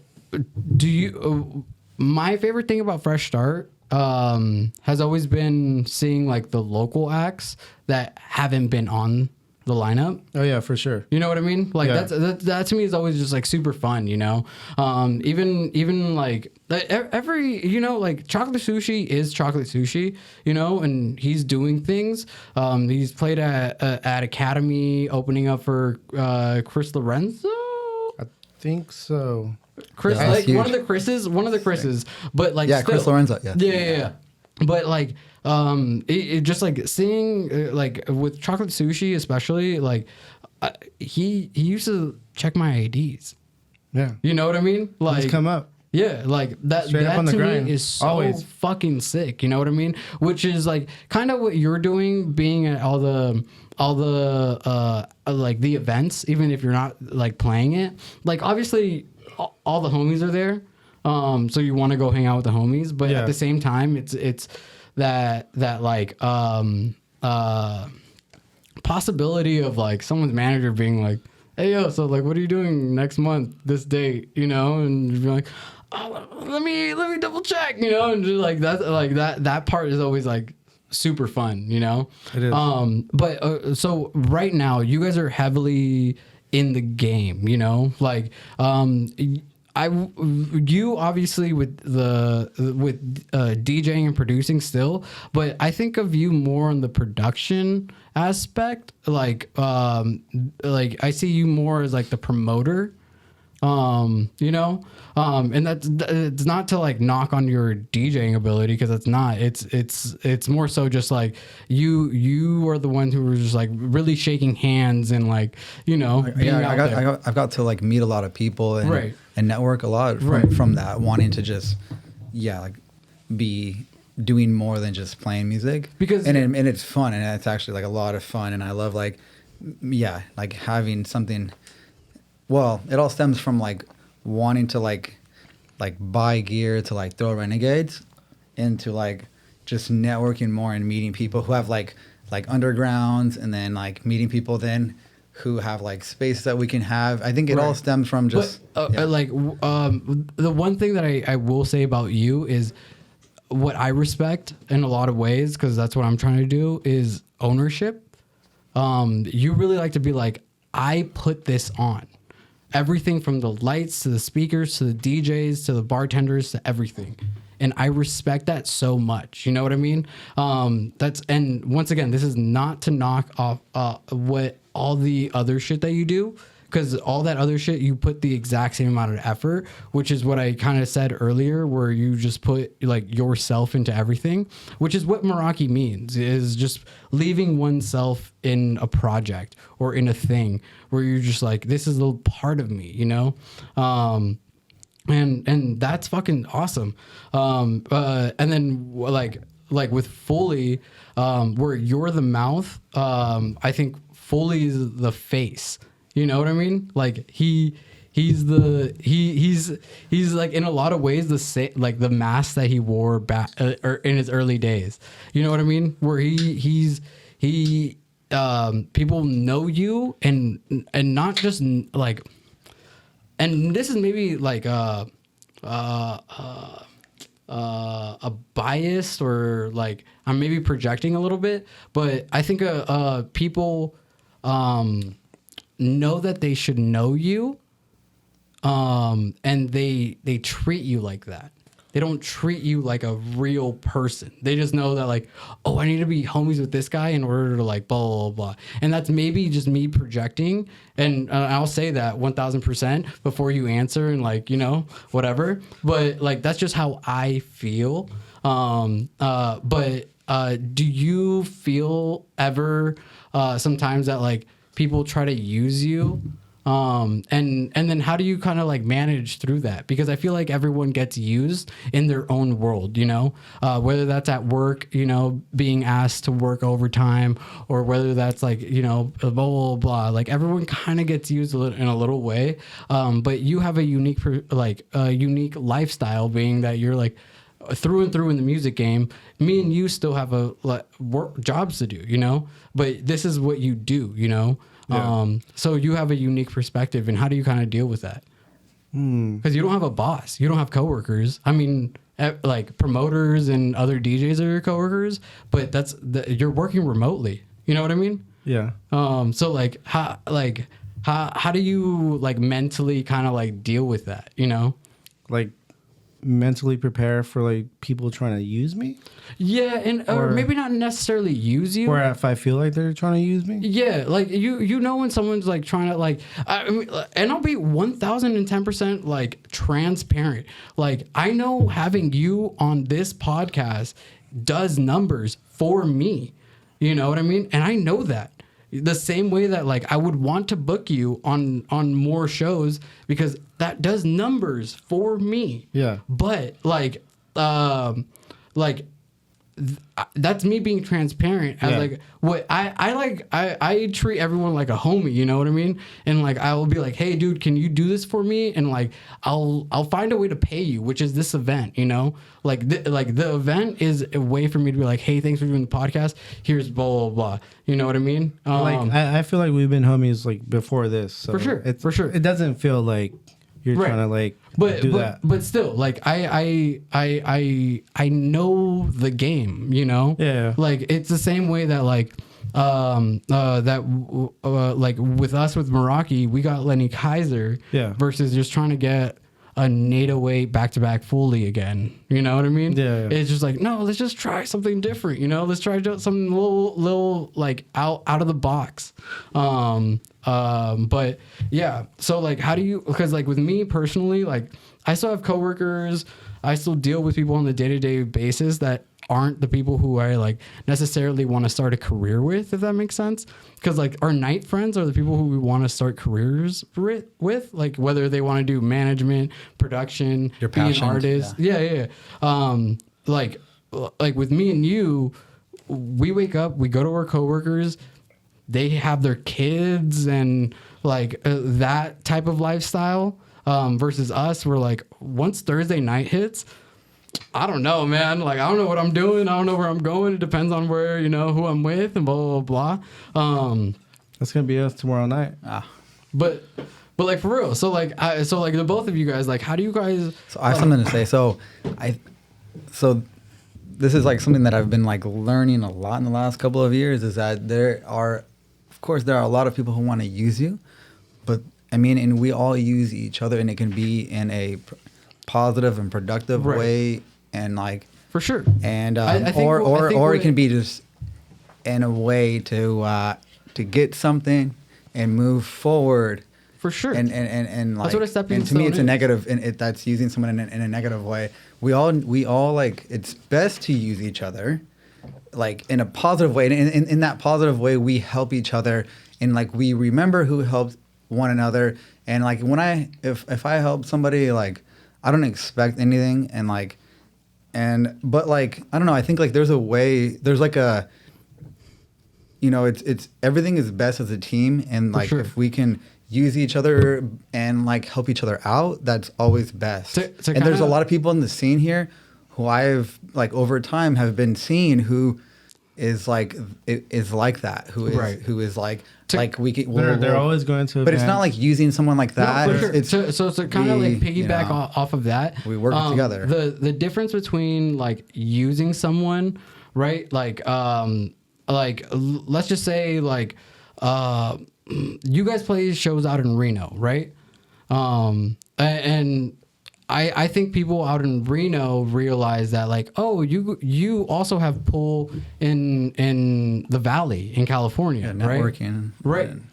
do you? My favorite thing about Fresh Start has always been seeing like the local acts that haven't been on the lineup. Oh yeah, for sure. You know what I mean? Like Yeah. that to me is always just like super fun, you know? Even like every, you know, like Chocolate Sushi is Chocolate Sushi, you know, and he's doing things. He's played at Academy opening up for Chris Lorenzo. I think so. Chris, Yeah, like that's one of the Chris's, but like Yeah, still, Chris Lorenzo. Yeah. yeah. But like, it just like seeing like with Chocolate Sushi, especially like, he used to check my IDs. Yeah. You know what I mean? Like, Just come up. yeah, like that. Straight up That on the to grind. me is so Always. fucking sick. You know what I mean? Which is like kind of what you're doing, being at all the like the events, even if you're not like playing it. Like obviously, all the homies are there. So you want to go hang out with the homies, but Yeah. at the same time, it's that like possibility of like someone's manager being like, "Hey yo, so like, what are you doing next month, this date?" You know, and you're like, "Oh, let me double check," you know, and just like that part is always like super fun, you know. It is. But so right now, you guys are heavily in the game, you know, like you obviously with DJing and producing still, but I think of you more on the production aspect. Like I see you more as like the promoter, you know, and it's not to like knock on your DJing ability, because it's not. It's more so just like you are the one who was just like really shaking hands and like, you know, being Yeah, out there. I've got to like meet a lot of people and Right. and network a lot from that, wanting to just like be doing more than just playing music, Because- and it's fun, and it's actually like a lot of fun, and I love like like having something. Well, it all stems from like wanting to like buy gear to like throw Renegades, into like just networking more and meeting people who have like undergrounds, and then like meeting people then who have like space that we can have. I think it all Right. stems from just the one thing that I will say about you is what I respect in a lot of ways, because that's what I'm trying to do, is ownership. You really like to be like, I put this on. Everything from the lights to the speakers to the DJs to the bartenders to everything. And I respect that so much. You know what I mean? And once again, this is not to knock off what all the other shit that you do, because all that other shit, you put the exact same amount of effort, which is what I kind of said earlier, where you just put like yourself into everything, which is what Meraki means, is just leaving oneself in a project or in a thing where you're just like, this is a little part of me, you know? And that's fucking awesome. And then like with Foolie, where you're the mouth, I think Foolie is the face. You know what I mean? Like he's like in a lot of ways like the mask that he wore back or in his early days. You know what I mean? Where he people know you and not just like, and this is maybe like a bias, or like I'm maybe projecting a little bit, but I think people know that they should know you, and they treat you like that. They don't treat you like a real person. They just know that like, oh, I need to be homies with this guy in order to like blah, blah, blah. And that's maybe just me projecting. And I'll say that 1000% before you answer and like, you know, whatever. But like, that's just how I feel. But do you feel ever sometimes that like people try to use you? And then how do you kind of like manage through that? Because I feel like everyone gets used in their own world, you know, whether that's at work, you know, being asked to work overtime, or whether that's like, you know, blah, blah, blah. Like everyone kind of gets used in a little way. But you have a unique lifestyle, being that you're like through and through in the music game. Me and you still have jobs to do, you know, but this is what you do, you know? Yeah. So you have a unique perspective, and how do you kind of deal with that? Because you don't have a boss, you don't have coworkers. I mean, like promoters and other DJs are your coworkers, but you're working remotely. You know what I mean? Yeah. So like how do you like mentally kind of like deal with that? You know, like mentally prepare for like people trying to use me. Yeah, and or maybe not necessarily use you. Or if I feel like they're trying to use me. Yeah, like you know when someone's like trying to like, I mean, and I'll be 1010% like transparent. Like I know having you on this podcast does numbers for me. You know what I mean? And I know that. The same way that like I would want to book you on more shows, because that does numbers for me. Yeah. But like that's me being transparent. As like what I treat everyone like a homie, you know what I mean? And like I will be like, hey dude, can you do this for me? And like I'll find a way to pay you, which is this event, you know? Like the event is a way for me to be like, hey, thanks for doing the podcast. Here's blah blah blah. You know what I mean? Like I feel like we've been homies like before this. So for sure. It doesn't feel like you're trying to like do that. But still, like I know the game, you know? Yeah. Like it's the same way that like like with us with Meraki, we got Lenny Kaiser versus just trying to get a NATO 8 back-to-back Foolie again. You know what I mean? Yeah. It's just like, no, let's just try something different, you know? Let's try something little like out of the box. But yeah, so like how do you, because like with me personally, like I still have coworkers, I still deal with people on the day-to-day basis that aren't the people who I like necessarily want to start a career with, if that makes sense. Because like our night friends are the people who we want to start careers with, like whether they want to do management, production, your be an passion, artist. Yeah. Like with me and you, we wake up, we go to our coworkers, they have their kids and like that type of lifestyle, versus us, we're like, once Thursday night hits, I don't know, man. Like, I don't know what I'm doing. I don't know where I'm going. It depends on where, you know, who I'm with and blah, blah, blah. That's going to be us tomorrow night. But like, for real. So, like, the both of you guys, like, how do you guys... So I have something to say. So this is, like, something that I've been, like, learning a lot in the last couple of years, is that there are a lot of people who want to use you. But, I mean, and we all use each other, and it can be in a positive and productive way, and like for sure, and or it can be just in a way to get something and move forward For sure. And like, That's what a stepping and to me, stone it's a is. negative, and that's using someone in a negative way. We all like, it's best to use each other, like in a positive way. And in that positive way, we help each other, and like we remember who helped one another. And like when if I help somebody, like I don't expect anything, but like I don't know. I think like there's like a, you know, it's everything is best as a team, and like sure. if we can use each other and like help each other out, that's always best. To and there's a kinda- lot of people in the scene here who I've like over time have been seeing who is like that, who is Right. who is like To- like we can, They're always going to. but it's not like using someone like that. No, for sure. It's so to kind of like we, you piggyback know, off of that. we work together. The difference between like using someone, right? Like let's just say like you guys play shows out in Reno, right? And I think people out in Reno realize that like, oh, you also have pull in the Valley in California, right? networking, Right. and-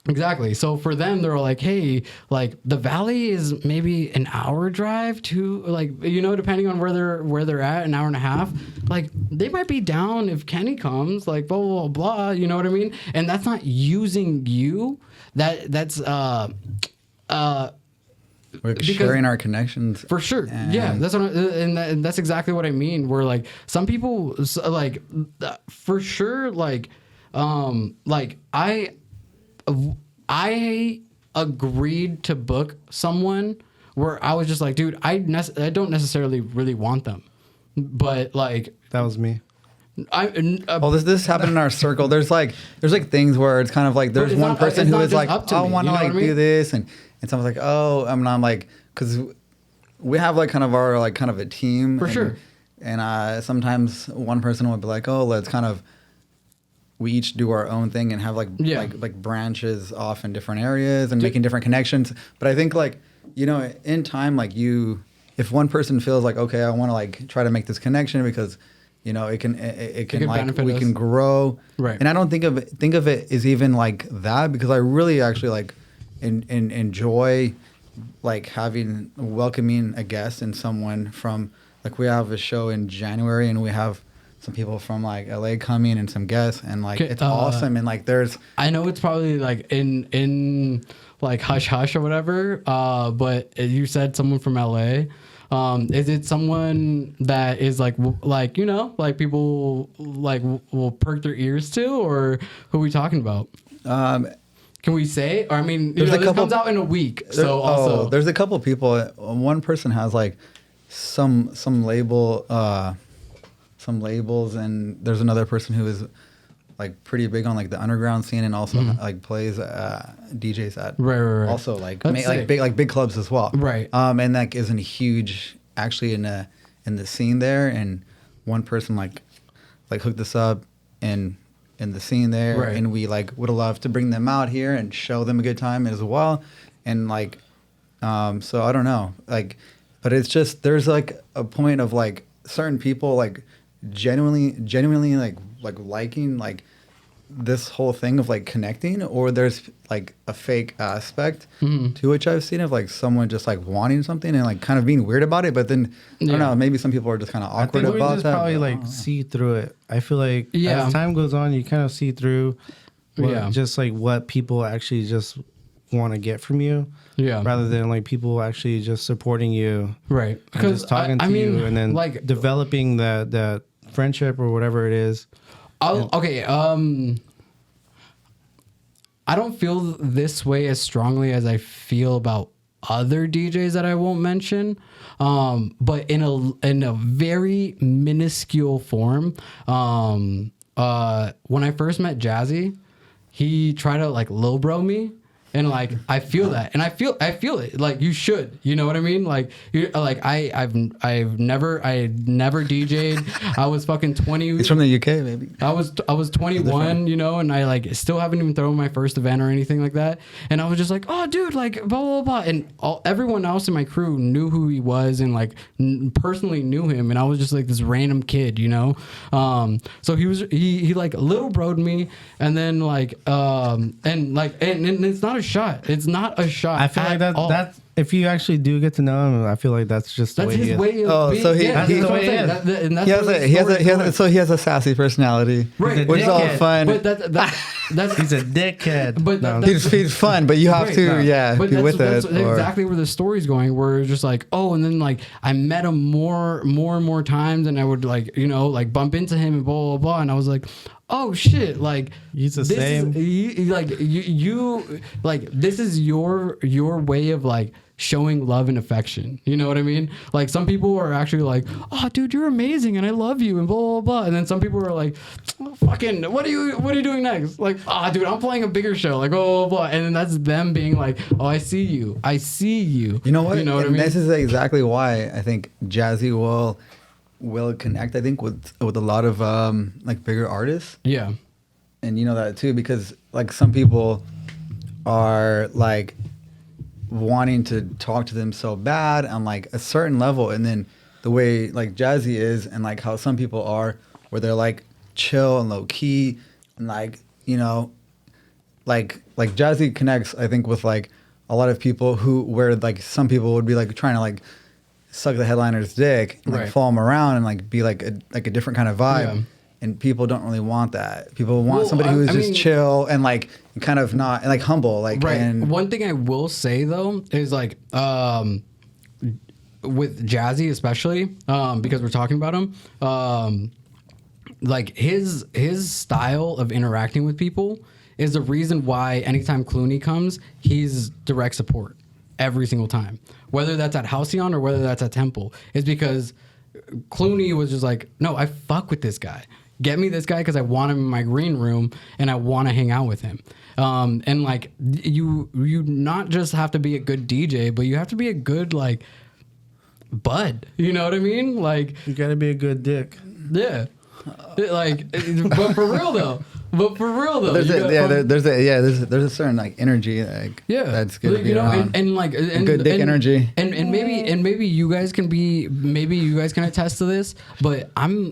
Exactly. So for them, they're like, hey, like the Valley is maybe an hour drive to like, you know, depending on where they're at, an hour and a half. Like they might be down if Kenny comes, like blah blah blah. blah, you know what I mean? And that's not using you. That's we're because- sharing our connections for sure. And- Yeah, that's what and that's exactly what I mean. Where like some people like for sure like I agreed to book someone where I was just like, dude, I don't necessarily really want them, but like That was me. Well, this happened in our circle. There's like things where it's kind of like there's it's one not- person it's who not is just like, up to I me, want to you know like what I mean? do this, and someone's like, oh, and I'm like, because we have like kind of our like kind of a team For and, sure. And sometimes one person would be like, oh, let's kind of we each do our own thing and have like Yeah. like branches off in different areas and making different connections. But I think like, you know, in time, like if one person feels like, okay, I want to like try to make this connection because, you know, it can like benefit we us. can grow. Right. And I don't think of it as even like that, because I really actually like enjoy like welcoming a guest and someone from like, we have a show in January and we have some people from like LA coming and some guests, and like Okay, it's awesome. And like there's I know it's probably like in like hush hush or whatever, but you said someone from LA. Is it someone that is like you know, like people like will perk their ears to, or who are we talking about? Can we say? Or I mean, you There's know, a this couple- comes out in a week, so also there's a couple people. One person has like some labels, and there's another person who is like pretty big on like the underground scene and also like plays DJs at Right. also like That's sick. big clubs as well. Right. And that isn't huge actually in the scene there, and one person like hooked us up in the scene there, Right. and we like would love to bring them out here and show them a good time as well. And like so I don't know, like, but it's just there's like a point of like certain people like genuinely like liking like this whole thing of like connecting, or there's like a fake aspect to which I've seen of like someone just like wanting something and like kind of being weird about it, but then I Yeah. don't know, maybe some people are just kind of I awkward think we about just that. probably but I like don't know. see through it. I feel like Yeah. as time goes on, you kind of see through just like what people actually just want to get from you, yeah, rather than like people actually just supporting you, right. and just talking to you, and then like developing that friendship or whatever it is. okay. I don't feel this way as strongly as I feel about other DJs that I won't mention, but in a very minuscule form. When I first met Jazzy, he tried to like lowbrow me. And like I feel that, and I feel it. Like you should, you know what I mean? Like I've never DJ'd. I was fucking 20. He's from the UK, maybe. I was 21, you know, and I like still haven't even thrown my first event or anything like that. And I was just like, oh, dude, like blah blah blah. And everyone else in my crew knew who he was and like personally knew him. And I was just like this random kid, you know. So he like little broed me, and then like and it's not a a shot. It's not a shot. I feel like that's if you actually do get to know him, I feel like that's just the that's way he his is. way of being. so he- yeah, he- that's what I'm he saying. is. And that's He has where a the he has story's a he has going. a, so he has a sassy personality, Right, which is all dickhead. fun. But that's He's a dickhead. But No. He's fun, but you have Right, to no. But be that's, with that's it. or- exactly where the story's going. Where it's just like, oh, and then like I met him more and more times, and I would like like bump into him and blah blah blah, and I was like, oh shit, like He's the this same. you like this is your way of like showing love and affection. You know what I mean? Like some people are actually like, oh dude, you're amazing and I love you and blah blah blah. And then some people are like, oh, fucking what are you doing next? Like, dude, I'm playing a bigger show, like blah blah blah. And then that's them being like, oh, I see you. You know what? You know what I And mean? this is exactly why I think Jazzy will connect. I think with a lot of like bigger artists, Yeah. and you know that too, because like some people are like wanting to talk to them so bad on like a certain level, and then the way like Jazzy is, and like how some people are, where they're like chill and low key, and like like Jazzy connects, I think, with like a lot of people where like some people would be like trying to like suck the headliner's dick and like Right. follow him around and like be like a different kind of vibe. Yeah. And people don't really want that. People want Well, somebody who's I just mean- chill and like kind of not and like humble, like Right. And One thing I will say though is like with Jazzy especially because we're talking about him, like his style of interacting with people is the reason why anytime Clooney comes, he's direct support every single time. Whether that's at Halcyon or whether that's at Temple, is because Clooney was just like, no, I fuck with this guy. Get me this guy because I want him in my green room and I want to hang out with him. And like you not just have to be a good DJ, but you have to be a good like bud. You know what I mean? Like You gotta be a good dick. yeah, like but for real though. there's you a, gotta- there's a certain like energy like that's good to be around. and like and good dick energy. and maybe you guys can attest to this, but I'm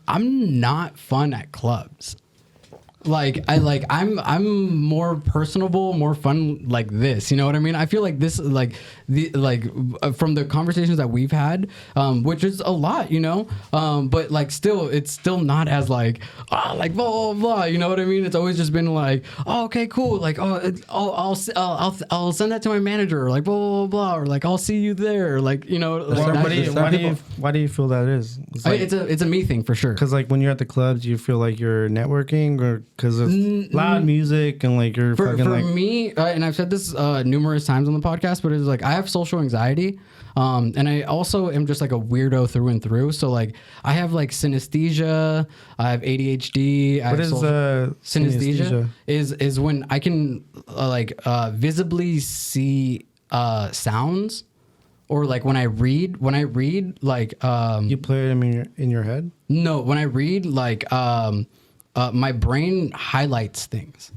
not fun at clubs. I'm more personable, more fun like this. You know what I mean? I feel like this from the conversations that we've had, which is a lot, but like still, it's still not as like like blah blah blah. You know what I mean? It's always just been like, oh, okay, cool. Like I'll send that to my manager. Or like blah blah blah. Or like I'll see you there. Like Why do you feel that is? It's like, it's a me thing for sure. because like when you're at the clubs, you feel like you're networking, or because of loud music and like you're For fucking like. me, and I've said this numerous times on the podcast, but it's like I have social anxiety, and I also am just like a weirdo through and through. So like I have like synesthesia, I have ADHD. What is synesthesia? Is when I can visibly see sounds, or like when I read like You play them in your head. no, when I read like my brain highlights things.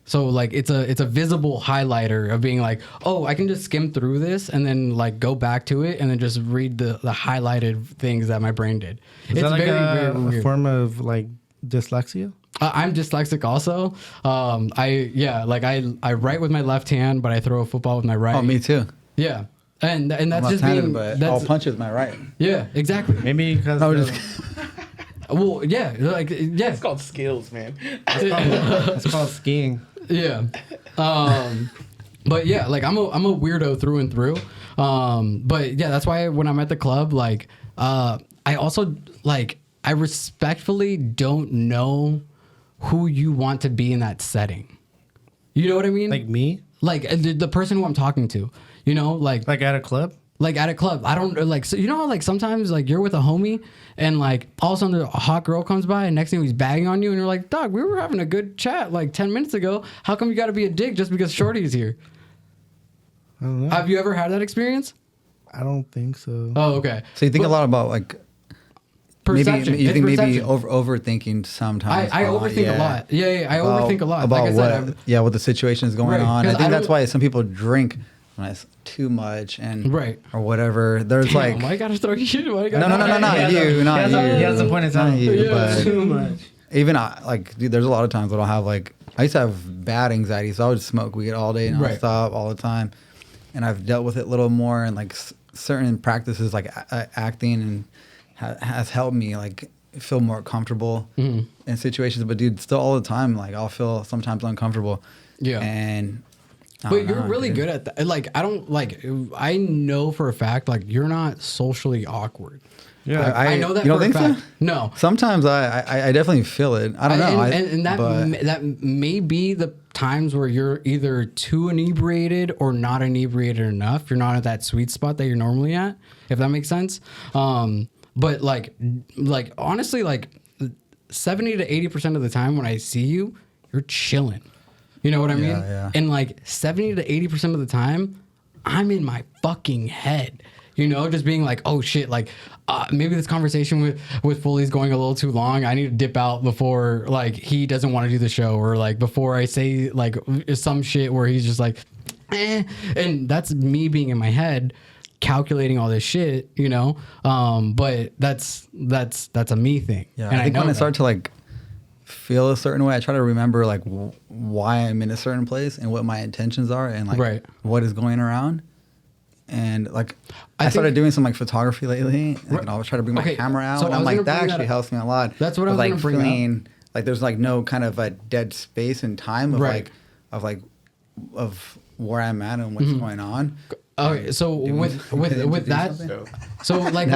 So like it's a visible highlighter of being like, oh, I can just skim through this and then like go back to it and then just read the highlighted things that my brain did. Is that like a weird. form of like dyslexia? I'm dyslexic also. I write with my left hand, but I throw a football with my right. Oh, me too. Yeah. And that's I'm just left-handed, being but that's, all punches my right. yeah, exactly. Maybe because I was just Well, yeah, like yeah. It's called skills, man. it's called skiing. Yeah. But yeah, like I'm a weirdo through and through. But yeah, that's why when I'm at the club, like I also like I respectfully don't know who you want to be in that setting. You know what I mean? Like me? Like the person who I'm talking to, like Like at a club? like at a club. I don't like, so you know how like sometimes like you're with a homie and like all of a sudden a hot girl comes by and next thing he's bagging on you and you're like, dog, we were having a good chat like 10 minutes ago. How come you got to be a dick just because Shorty's here? I don't know. Have you ever had that experience? I don't think so. Oh, okay. so you think a lot about like Perception. maybe you It's think maybe perception. overthinking sometimes. I overthink a lot. Yeah, I overthink a lot. about Like I said, what the situation is going Right, on. I 'cause think I that's don't- why some people drink when it's too much and Right. or whatever. There's damn, like why I gotta throw you? Why I no, gotta no, throw you? not you, not you. He has a point in Not time. you, Yeah, but Too much. even like, dude, there's a lot of times that I'll have like, I used to have bad anxiety, so I would smoke weed all day nonstop, all the time, and I've dealt with it a little more, and like certain practices like acting and has helped me like feel more comfortable in situations. But dude, still all the time, like I'll feel sometimes uncomfortable. Yeah, and but you're really good at that. Like I know for a fact like you're not socially awkward. Yeah, I know that. You don't for a think fact. so? No. Sometimes I definitely feel it. I don't know. And that may be the times where you're either too inebriated or not inebriated enough. You're not at that sweet spot that you're normally at, if that makes sense. But like honestly, like 70 to 80% of the time when I see you, you're chilling. You know what I mean? Yeah. And like 70 to 80% of the time, I'm in my fucking head. You know, just being like, oh shit, like maybe this conversation with Foolie is going a little too long. I need to dip out before like he doesn't want to do the show, or like before I say like some shit where he's just like, eh. And that's me being in my head, calculating all this shit, you know. But that's a me thing. Yeah, and I think when I that. start to like feel a certain way, I try to remember like why I'm in a certain place and what my intentions are, and like what is going around. And like I started doing some like photography lately. Like, and I always try to bring my camera out, and I'm like, that actually helps me a lot. That's what I was like gonna bring feeling like there's like no kind of a dead space and time of of where I'm at and what's going on. Okay, so with that, so like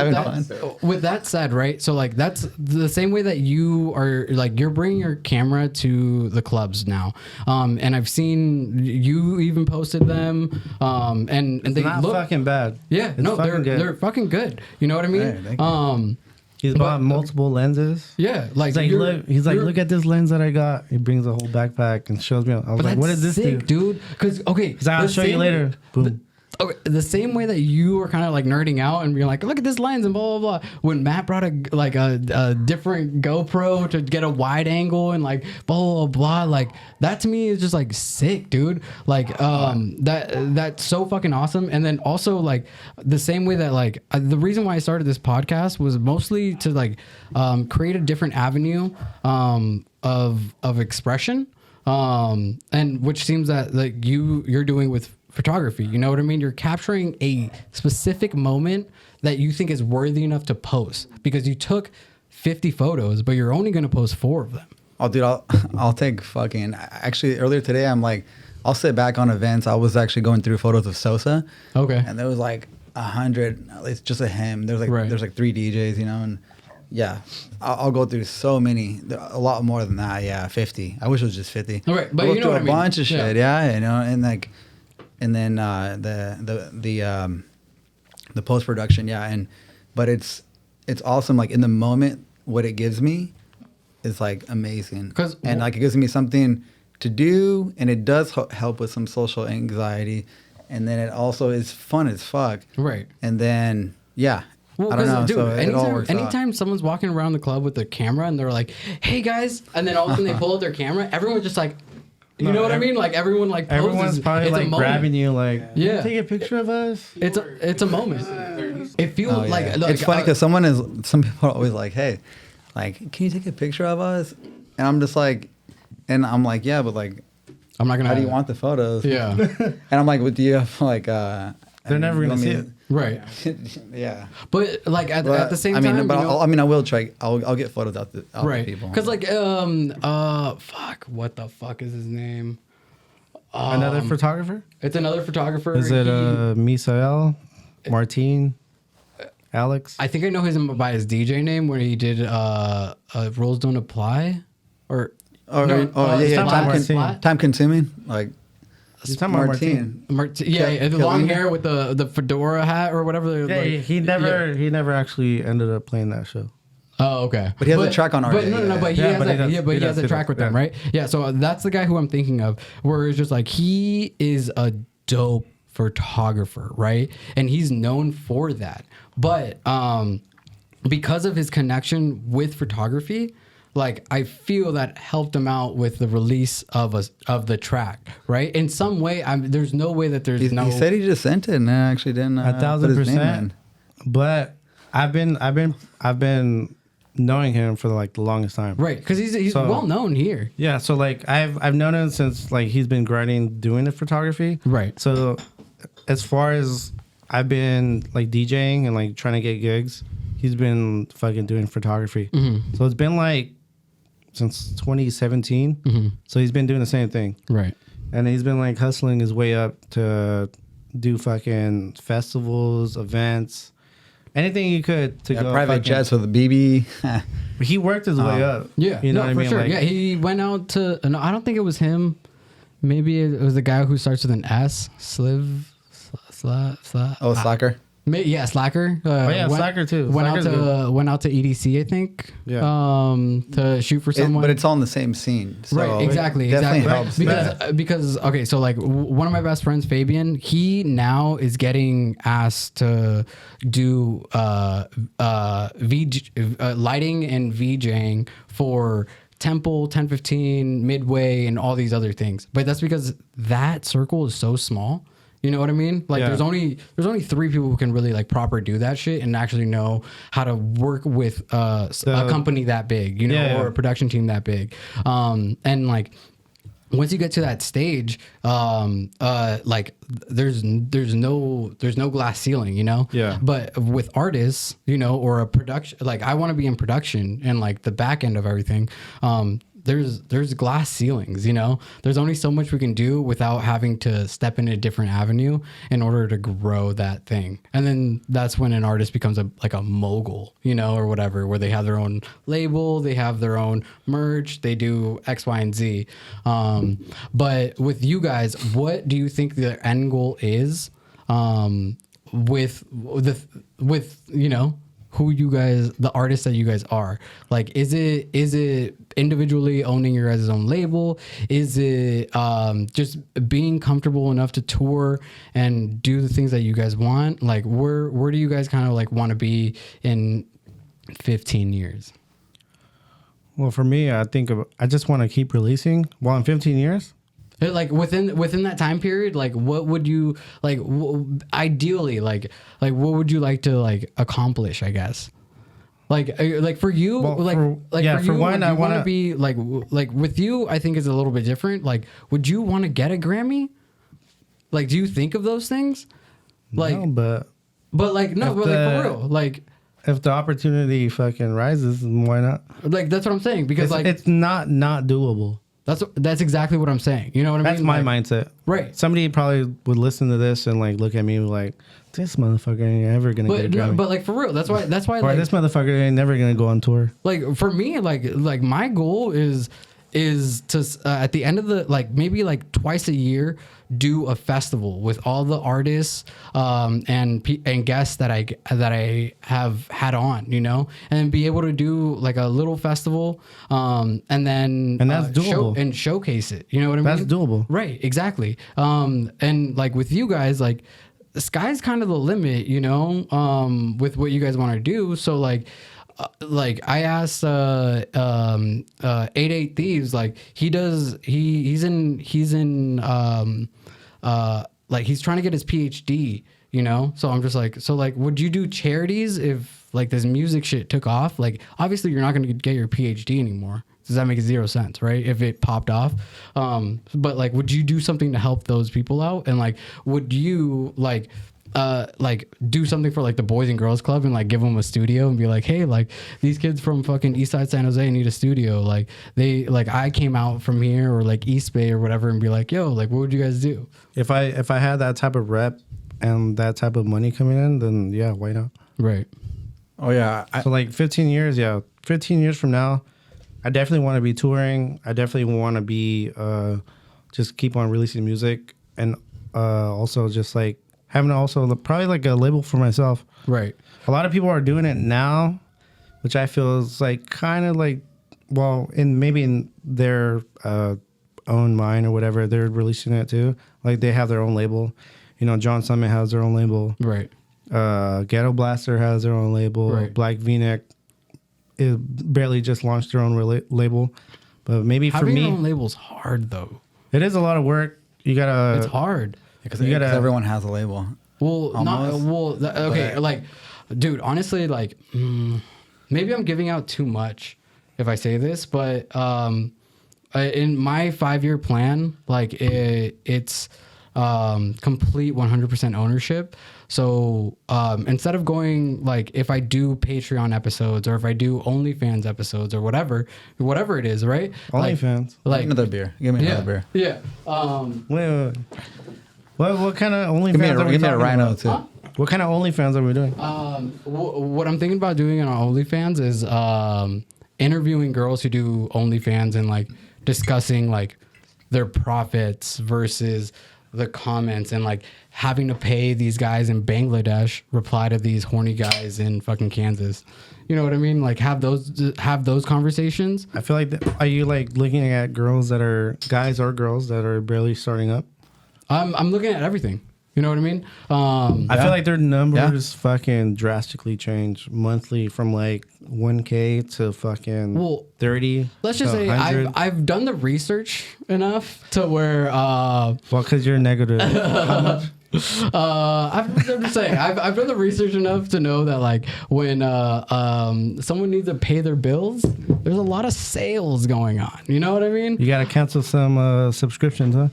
with that said, right? So like that's the same way that you are like you're bringing your camera to the clubs now, and I've seen you even posted them, and they not look fucking bad. Yeah, it's they're fucking good. You know what I mean? Hey, he's bought multiple lenses. Yeah, like he's like, look at this lens that I got. He brings a whole backpack and shows me. I was like, what does this do, dude? Because I'll show you later. Boom. Okay, the same way that you were kind of like nerding out and being like, look at this lens and blah blah blah. When Matt brought a different GoPro to get a wide angle and like blah blah blah, like that to me is just like sick, dude. Like that's so fucking awesome. And then also like the same way that like the reason why I started this podcast was mostly to like create a different avenue of expression, and which seems that like you're doing with photography. You know what I mean? You're capturing a specific moment that you think is worthy enough to post because you took 50 photos, but you're only going to post 4 of them. Oh, dude, I'll take fucking. Actually, earlier today, I'm like, I'll sit back on events. I was actually going through photos of Sosa. Okay. And there was like 100, at least just of him. There's like there's like 3 DJs, you know, and yeah, I'll go through so many, a lot more than that. Yeah, 50. I wish it was just 50. All right, but you know what I mean. A bunch of shit. Yeah, you know, and like. And then the post production, but it's awesome. Like in the moment, what it gives me is like amazing. And like it gives me something to do, and it does help with some social anxiety, and then it also is fun as fuck. Right. And then well, I don't know. Dude, so it all works anytime out. someone's walking around the club with their camera and they're like, "Hey guys," and then all of a sudden they pull out their camera, everyone's just like. You know what I mean? Like everyone like poses. Everyone's probably like grabbing you like, yeah, take a picture of us. It's a moment. It feels like it's funny because some people are always like, hey, like, can you take a picture of us? And I'm just like, yeah, but like, I'm not gonna. How do you want the photos? Yeah. And I'm like, well, do you have like they're never gonna see it. Right. Yeah. But like at the same time, I will try. I'll get photos out the people. Because like fuck, what the fuck is his name? Another photographer? It's another photographer. Is it Misael, Martin, Alex? I think I know him by his DJ name where he did Rules Don't Apply, or time consuming like. You're talking about Martin. The long hair with the fedora hat or whatever. Yeah, like, he never actually ended up playing that show. Oh, okay. But he has a track on RJ. But he has a track with them, right? Yeah, so that's the guy who I'm thinking of, where it's just like he is a dope photographer, right? And he's known for that. But because of his connection with photography, like I feel that helped him out with the release of the track, right? In some way, there's no way that there's no. He said he just sent it, and I actually didn't. 1,000%. But I've been knowing him for like the longest time. Right, because he's So- well known here. Yeah, so like I've known him since like he's been grinding doing the photography. Right. So as far as I've been like DJing and like trying to get gigs, he's been fucking doing photography. So it's been like since 2017. So he's been doing the same thing. Right. And he's been like hustling his way up to do fucking festivals, events, anything he could to go. Private fucking- jets with a BB. He worked his way up. Yeah, You know no, what I for mean? sure. Like, Yeah, he went out to. No, I don't think it was him. Maybe it was the guy who starts with an S. Oh, Slacker. Yeah, Slacker. Slacker too. Went Slacker's went out to EDC, I think. Yeah. To shoot for someone. But it's all in the same scene. So Right, exactly, definitely exactly. helps. Because okay, so like one of my best friends, Fabian, he now is getting asked to do lighting and VJing for Temple, 1015, Midway, and all these other things. But that's because that circle is so small. You know what I mean? Like Yeah. there's only 3 people who can really like proper do that shit and actually know how to work with a company that big, you know, Yeah. or a production team that big. And like once you get to that stage, like there's no glass ceiling, you know? Yeah. But with artists, you know, or a production, like I want to be in production and like the back end of everything. There's glass ceilings, you know. There's only so much we can do without having to step in a different avenue in order to grow that thing. And then that's when an artist becomes a mogul, you know, or whatever, where they have their own label, they have their own merch, they do X, Y, and Z. But with you guys, what do you think the end goal is? With you know, who you guys, the artists that you guys are, like, is it individually owning your guys' own label? Is it just being comfortable enough to tour and do the things that you guys want? Like, where do you guys kind of like want to be in 15 years? well, for me, I think I just want to keep releasing. Well, in 15 years. Like within that time period, like what would you like ideally like what would you like to like accomplish? I guess like for you, Well, for one, I want to be like with you. I think is a little bit different. Like, would you want to get a Grammy? Like, do you think of those things? Like, No, but like no, if but like the- for real, like if the opportunity fucking rises, then why not? that's what I'm saying because It's not doable. that's exactly what I'm saying. You know what I That's mean? my Like, mindset. right. Somebody probably would listen to this and like look at me like, this motherfucker ain't ever gonna get a But Grammy. but like for real, that's why or like this motherfucker ain't never gonna go on tour. like for me like my goal is to at the end of the like maybe like twice a year do a festival with all the artists and guests that I have had on, you know, and be able to do like a little festival and then that's doable. showcase it, you know what I mean? That's doable. Right, exactly. And like with you guys, like the sky's kind of the limit, you know, with what you guys want to do. So like I asked 88 Thieves, like he's in like he's trying to get his PhD, you know? So I'm just like, so like, would you do charities if like this music shit took off? Like, obviously you're not going to get your PhD anymore. Does that make 0 sense, right? If it popped off. But like, would you do something to help those people out? And like, would you like do something for like the Boys and Girls Club and like give them a studio and be like, hey, like these kids from fucking Eastside San Jose need a studio. Like I came out from here or like East Bay or whatever and be like, yo, like what would you guys do? If I had that type of rep and that type of money coming in, then yeah, why not? Right. Oh yeah. So like 15 years from now, I definitely want to be touring. I definitely want to be just keep on releasing music and also just like having also probably like a label for myself. Right. A lot of people are doing it now, which I feel is like kind of like, well, maybe in their own mind or whatever, they're releasing it too. Like they have their own label. You know, John Summit has their own label. Right. Ghetto Blaster has their own label. Right. Black V-Neck barely just launched their own label. But maybe Having for me, your own label's hard though. it is a lot of work. You gotta. It's hard. Because You gotta- everyone has a label. Well, not Almost, well. Okay, but- like, dude, honestly, like, maybe I'm giving out too much if I say this, but in my 5-year plan, like it's complete 100% ownership. So instead of going like if I do Patreon episodes or if I do OnlyFans episodes or whatever it is, right? OnlyFans. Like another beer. Give me another beer. Yeah. Wait. What kind of OnlyFans are we Give me a talking rhino about? too. Huh? What kind of OnlyFans are we doing? What I'm thinking about doing on OnlyFans is interviewing girls who do OnlyFans and like discussing like their profits versus the comments and like having to pay these guys in Bangladesh reply to these horny guys in fucking Kansas. You know what I mean? Like have those conversations. I feel like are you like looking at girls that are guys or girls that are barely starting up? I'm looking at everything. You know what I mean? I feel like their numbers fucking drastically change monthly from like 1K to fucking 30. Let's just say 100. I've done the research enough to where Well, because you're negative. How much? I'm just saying I've done the research enough to know that like when someone needs to pay their bills, there's a lot of sales going on. You know what I mean? You gotta cancel some subscriptions, huh?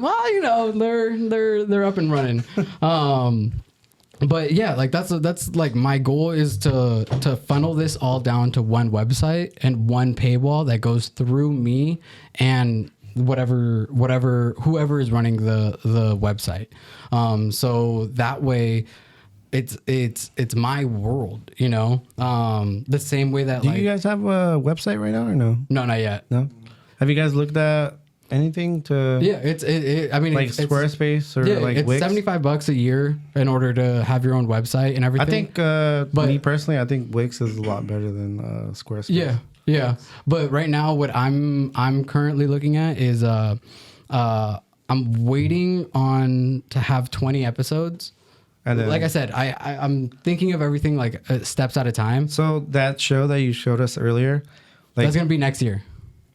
Well, you know they're up and running. But yeah, like that's like my goal is to funnel this all down to one website and one paywall that goes through me and whoever is running the website. So that way it's my world, you know? The same way that Do you guys have a website right now or no? No, not yet. No? Have you guys looked at anything to I mean like Squarespace or like it's Wix? $75 a year in order to have your own website and everything. I think me personally, I think Wix is a lot better than Squarespace. Yeah. But right now what I'm currently looking at is I'm waiting on to have 20 episodes. And then, like I said, I'm thinking of everything like steps at a time. So that show that you showed us earlier, like that's gonna be next year.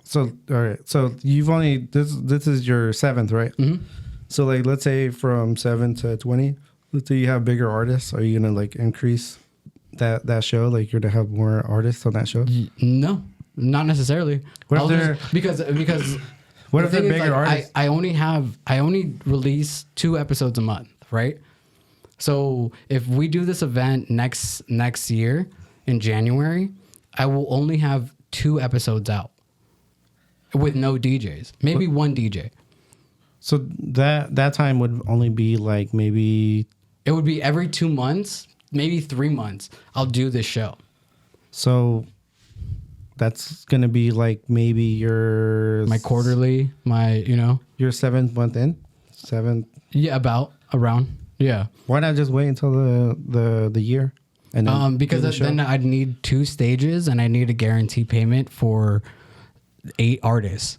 So all right, so you've only this is your 7th, right? Mm-hmm. So like let's say from 7 to 20, let's say you have bigger artists. Are you gonna like increase that show? Like you're gonna have more artists on that show? No, not necessarily. What if they're because what if they're bigger artists? I only release 2 episodes a month, right? So if we do this event next year in January, I will only have 2 episodes out with no DJs, maybe one DJ. So that time would only be like maybe it would be every 2 months, maybe 3 months. I'll do this show. So that's gonna be like maybe my quarterly, your 7th month in 7th. Yeah, around. Yeah. Why not just wait until the year? And then because then I'd need 2 stages and I need a guarantee payment for 8 artists,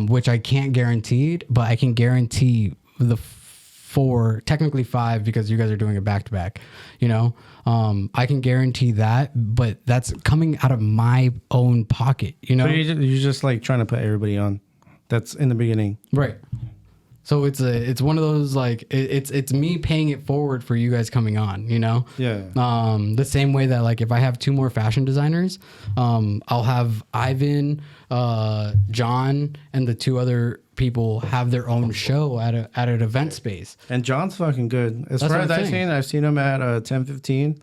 which I can't guarantee, but I can guarantee the 4, technically 5, because you guys are doing it back to back. You know, I can guarantee that, but that's coming out of my own pocket. You know, so you're just like trying to put everybody on. That's in the beginning, right? So it's one of those like it's me paying it forward for you guys coming on, you know? Yeah. The same way that like if I have 2 more fashion designers, I'll have Ivan, John, and the 2 other people have their own show at an event space. And John's fucking good. As far as I've seen him at 1015,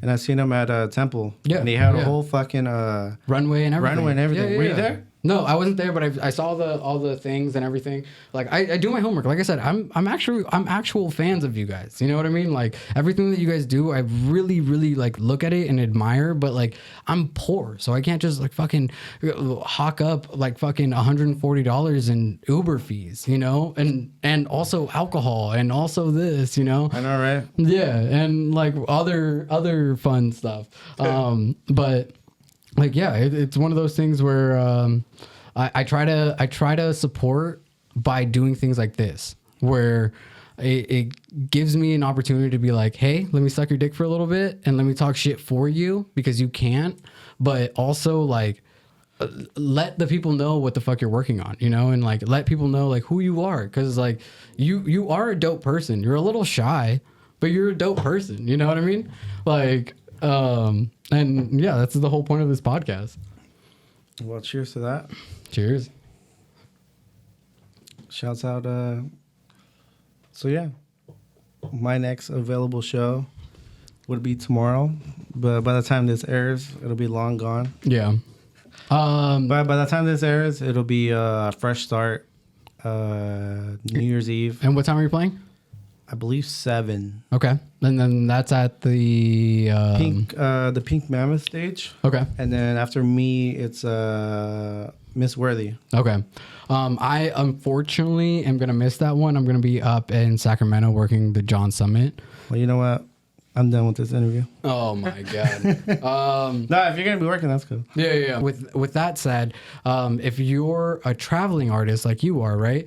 and I've seen him at Temple. Yeah. And he had a whole fucking runway and everything. Yeah, Were you there? No, I wasn't there, but I saw all the things and everything. Like I do my homework. Like I said, I'm actual fans of you guys. You know what I mean? Like everything that you guys do, I really, really like look at it and admire. But like I'm poor, so I can't just like fucking hawk up like fucking $140 in Uber fees, you know, and also alcohol and also this, you know. I know, right? Yeah, and like other fun stuff. But. Like, yeah, it's one of those things where I try to support by doing things like this, where it gives me an opportunity to be like, hey, let me suck your dick for a little bit and let me talk shit for you because you can't, but also like let the people know what the fuck you're working on, you know, and like let people know like who you are, because like you are a dope person. You're a little shy, but you're a dope person. You know what I mean? Like. And yeah, that's the whole point of this podcast. Well, cheers to that. Cheers. Shouts out. So yeah, my next available show would be tomorrow, but by the time this airs, it'll be long gone. Yeah. But by the time this airs, it'll be a fresh start. New Year's Eve. And what time are you playing? I believe 7. Okay. And then that's at the the Pink Mammoth stage. Okay. And then after me, it's Miss Worthy. Okay. I unfortunately am gonna miss that one. I'm gonna be up in Sacramento working the John Summit. Well, you know what? I'm done with this interview. Oh my god. No, if you're gonna be working, that's cool. Yeah. With that said, if you're a traveling artist like you are, right?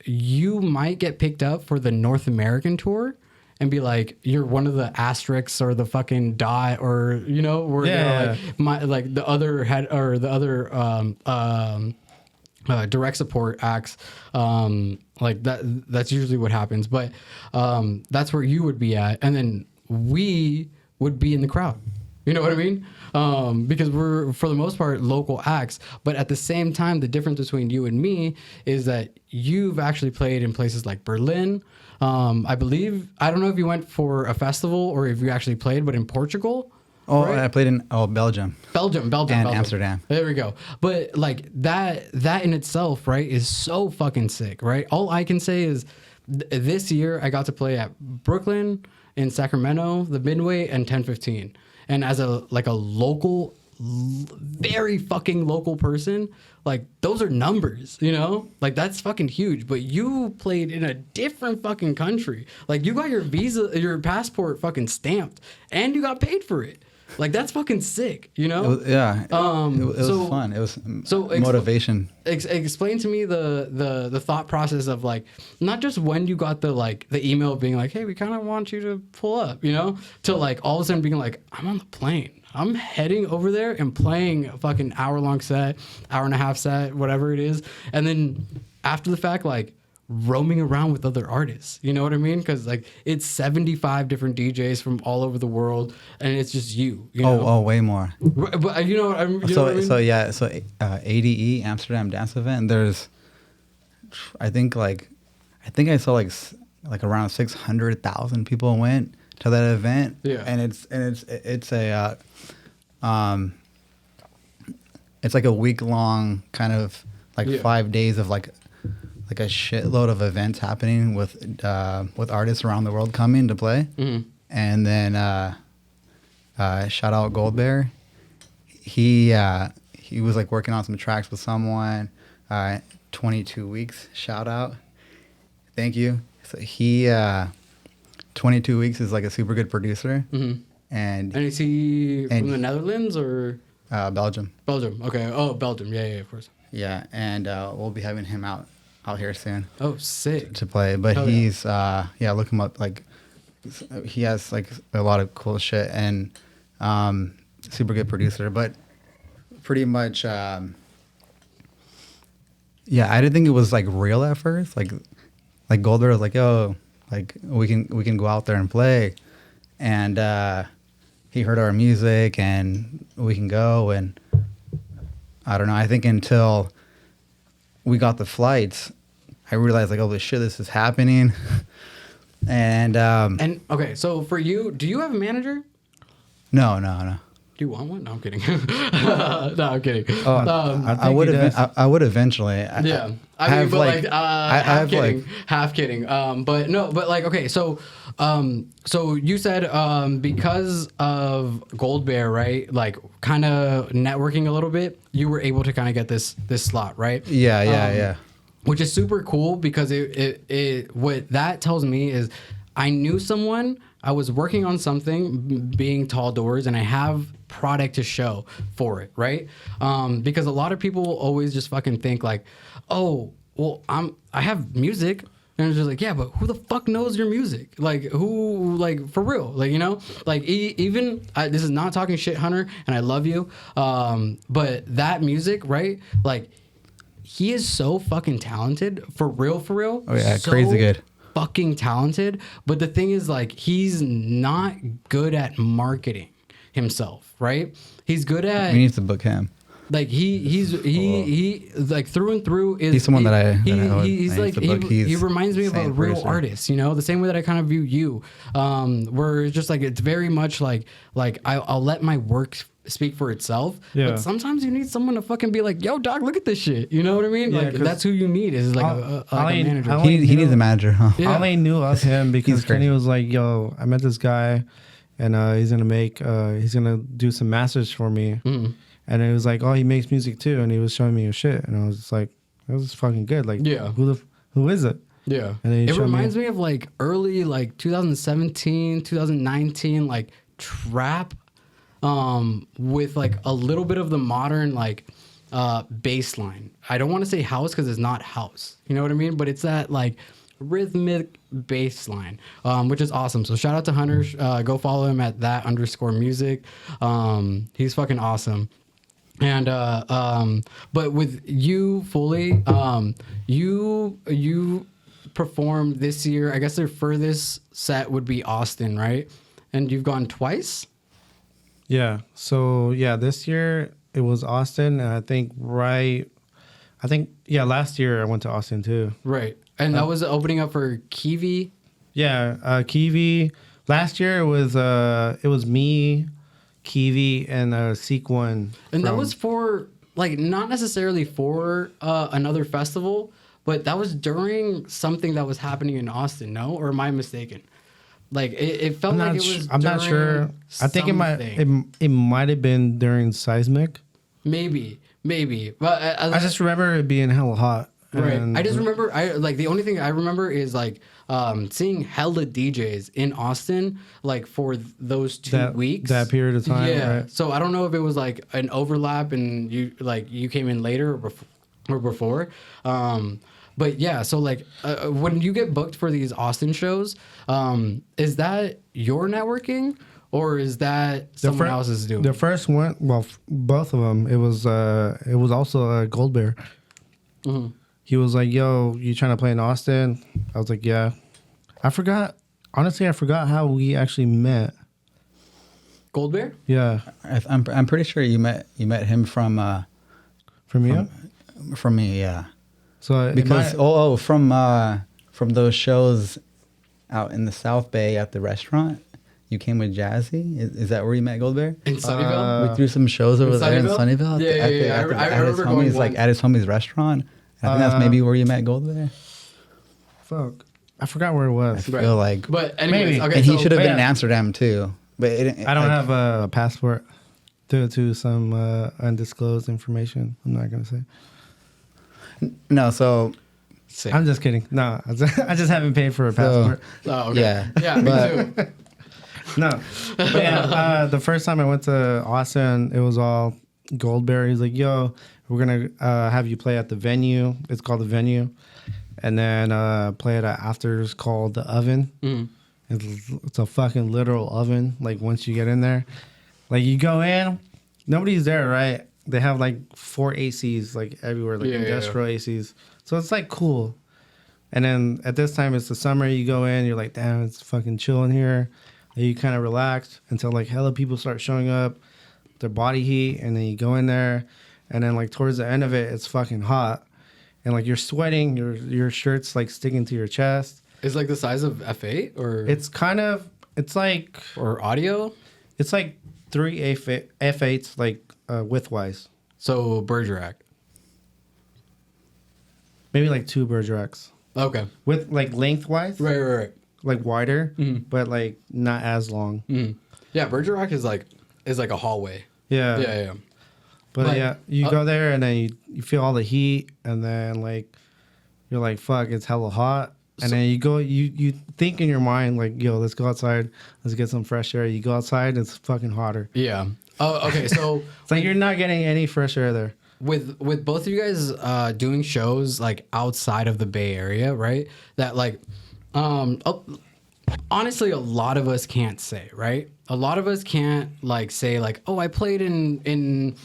You might get picked up for the North American tour and be like, you're one of the asterisks or the fucking dot or where they're like the other head or the other direct support acts, like that's usually what happens, but that's where you would be at, and then we would be in the crowd, you know what I mean? Because we're for the most part local acts, but at the same time the difference between you and me is that you've actually played in places like Berlin. I believe, I don't know if you went for a festival or if you actually played, but in Portugal. Oh, right? I played in Belgium. Belgium, and Belgium. Amsterdam. There we go. But like that in itself, right, is so fucking sick, right? All I can say is this year I got to play at Brooklyn, in Sacramento, the Midway, and 1015. And as a local, very fucking local person, like those are numbers, like that's fucking huge. But you played in a different fucking country. Like you got your visa, your passport fucking stamped, and you got paid for it. Like that's fucking sick, It was, it was fun. It was motivation. Explain to me the thought process of like not just when you got the email being like, hey, we kind of want you to pull up, to like all of a sudden being like, I'm on the plane. I'm heading over there and playing a fucking hour-long set, hour-and-a-half set, whatever it is, and then after the fact, like roaming around with other artists, you know what I mean? Because like it's 75 different DJs from all over the world, and it's just you. Oh, way more. But what I mean? So ADE Amsterdam Dance Event. There's, I think I saw like around 600,000 people went to that event. Yeah, and it's like a week long kind of like 5 days of like a shitload of events happening with artists around the world coming to play. Mm-hmm. And then shout out Gold Bear. He was like working on some tracks with someone. 22 Weeks, shout out. Thank you. So he 22 Weeks is like a super good producer. Mm-hmm. And is he from the Netherlands or Belgium? Belgium. Okay. Oh, Belgium. Yeah, of course. Yeah, and we'll be having him out here soon. Oh, sick. To play, but he's look him up. Like he has like a lot of cool shit and super good producer. But pretty much, I didn't think it was like real at first. Like Golder was like, yo, like we can go out there and play, and he heard our music and we can go. And I don't know. I think until we got the flights, I realized like, oh shit, this is happening. And okay, so for you, do you have a manager? No. Do you want one? No, I'm kidding. No, I'm kidding. I would eventually. Yeah, half kidding. But no, but like, okay, so you said because of Gold Bear, right? Like, kind of networking a little bit, you were able to kind of get this slot, right? Yeah. Which is super cool because it what that tells me is I knew someone. I was working on something, being Tall Doors, and I have product to show for it, right? Because a lot of people will always just fucking think like, oh, well, I have music, and it's just like, yeah, but who the fuck knows your music? Like, who, like, for real, like, like even this is not talking shit, Hunter, and I love you, but that music, right? Like, he is so fucking talented, for real. Oh yeah, so crazy good. fucking talented, but the thing is, like, he's not good at marketing himself, right? He's good at. We need to book him. Like he like through and through is He's someone that he's like he reminds me of a real artist, you know, the same way that I kind of view you, where it's just like it's very much like I'll let my work speak for itself, but sometimes you need someone to fucking be like, yo dog, look at this shit, you know what I mean? Like that's who you need is like a manager. He needs a manager, huh? I only knew of him because Kenny was like, yo, I met this guy and he's gonna do some masters for me. And it was like, oh, he makes music too, and he was showing me his shit, and I was just like, that was fucking good. Like, who is it? Yeah, and then it reminds me of like early like 2017, 2019, like trap, with like a little bit of the modern like bass line. I don't want to say house because it's not house, you know what I mean? But it's that like rhythmic bass line, which is awesome. So shout out to Hunter. Go follow him at _music. He's fucking awesome. And but with you Foolie, you performed this year. I guess their furthest set would be Austin, right? And you've gone twice? Yeah. So yeah, this year it was Austin, and I think last year I went to Austin too. Right. And that was opening up for Kiwi. Yeah, Kiwi. Last year it was me, Kiwi, and Sequin. And that was for like not necessarily for another festival, but that was during something that was happening in Austin. No, or am I mistaken? Like it felt like it was. I'm not sure. I think it might have been during Seismic. Maybe. But I just remember it being hella hot. Right. I just remember the only thing I remember is like seeing hella DJs in Austin like for those 2 weeks. That period of time. Yeah. Right? So I don't know if it was like an overlap and you came in later or before. But yeah, so like when you get booked for these Austin shows, is that your networking or is that someone else's doing? The first one, well, both of them. It was also Gold Bear. Mm-hmm. He was like, yo, you trying to play in Austin? I was like, yeah. I forgot how we actually met. Gold Bear? Yeah. I'm pretty sure you met him from you? From me, yeah. So because from those shows out in the South Bay at the restaurant, you came with Jazzy. Is that where you met Gold Bear? In Sunnyvale? We threw some shows over there in Sunnyvale. Yeah. I remember going at his homie's restaurant. I think that's maybe where you met Gold Bear. Fuck. I forgot where it was. I feel like. But anyways, maybe. Okay, and he should have been in Amsterdam too. But I don't have a passport due to some undisclosed information. I'm not going to say. No, so. I'm just kidding. No, I just haven't paid for a passport. Oh, okay. Yeah, me too. No. But yeah, the first time I went to Austin, it was all Gold Bear. He's like, yo, we're going to have you play at the venue. It's called the Venue. And then play at an afters called the Oven. Mm. It's a fucking literal oven. Like, once you get in there, like, you go in, nobody's there, right? They have, like, 4 ACs, like, everywhere, like, industrial ACs. So it's, like, cool. And then at this time, it's the summer. You go in, you're like, damn, it's fucking chill in here. And you kind of relax until, like, hella people start showing up, their body heat, and then you go in there. And then, like, towards the end of it, it's fucking hot. And, like, you're sweating, your shirt's, like, sticking to your chest. It's like the size of F8 or? It's like. Or audio? It's like 3 F8s, like, width-wise. So, Bergerac. Maybe, like, 2 Bergeracs. Okay. With, like, lengthwise. Right. Like, wider, but, like, not as long. Mm. Yeah, Bergerac is like a hallway. Yeah. Yeah. But, like, yeah, you go there, and then you feel all the heat, and then, like, you're like, fuck, it's hella hot. And then you go, you think in your mind, like, yo, let's go outside. Let's get some fresh air. You go outside, it's fucking hotter. Yeah. Oh, okay, so... It's like you're not getting any fresh air there. With both of you guys doing shows, like, outside of the Bay Area, right? That, like, honestly, a lot of us can't say, right? A lot of us can't, like, say, like, oh, I played in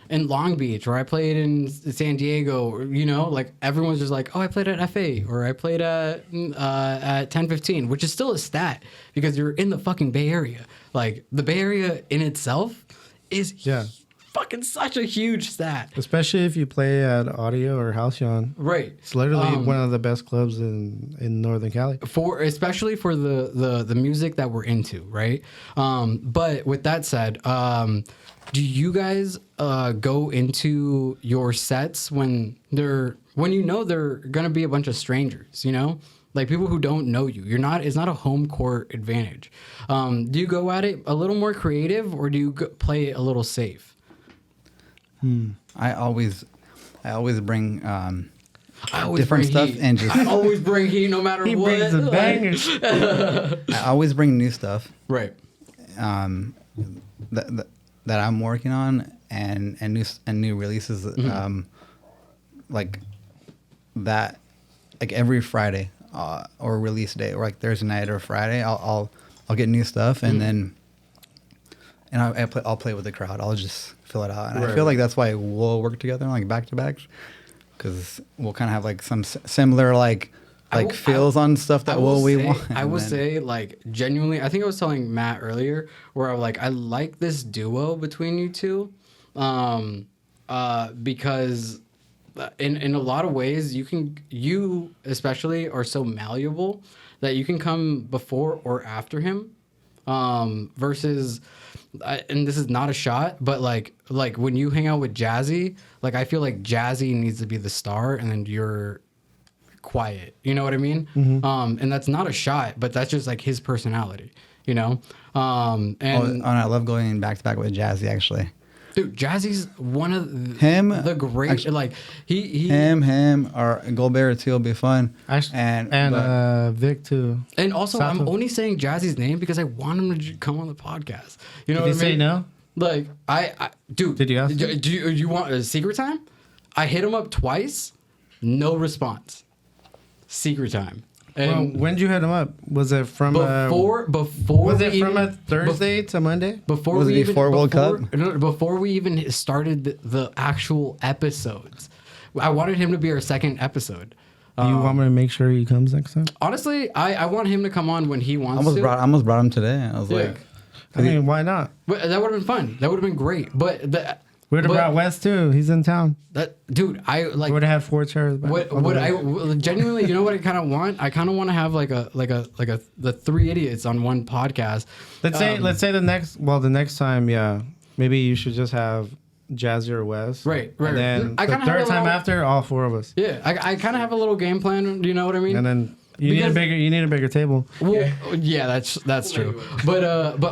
in Long Beach, or I played in San Diego, or, you know, like everyone's just like, oh, I played at FA, or I played at 1015, which is still a stat because you're in the fucking Bay Area. Like the Bay Area in itself is fucking such a huge stat. Especially if you play at Audio or Halcyon. Right. It's literally one of the best clubs in Northern Cali. Especially for the music that we're into, right? But with that said, do you guys go into your sets when you know they're gonna be a bunch of strangers, you know? Like people who don't know you. It's not a home court advantage. Do you go at it a little more creative, or do you play it a little safe? I always bring I different stuff heat. and just I always bring heat no matter He what. brings the Like- bangers. I always bring new stuff Right. that I'm working on and new releases like that, like every Friday or release day, or like Thursday night or Friday I'll get new stuff and then I'll play with the crowd. I'll just fill it out, and I feel like that's why we'll work together like back to backs, because we'll kind of have like some similar like feels on stuff that we want. I will say, like, genuinely, I think I was telling Matt earlier, where I like this duo between you two, because in a lot of ways you especially are so malleable that you can come before or after him, versus. And this is not a shot, but like when you hang out with Jazzy, like I feel like Jazzy needs to be the star, and then you're quiet. You know what I mean? Mm-hmm. And that's not a shot, but that's just like his personality. You know? And I love going back to back with Jazzy actually. dude, Jazzy's one of the great. Actually, like he him or Gobert too will be fun. And Vic too. and also Sato. I'm only saying Jazzy's name because I want him to come on the podcast. You know Did what he I say mean? no? Like I dude. Did you ask him? Do you want a secret time? I hit him up twice, no response. Secret time. Well, And when did you hit him up? Was it from before Was it we from even- a Thursday to Monday? Before Was it we even before World Cup? No, before we even started the actual episodes, I wanted him to be our second episode. Do you want me to make sure he comes next time? Honestly, I want him to come on when he wants I to. almost brought him today. I was Yeah. like, I mean, why not? But that would have been fun. That would have been great. But We'd have brought West too. He's in town. dude, I like. We would have had 4 chairs. back. What I genuinely, you know what I kind of want? I kind of want to have the 3 idiots on one podcast. Let's say the next time, yeah, maybe you should just have Jazzy or Wes. Right. And then I the kinda have third a time little- after, all 4 of us. Yeah, I kind of have a little game plan. You know what I mean? And then you need a bigger table, Well, yeah, that's true. But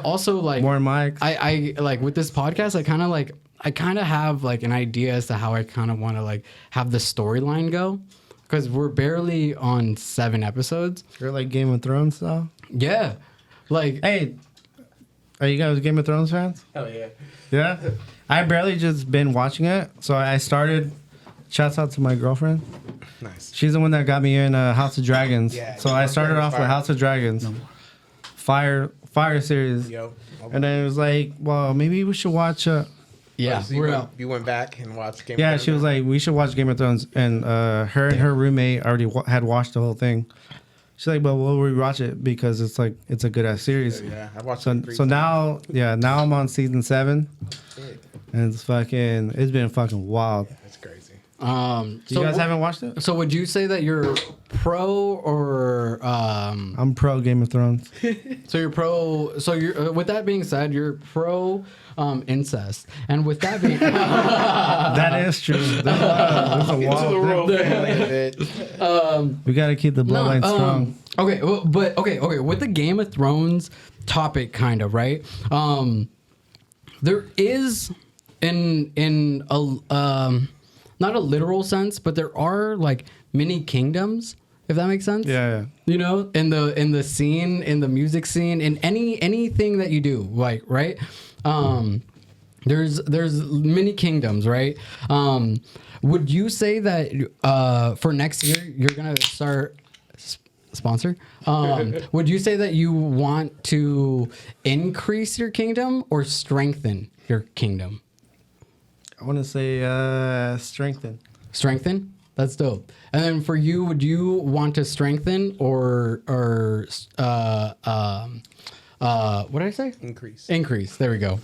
also like more mics. I like with this podcast, I kind of have like an idea as to how I kind of want to like have the storyline go, because we're barely on 7 episodes. You're like Game of Thrones style. Yeah, like Hey, are you guys Game of Thrones fans? Hell yeah. Yeah. I barely just been watching it, so I started. Shouts out to my girlfriend. Nice. She's the one that got me in House of Dragons. Yeah, So Game I of started Thrones, off with fire. House of Dragons, fire series, Yo. and then it was like, well, maybe we should watch. yeah, So you went back and watched Game of Yeah, Thrones she was now? like, we should watch Game of Thrones, and her and her roommate already had watched the whole thing. She's like, well, we'll rewatch it because it's a good ass series. Yeah, I watched So it 3 so now I'm on season 7, Shit, and it's been fucking wild. that's crazy. You guys haven't watched it? So would you say that you're pro or I'm pro Game of Thrones. so you're pro? So you're with that being said, you're pro incest, and with that being That is true. There's a wall. We gotta keep the bloodline strong. Okay, well, but okay. With the Game of Thrones topic, kind of right. There is in a not a literal sense, but there are like mini kingdoms, if that makes sense. Yeah. You know, in the scene, in the music scene, in anything that you do, like right. There's many kingdoms, right? Would you say that for next year you're gonna start sponsor? Would you say that you want to increase your kingdom or strengthen your kingdom? I want to say strengthen. Strengthen. That's dope. And then for you, would you want to strengthen or what did I say? Increase. Increase. There we go.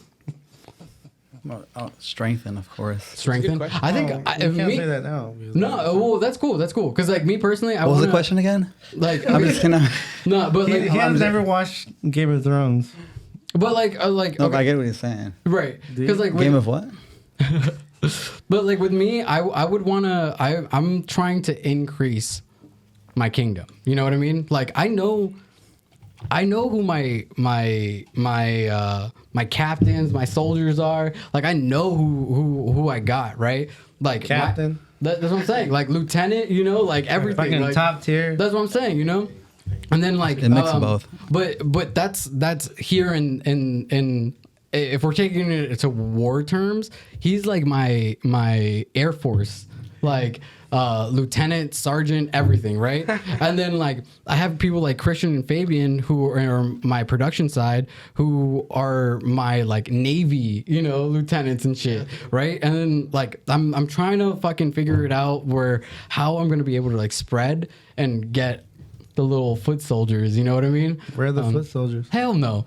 Strengthen, of course. Strengthen. question. I think You can't say that now. No, well, that's cool. That's cool. Because like me personally, What was the question again? Like, I'm just gonna. no, but He like, has never watched Game of Thrones. but like, No, but I get what he's saying. right? Because like, Game of what? but like with me, I would want to. I'm trying to increase my kingdom. You know what I mean? Like I know who my captains, my soldiers are. Like I know who I got, right? Like Captain. That's what I'm saying. Like lieutenant, you know, like everything. Fucking Like, top tier. that's what I'm saying, you know. And then like It mix of both. But that's here in if we're taking it to war terms, he's like my Air Force, like lieutenant, sergeant, everything, right? And then like I have people like Christian and Fabian who are my production side, who are my like Navy, you know, lieutenants and shit, right? And then like I'm trying to fucking figure it out where how I'm gonna be able to like spread and get the little foot soldiers, you know what I mean? Where are the foot soldiers? Hell no.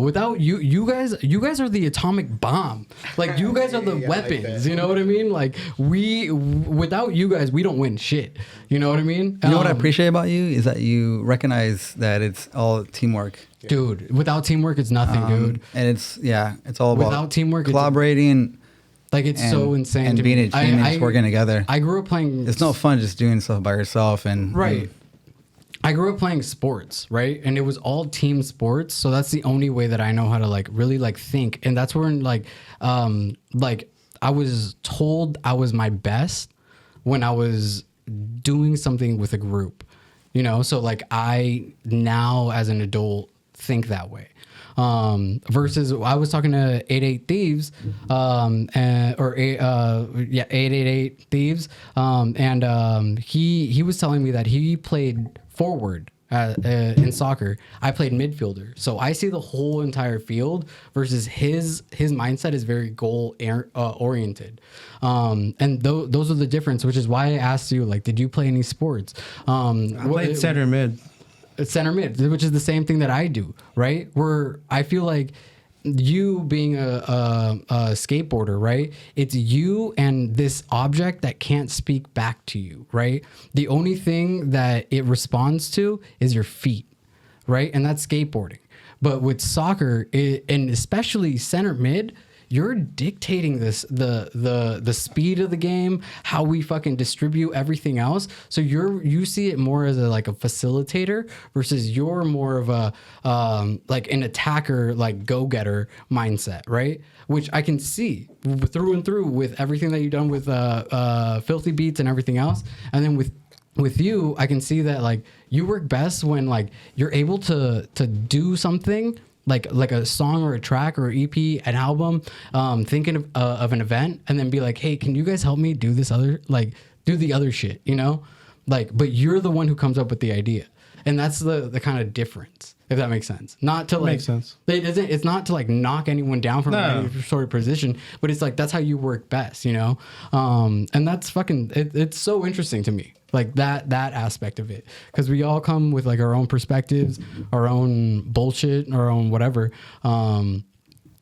Without you guys are the atomic bomb. Like you guys are the Yeah, I like weapons. that. You know what I mean? Like without you guys, we don't win shit. You know what I mean? You know what I appreciate about you is that you recognize that it's all teamwork. dude. Without teamwork, it's nothing, dude. And it's all about Without teamwork, it's- collaborating. Like it's so insane and to being me. a team and just working together. I grew up playing. It's no fun just doing stuff by yourself and Right. I grew up playing sports, right? And it was all team sports. So that's the only way that I know how to like really like think. And that's where like I was told I was my best when I was doing something with a group, you know? So like I now as an adult think that way. Versus I was talking to 88 Thieves, 888 Thieves, and he was telling me that he played forward in soccer. I played midfielder, so I see the whole entire field. Versus his mindset is very goal oriented, and those are the difference. Which is why I asked you, like, did you play any sports? I played center mid. Center mid, which is the same thing that I do, right? Where I feel like you being a skateboarder, right? It's you and this object that can't speak back to you, right? The only thing that it responds to is your feet, right? And that's skateboarding. But with soccer, and especially center mid, you're dictating the speed of the game, how we fucking distribute everything else. So you see it more as a facilitator versus you're more of a like an attacker, like go-getter mindset, right? Which I can see through and through with everything that you've done with Filthy Beats and everything else. And then with you, I can see that like you work best when like you're able to do something like a song or a track or EP, an album, thinking of an event, and then be like, hey, can you guys help me do this do the other shit, you know? Like, but you're the one who comes up with the idea. And that's the kind of difference, if that makes sense. Not to like, Makes sense. It's not to like knock anyone down from any sort of position, but it's like, that's how you work best, you know? And that's fucking, it's so interesting to me. Like that aspect of it, because we all come with like our own perspectives, our own bullshit, our own whatever.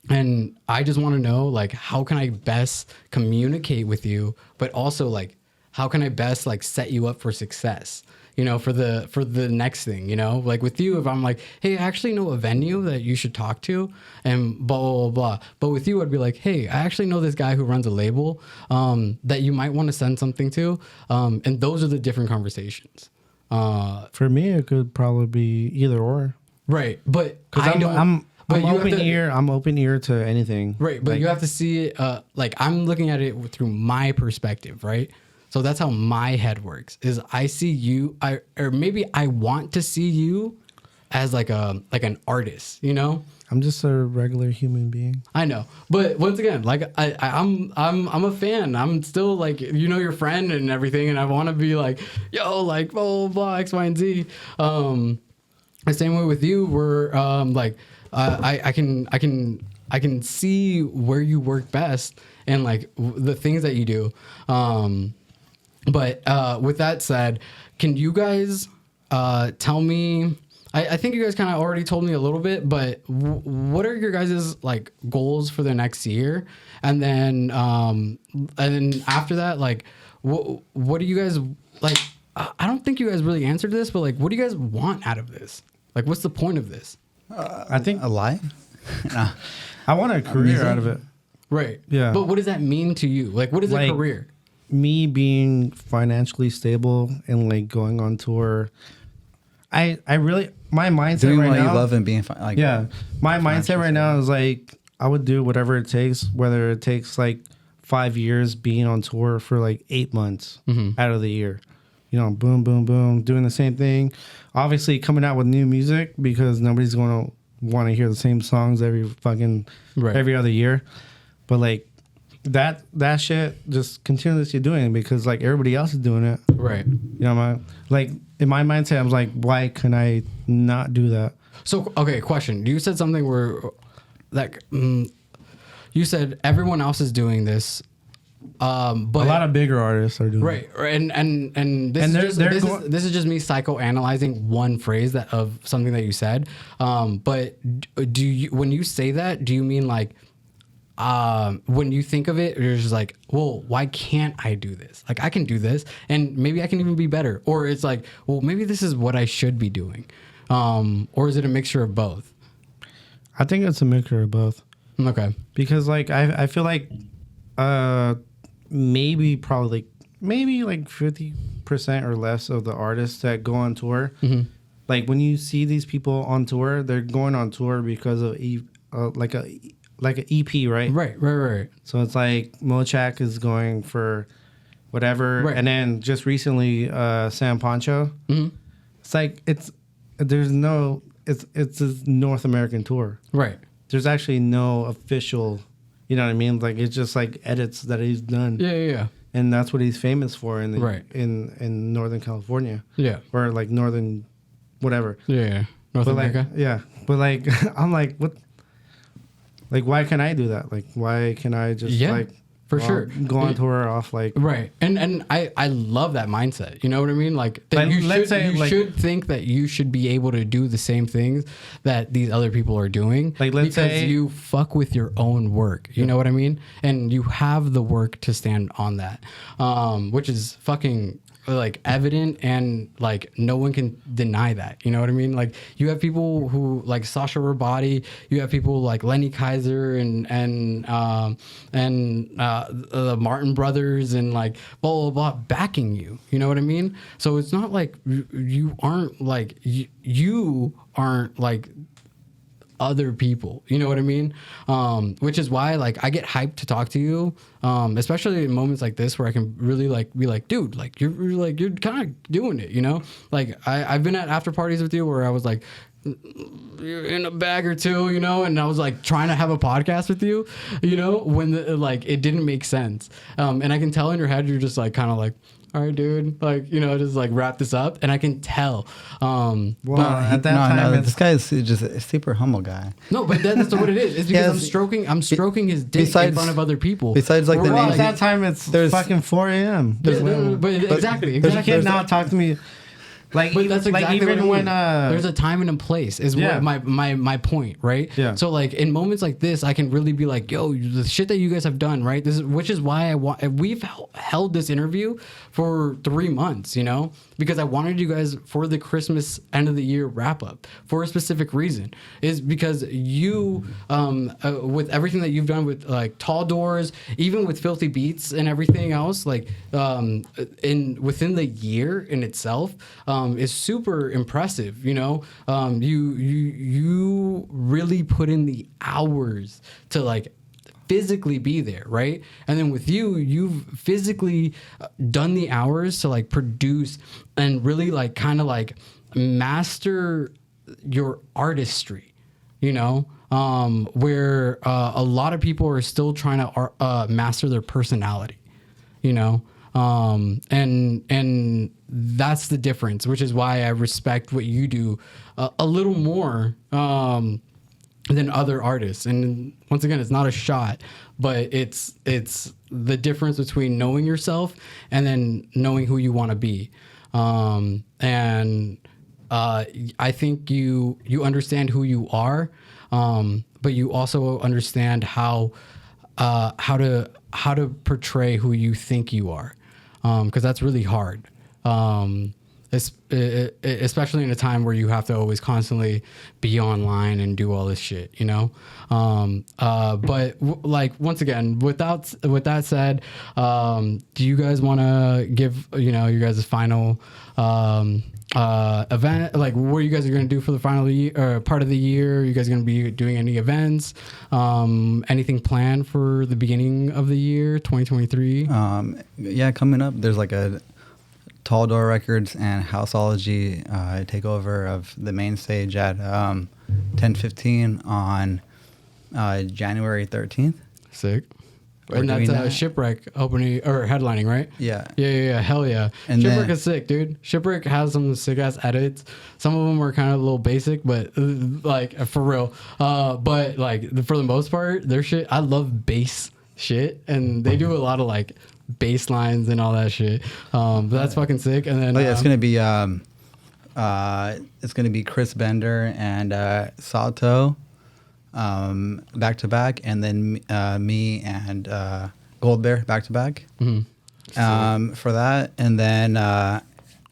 And I just want to know, like, how can I best communicate with you, but also like, how can I best like set you up for success? You know, for the next thing, you know, like with you, if I'm like, hey, I actually know a venue that you should talk to and blah, blah, blah, blah. But with you, I'd be like, hey, I actually know this guy who runs a label that you might want to send something to. And those are the different conversations. For me, it could probably be either or. Right. But I'm open ear to anything. Right. But like, you have to see it, like I'm looking at it through my perspective, right? So that's how my head works. Is I see you, or maybe I want to see you as like an artist, you know? I'm just a regular human being. I know, but once again, like I'm a fan. I'm still like, you know, your friend and everything, and I want to be like, yo, like blah blah blah X, Y, and Z. The same way with you, where like I can I can see where you work best and like the things that you do. But with that said, can you guys tell me? I think you guys kind of already told me a little bit, but what are your guys' like goals for the next year? And then after that, like, what do you guys like? I don't think you guys really answered this, but like, what do you guys want out of this? Like, what's the point of this? I think alive. I want a career out of it. Right. Yeah. But what does that mean to you? Like, what is a career? Me being financially stable and like going on tour. I really, my mindset Doing right what now. you love and being like, yeah. My mindset right now is like, I would do whatever it takes, whether it takes like 5 years being on tour for like 8 months out of the year. You know, boom, boom, boom, doing the same thing. Obviously coming out with new music because nobody's going to want to hear the same songs every other year. But like that shit just continuously doing it because like everybody else is doing it. Right. You know, like in my mindset, I was like, why can I not do that? So, okay, question. You said something where like you said everyone else is doing this. But a lot of bigger artists are doing right, it. And this is just me psychoanalyzing one phrase of something that you said. But do you, when you say that, do you mean like when you think of it, you're just like, well, why can't I do this? Like, I can do this, and maybe I can even be better. Or it's like, well, maybe this is what I should be doing. Or is it a mixture of both? I think it's a mixture of both. Okay. Because like I feel like maybe 50% or less of the artists that go on tour, like when you see these people on tour, they're going on tour because of like an EP, right? Right. So it's like Mochak is going for whatever, right. And then just recently Sam Pancho. It's like it's a North American tour, right? There's actually no official. You know what I mean? Like it's just like edits that he's done. Yeah. And that's what he's famous for in right. in Northern California. Yeah. Or like northern, whatever. Yeah. North America. Like, yeah. But like I'm like, what? Like why can't I do that? Like why can I just for sure go on tour off like right? And I love that mindset. You know what I mean? Like that you should think that you should be able to do the same things that these other people are doing. Like let's because say you fuck with your own work. You know what I mean? And you have the work to stand on that, which is fucking like evident, and like no one can deny that. You know what I mean? Like you have people who like Sasha Rabati, you have people like Lenny Kaiser and the Martin Brothers and like blah blah blah backing you. You know what I mean? So it's not like you aren't like you aren't like other people, you know what I mean? Which is why like I get hyped to talk to you, especially in moments like this where I can really like be like, dude, like you're kind of doing it, you know? Like I've been at after parties with you where I was like, you're in a bag or two, you know, and I was like trying to have a podcast with you, you know, when it didn't make sense, and I can tell in your head you're just like kind of like, all right, dude, like, you know, just like wrap this up, and I can tell. Well, at that time, this guy is just a super humble guy. No, but that's what it is. It's because I'm stroking his dick in front of other people. Besides, like at that time, it's fucking 4 a.m. Exactly. You cannot talk to me. Like, but that's exactly like even what I mean. when there's a time and a place is what my point, right? Yeah. So like in moments like this, I can really be like, yo, the shit that you guys have done, right? Which is why we've held this interview for 3 months, you know, because I wanted you guys for the Christmas end of the year wrap up for a specific reason, is because you with everything that you've done with like Tall Doors, even with Filthy Beats and everything else, like within the year in itself. Is super impressive, you know. You really put in the hours to like physically be there, right? And then with you've physically done the hours to like produce and really like kind of like master your artistry, you know. Where a lot of people are still trying to master their personality, you know. And that's the difference, which is why I respect what you do a little more than other artists. And once again, it's not a shot, but it's the difference between knowing yourself and then knowing who you want to be. And I think you understand who you are, but you also understand how to portray who you think you are, because that's really hard. Especially in a time where you have to always constantly be online and do all this shit, you know? But like, once again, with that said, do you guys want to give, you know, you guys' final, event, like what you guys are going to do for the final year or part of the year? Are you guys going to be doing any events? Anything planned for the beginning of the year, 2023? Yeah, coming up, there's like a Tall Door Records and Houseology takeover of the main stage at 10:15 on January 13th. Sick. We're And that's doing that. Shipwreck opening or headlining, right? Yeah. Yeah. Hell yeah. And Shipwreck then- is sick, dude. Shipwreck has some sick ass edits. Some of them are kind of a little basic, but like for real. But like for the most part, their shit, I love bass shit, and they do a lot of like bass lines and all that shit. But that's fucking sick. And then Oh yeah, it's gonna be Chris Bender and Sato back to back, and then me and Gold Bear back to back for that, and then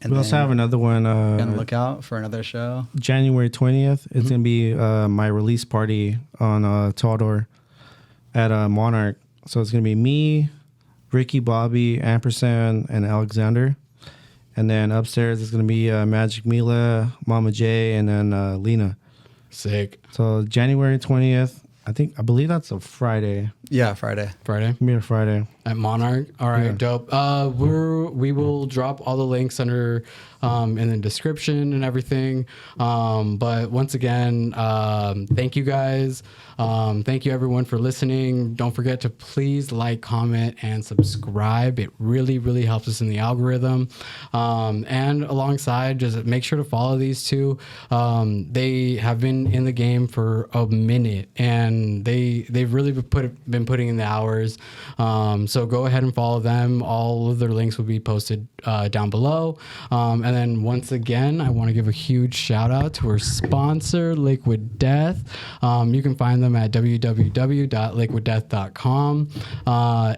We also have another one. gonna look out for another show. January 20th. It's gonna be my release party on Taldor at Monarch. So it's gonna be me, Ricky, Bobby, Ampersand, and Alexander. And then upstairs it's gonna be Magic Mila, Mama J, and then Lena. sick. So January 20th. I believe that's a Friday. Yeah, Friday. Friday. It's gonna be a Friday. At Monarch. All right, Yeah. dope. We will drop all the links under in the description and everything. But once again, thank you guys. Thank you everyone for listening. Don't forget to please like, comment, and subscribe. It really, really helps us in the algorithm. And alongside, just make sure to follow these two. They have been in the game for a minute, and they've really been putting in the hours. So go ahead and follow them. All of their links will be posted down below. And then once again, I want to give a huge shout out to our sponsor, Liquid Death. You can find them at www.liquiddeath.com.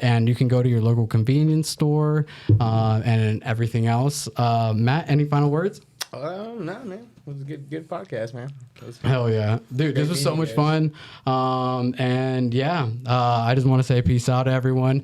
And you can go to your local convenience store and everything else. Matt, any final words? No, man. It was a good podcast, man. Hell yeah. Dude, this was so much fun. And yeah, I just want to say peace out to everyone.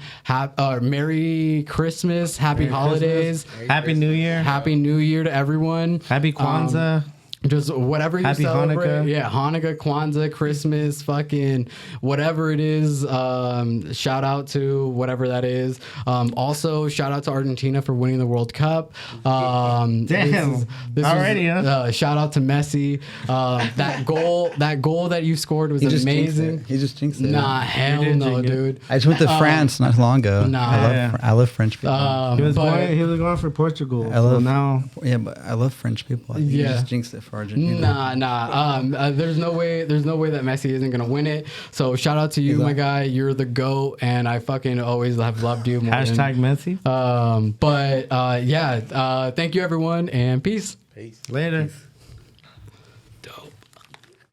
Merry Christmas. Happy holidays. Happy New Year. Happy New Year to everyone. Happy Kwanzaa. Just whatever you Happy celebrate. Hanukkah. Yeah, Hanukkah, Kwanzaa, Christmas, fucking whatever it is. Shout out to whatever that is. Also, shout out to Argentina for winning the World Cup. Damn. Already, huh? Shout out to Messi. That goal that you scored was He just jinxed amazing. it. He just jinxed it. Nah, hell did no, jinx it. dude. I just went to France not long ago. Nah. I love French people. He was but- going for Portugal. I love- So now Yeah, but I love French people. He Yeah. just jinxed it for Argentina. Nah. There's no way that Messi isn't gonna win it. So shout out to you, my guy. You're the GOAT, and I fucking always have loved you. More hashtag Messi. yeah. Thank you, everyone, and peace. Peace. Later. Dope.